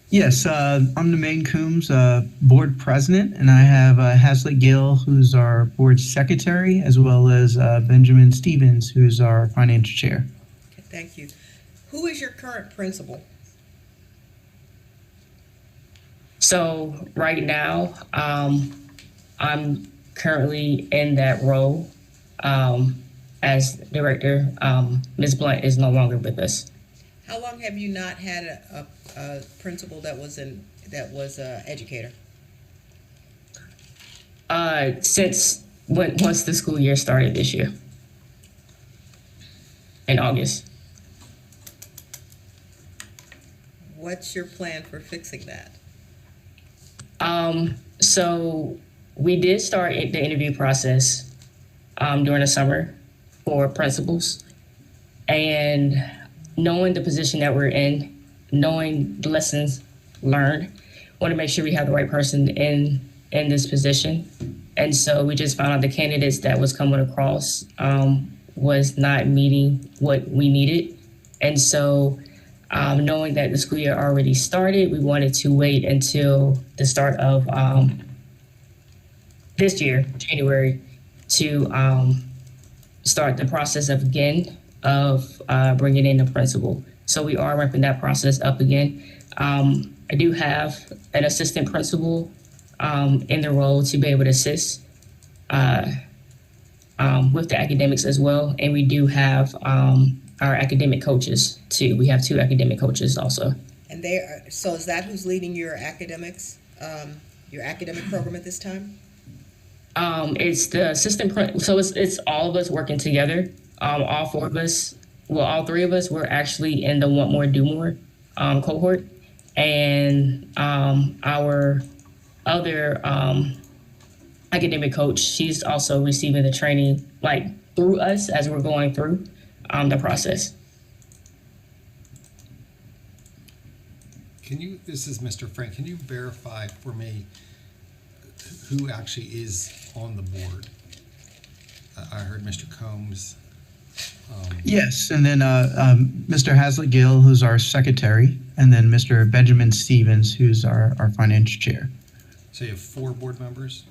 Yes, I'm the Maine Coombs board president, and I have Hasley Gill, who's our board secretary, as well as Benjamin Stevens, who's our financial chair. Okay, thank you. Who is your current principal? So right now, I'm currently in that role as director. Ms. Blunt is no longer with us. How long have you not had a principal that was an educator? Since once the school year started this year, in August. What's your plan for fixing that? So we did start the interview process during the summer for principals, and knowing the position that we're in, knowing the lessons learned, want to make sure we have the right person in this position. And so we just found out the candidates that was coming across was not meeting what we needed. And so knowing that the school year already started, we wanted to wait until the start of this year, January, to start the process of bringing in the principal. So we are ramping that process up again. I do have an assistant principal in the role to be able to assist with the academics as well. And we do have our academic coaches too. We have 2 academic coaches also. And they are, so is that who's leading your academics, your academic program at this time? It's the assistant, so it's all of us working together. All 4 of us, well, all 3 of us were actually in the Want More, Do More cohort. And our other academic coach, she's also receiving the training like through us as we're going through the process. This is Mr. Frank, can you verify for me who actually is on the board? I heard Mr. Combs. Yes, and then Mr. Hazlitt Gill, who's our secretary, and then Mr. Benjamin Stevens, who's our finance chair. So you have 4 board members?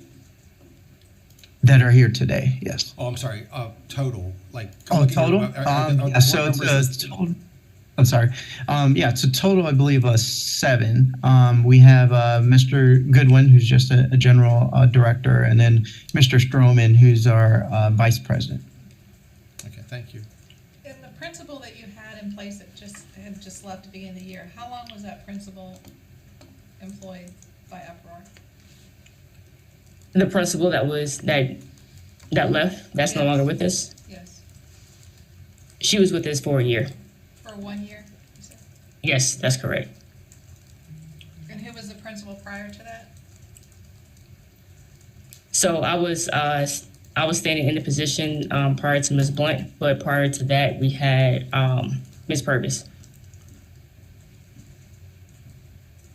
That are here today, yes. Oh, I'm sorry, total, like. Oh, total? Yeah, so it's total. I'm sorry. Yeah, it's a total, I believe, 7. We have Mr. Goodwin, who's just a general director, and then Mr. Stroman, who's our vice president. Okay, thank you. And the principal that you had in place that had just left to begin the year, how long was that principal employed by Uproar? The principal that left, that's no longer with us. Yes. She was with us for a year. For 1 year, you said? Yes, that's correct. And who was the principal prior to that? So I was standing in the position prior to Ms. Blunt, but prior to that we had Ms. Purvis.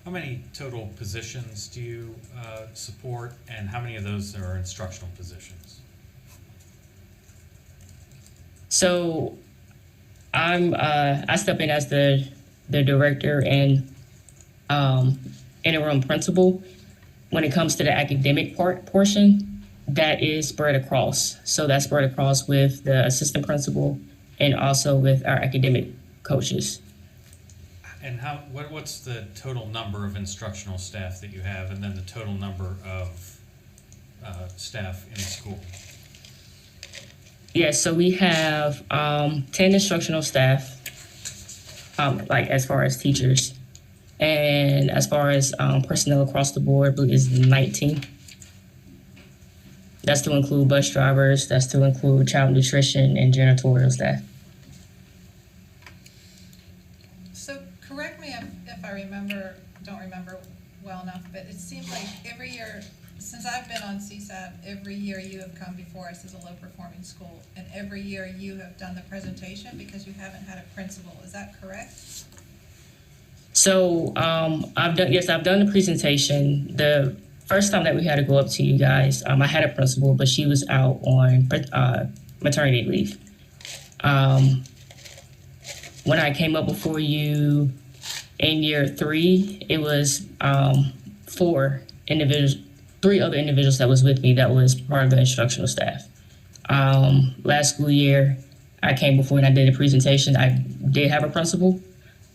How many total positions do you support, and how many of those are instructional positions? So I step in as the director and interim principal. When it comes to the academic portion, that is spread across. So that's spread across with the assistant principal and also with our academic coaches. And what's the total number of instructional staff that you have, and then the total number of staff in the school? Yeah, so we have 10 instructional staff, like as far as teachers. And as far as personnel across the board, I believe is 19. That's to include bus drivers, that's to include child nutrition and janitorial staff. So correct me if I don't remember well enough, but it seems like every year, since I've been on CSAP, every year you have come before us as a low-performing school, and every year you have done the presentation because you haven't had a principal. Is that correct? So I've done the presentation. The first time that we had to go up to you guys, I had a principal, but she was out on maternity leave. When I came up before you in year 3, it was 3 other individuals that was with me that was part of the instructional staff. Last school year, I came before and I did a presentation. I did have a principal.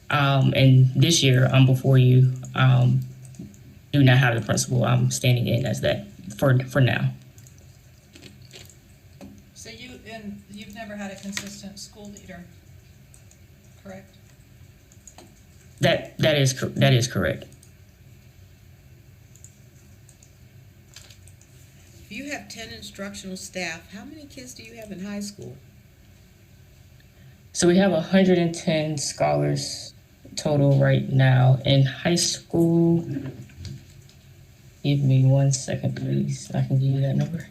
And this year, I'm before you, do not have the principal. I'm standing in as that for now. So you've never had a consistent school leader, correct? That is correct. If you have 10 instructional staff, how many kids do you have in high school? So we have 110 scholars total right now in high school. Give me 1 second, please. I can give you that number.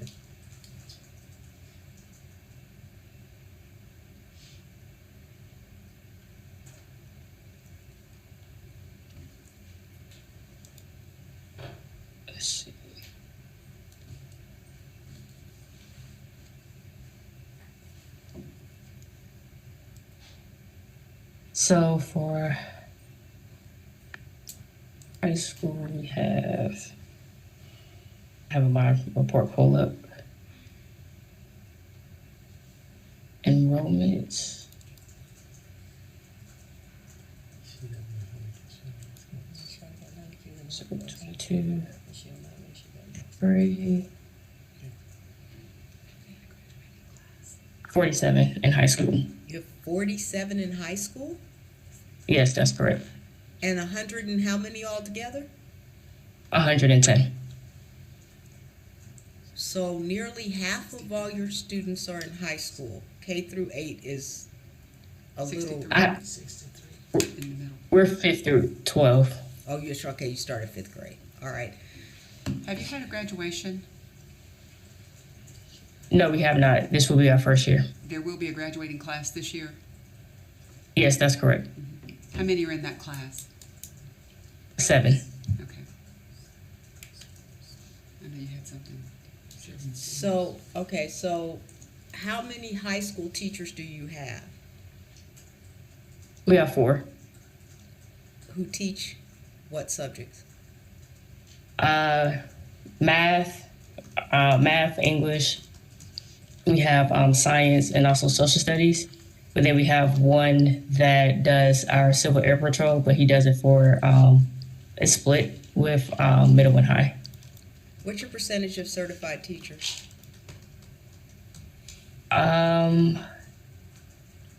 So for high school, we have my report pull up. Enrollment. So 22, 3, 47 in high school. You have 47 in high school? Yes, that's correct. And 100 and how many altogether? 110. So nearly half of all your students are in high school. K through 8 is a little. We're 5th through 12. Oh, you're sure? Okay, you started 5th grade. All right. Have you had a graduation? No, we have not. This will be our first year. There will be a graduating class this year. Yes, that's correct. How many are in that class? 7. Okay. I know you had something. So, okay, so how many high school teachers do you have We have 4. who teach what subjects? Math, English. We have science and also social studies. But then we have one that does our Civil Air Patrol, but he does it for a split with middle and high. What's your percentage of certified teachers?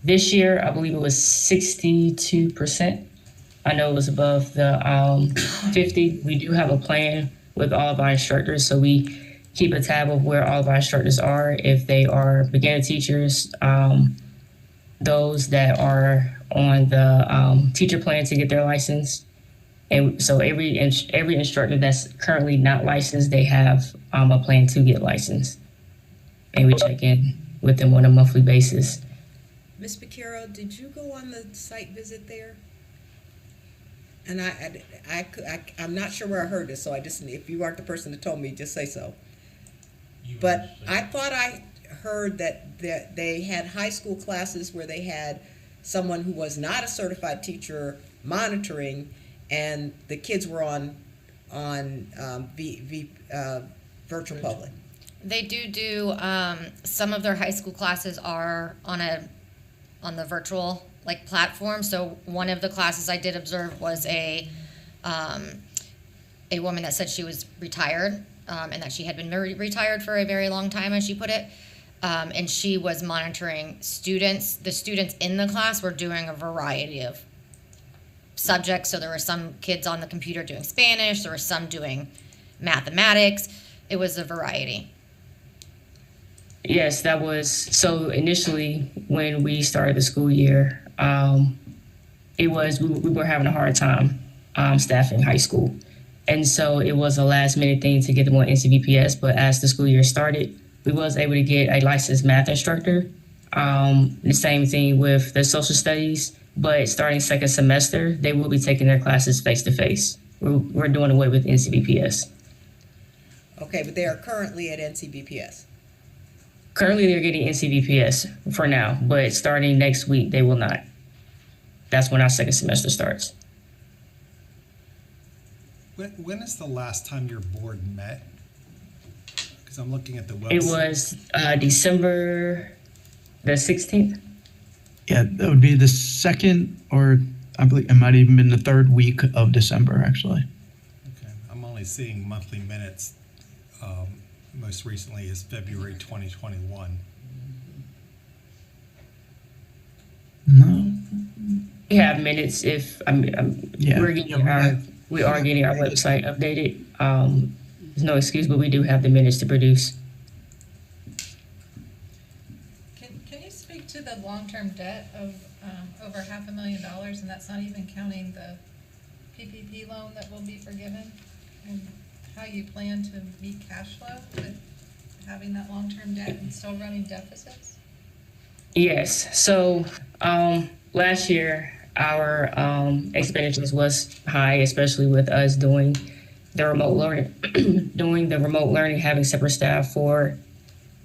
This year, I believe it was 62%. I know it was above the 50. We do have a plan with all of our instructors, so we keep a tab of where all of our instructors are, if they are beginner teachers, those that are on the teacher plan to get their license. And so every instructor that's currently not licensed, they have a plan to get licensed. And we check in with them on a monthly basis. Ms. Picaro, did you go on the site visit there? And I'm not sure where I heard this, so I just, if you aren't the person that told me, just say so. But I thought I heard that they had high school classes where they had someone who was not a certified teacher monitoring, and the kids were on virtual public. They do some of their high school classes are on the virtual platform. So one of the classes I did observe was a woman that said she was retired and that she had been retired for a very long time, as she put it. And she was monitoring students. The students in the class were doing a variety of subjects. So there were some kids on the computer doing Spanish. There were some doing mathematics. It was a variety. Yes, that was, so initially when we started the school year, we were having a hard time staffing high school. And so it was a last minute thing to get them on NCVPS, but as the school year started, we was able to get a licensed math instructor. The same thing with the social studies, but starting second semester, they will be taking their classes face to face. We're doing away with NCVPS. Okay, but they are currently at NCVPS. Currently, they're getting NCVPS for now, but starting next week, they will not. That's when our second semester starts. When is the last time your board met? Because I'm looking at the website. It was December the 16th. Yeah, that would be the second, or I believe it might even been the 3rd week of December, actually. Okay, I'm only seeing monthly minutes. Most recently is February 2021. No. We have minutes if Yeah. we are getting our website updated. There's no excuse, but we do have the minutes to produce. Can you speak to the long-term debt of over $500,000, and that's not even counting the PPP loan that will be forgiven? And how you plan to meet cash flow with having that long-term debt and still running deficits? Yes. So last year, our expenditures was high, especially with us doing the remote learning, having separate staff for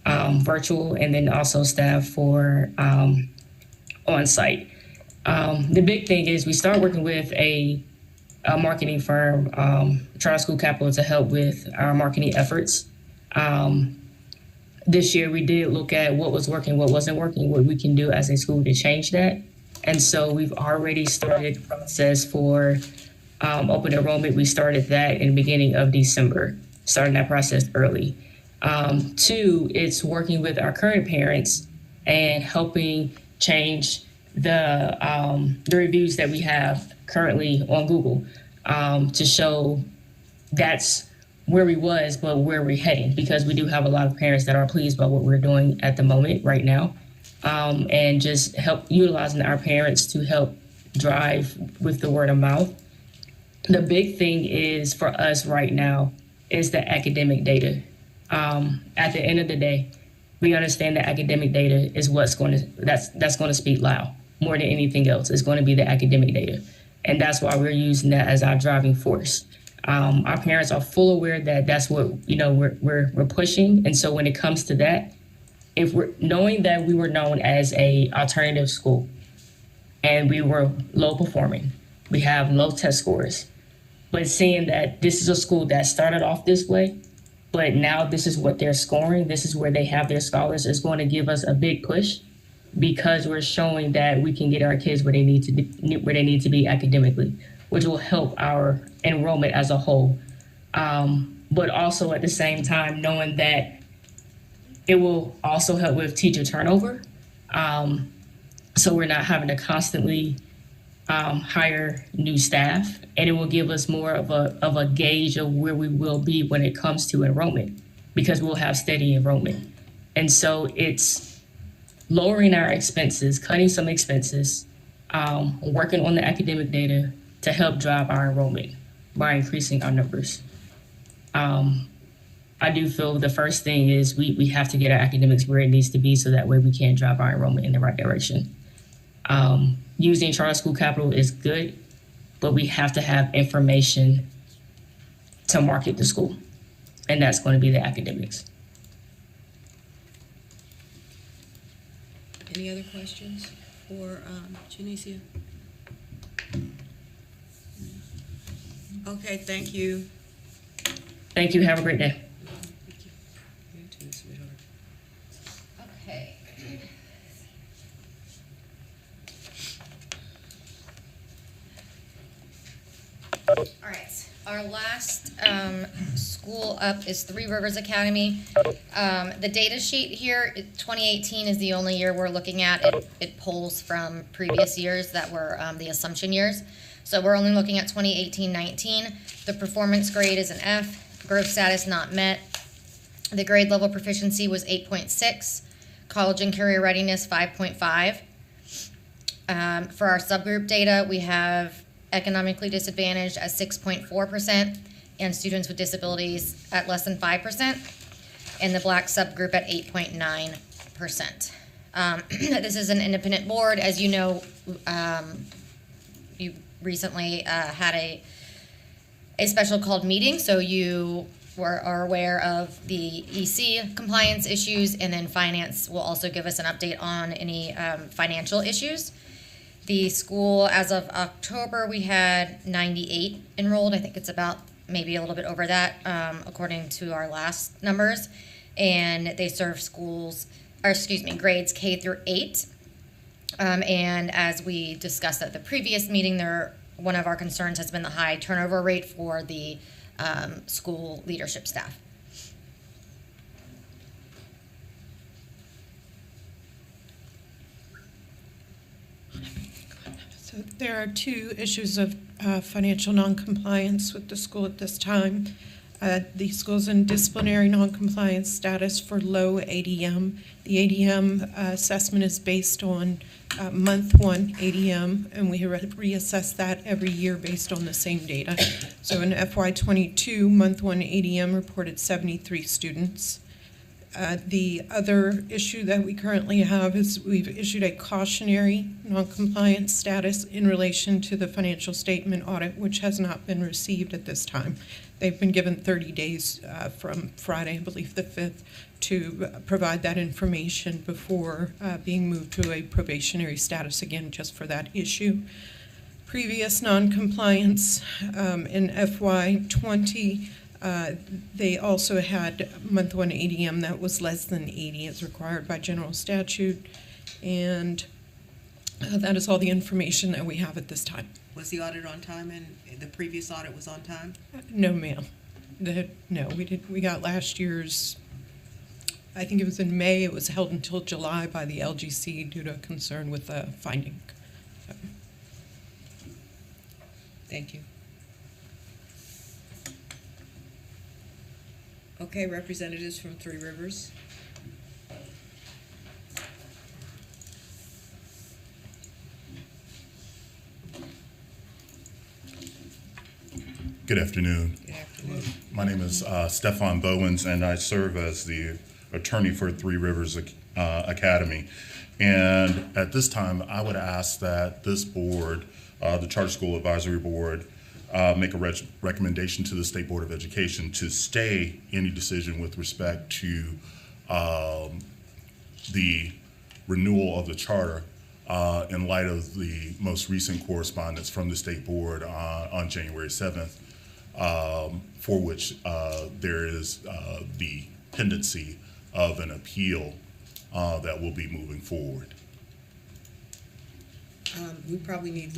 virtual, and then also staff for on-site. The big thing is we start working with a marketing firm, Charter School Capital, to help with our marketing efforts. This year we did look at what was working, what wasn't working, what we can do as a school to change that. And so we've already started the process for open enrollment. We started that in the beginning of December, starting that process early. Two, it's working with our current parents and helping change the reviews that we have currently on Google to show that's where we was, but where we're heading, because we do have a lot of parents that are pleased by what we're doing at the moment right now, and just help utilizing our parents to help drive with the word of mouth. The big thing is for us right now is the academic data. At the end of the day, we understand that academic data is that's going to speak loud more than anything else. It's going to be the academic data, and that's why we're using that as our driving force. Our parents are full aware that that's what we're pushing, and so when it comes to that, if we're knowing that we were known as a alternative school, and we were low performing, we have low test scores, but seeing that this is a school that started off this way, but now this is what they're scoring, this is where they have their scholars, is going to give us a big push, because we're showing that we can get our kids where they need to be academically, which will help our enrollment as a whole. But also at the same time, knowing that it will also help with teacher turnover. So we're not having to constantly hire new staff, and it will give us more of a gauge of where we will be when it comes to enrollment, because we'll have steady enrollment. And so it's lowering our expenses, cutting some expenses, working on the academic data to help drive our enrollment by increasing our numbers. I do feel the first thing is we have to get our academics where it needs to be, so that way we can drive our enrollment in the right direction. Using Charter School Capital is good, but we have to have information to market the school, and that's going to be the academics. Any other questions for Janicia? Okay, thank you. Thank you. Have a great day. You too, sweetheart. Okay. All right, our last school up is Three Rivers Academy. The data sheet here, 2018 is the only year we're looking at. It pulls from previous years that were the assumption years. So we're only looking at 2018-19. The performance grade is an F, growth status not met. The grade level proficiency was 8.6, college and career readiness 5.5. For our subgroup data, we have economically disadvantaged at 6.4% and students with disabilities at less than 5%, and the Black subgroup at 8.9%. This is an independent board. As you know, you recently had a special called meeting, so you are aware of the EC compliance issues, and then finance will also give us an update on any financial issues. The school, as of October, we had 98 enrolled. I think it's about maybe a little bit over that, according to our last numbers. And they serve grades K through 8. And as we discussed at the previous meeting, one of our concerns has been the high turnover rate for the school leadership staff. So there are two issues of financial noncompliance with the school at this time. The school's in disciplinary noncompliance status for low ADM. The ADM assessment is based on month one ADM, and we reassess that every year based on the same data. So in FY22, month one ADM reported 73 students. The other issue that we currently have is we've issued a cautionary noncompliance status in relation to the financial statement audit, which has not been received at this time. They've been given 30 days from Friday, I believe the 5th, to provide that information before being moved to a probationary status again, just for that issue. Previous noncompliance in FY20, they also had month 1 ADM that was less than 80 as required by general statute, and that is all the information that we have at this time. Was the audit on time and the previous audit was on time? No, ma'am. No, we got last year's, I think it was in May. It was held until July by the LGC due to concern with the finding. Thank you. Okay, representatives from Three Rivers. Good afternoon. Good afternoon. My name is Stefan Bowens, and I serve as the attorney for Three Rivers Academy. And at this time, I would ask that this board, the Charter School Advisory Board, make a recommendation to the State Board of Education to stay any decision with respect to the renewal of the charter in light of the most recent correspondence from the State Board on January 7th, for which there is the pendency of an appeal that will be moving forward. We probably need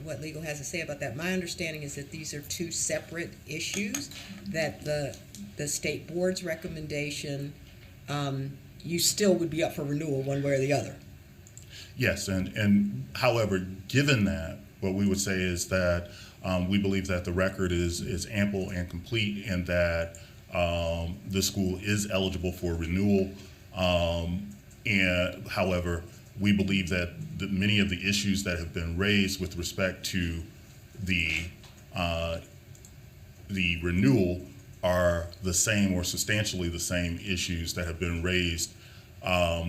what legal has to say about that. My understanding is that these are two separate issues, that the state board's recommendation, you still would be up for renewal one way or the other. Yes, and however, given that, what we would say is that we believe that the record is ample and complete, and that the school is eligible for renewal. And however, we believe that many of the issues that have been raised with respect to the renewal are the same or substantially the same issues that have been raised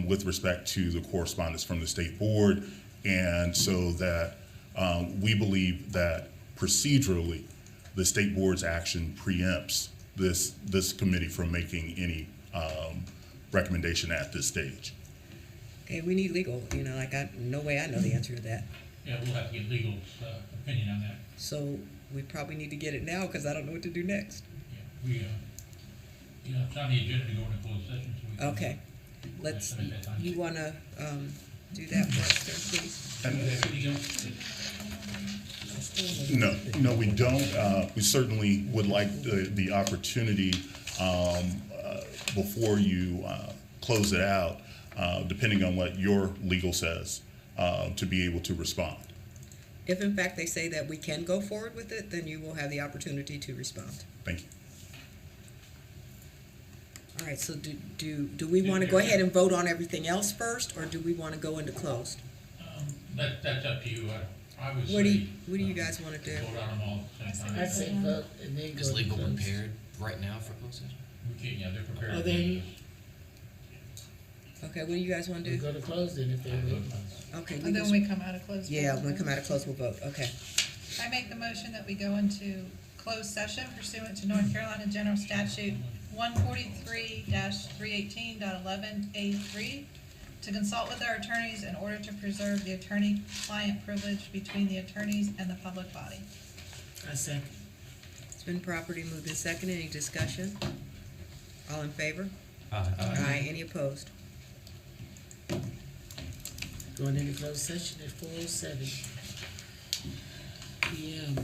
with respect to the correspondence from the state board. And so that we believe that procedurally the state board's action preempts this committee from making any recommendation at this stage. Okay, we need legal, no way I know the answer to that. Yeah, we'll have to get legal's opinion on that. So we probably need to get it now because I don't know what to do next. Yeah, it's on the agenda to go into closed session. So we can Okay, estimate that time. you want to do that for us, then, please? No, we don't. We certainly would like the opportunity before you close it out, depending on what your legal says, to be able to respond. If in fact they say that we can go forward with it, then you will have the opportunity to respond. Thank you. All right, so do we want to go ahead and vote on everything else first, or do we want to go into closed? That's up to you. I would What do say, you guys want to do? vote on them all at the same time. I say vote and then go. Is legal to close. prepared right now for closed session? We can't, yeah, they're prepared. Oh, then Okay, what do you guys want to we do? go to close then if they're ready. Okay. And then we come out of closed. Yeah, vote. when we come out of closed, we'll vote, okay. I make the motion that we go into closed session pursuant to North Carolina General Statute 143-318.11A3 to consult with our attorneys in order to preserve the attorney-client privilege between the attorneys and the public body. I second. It's been properly moved and seconded. Any discussion? All in favor? Aye. Aye. Any opposed? Going into closed session at 4:07 p.m.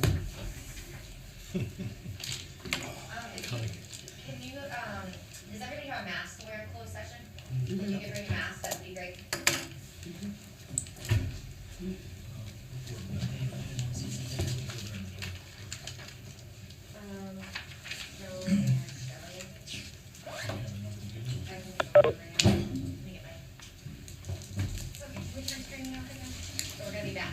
Can you, does everybody have a mask to wear in closed session? If you could bring a mask, that would be great. Joe and Shelley. We're gonna be back.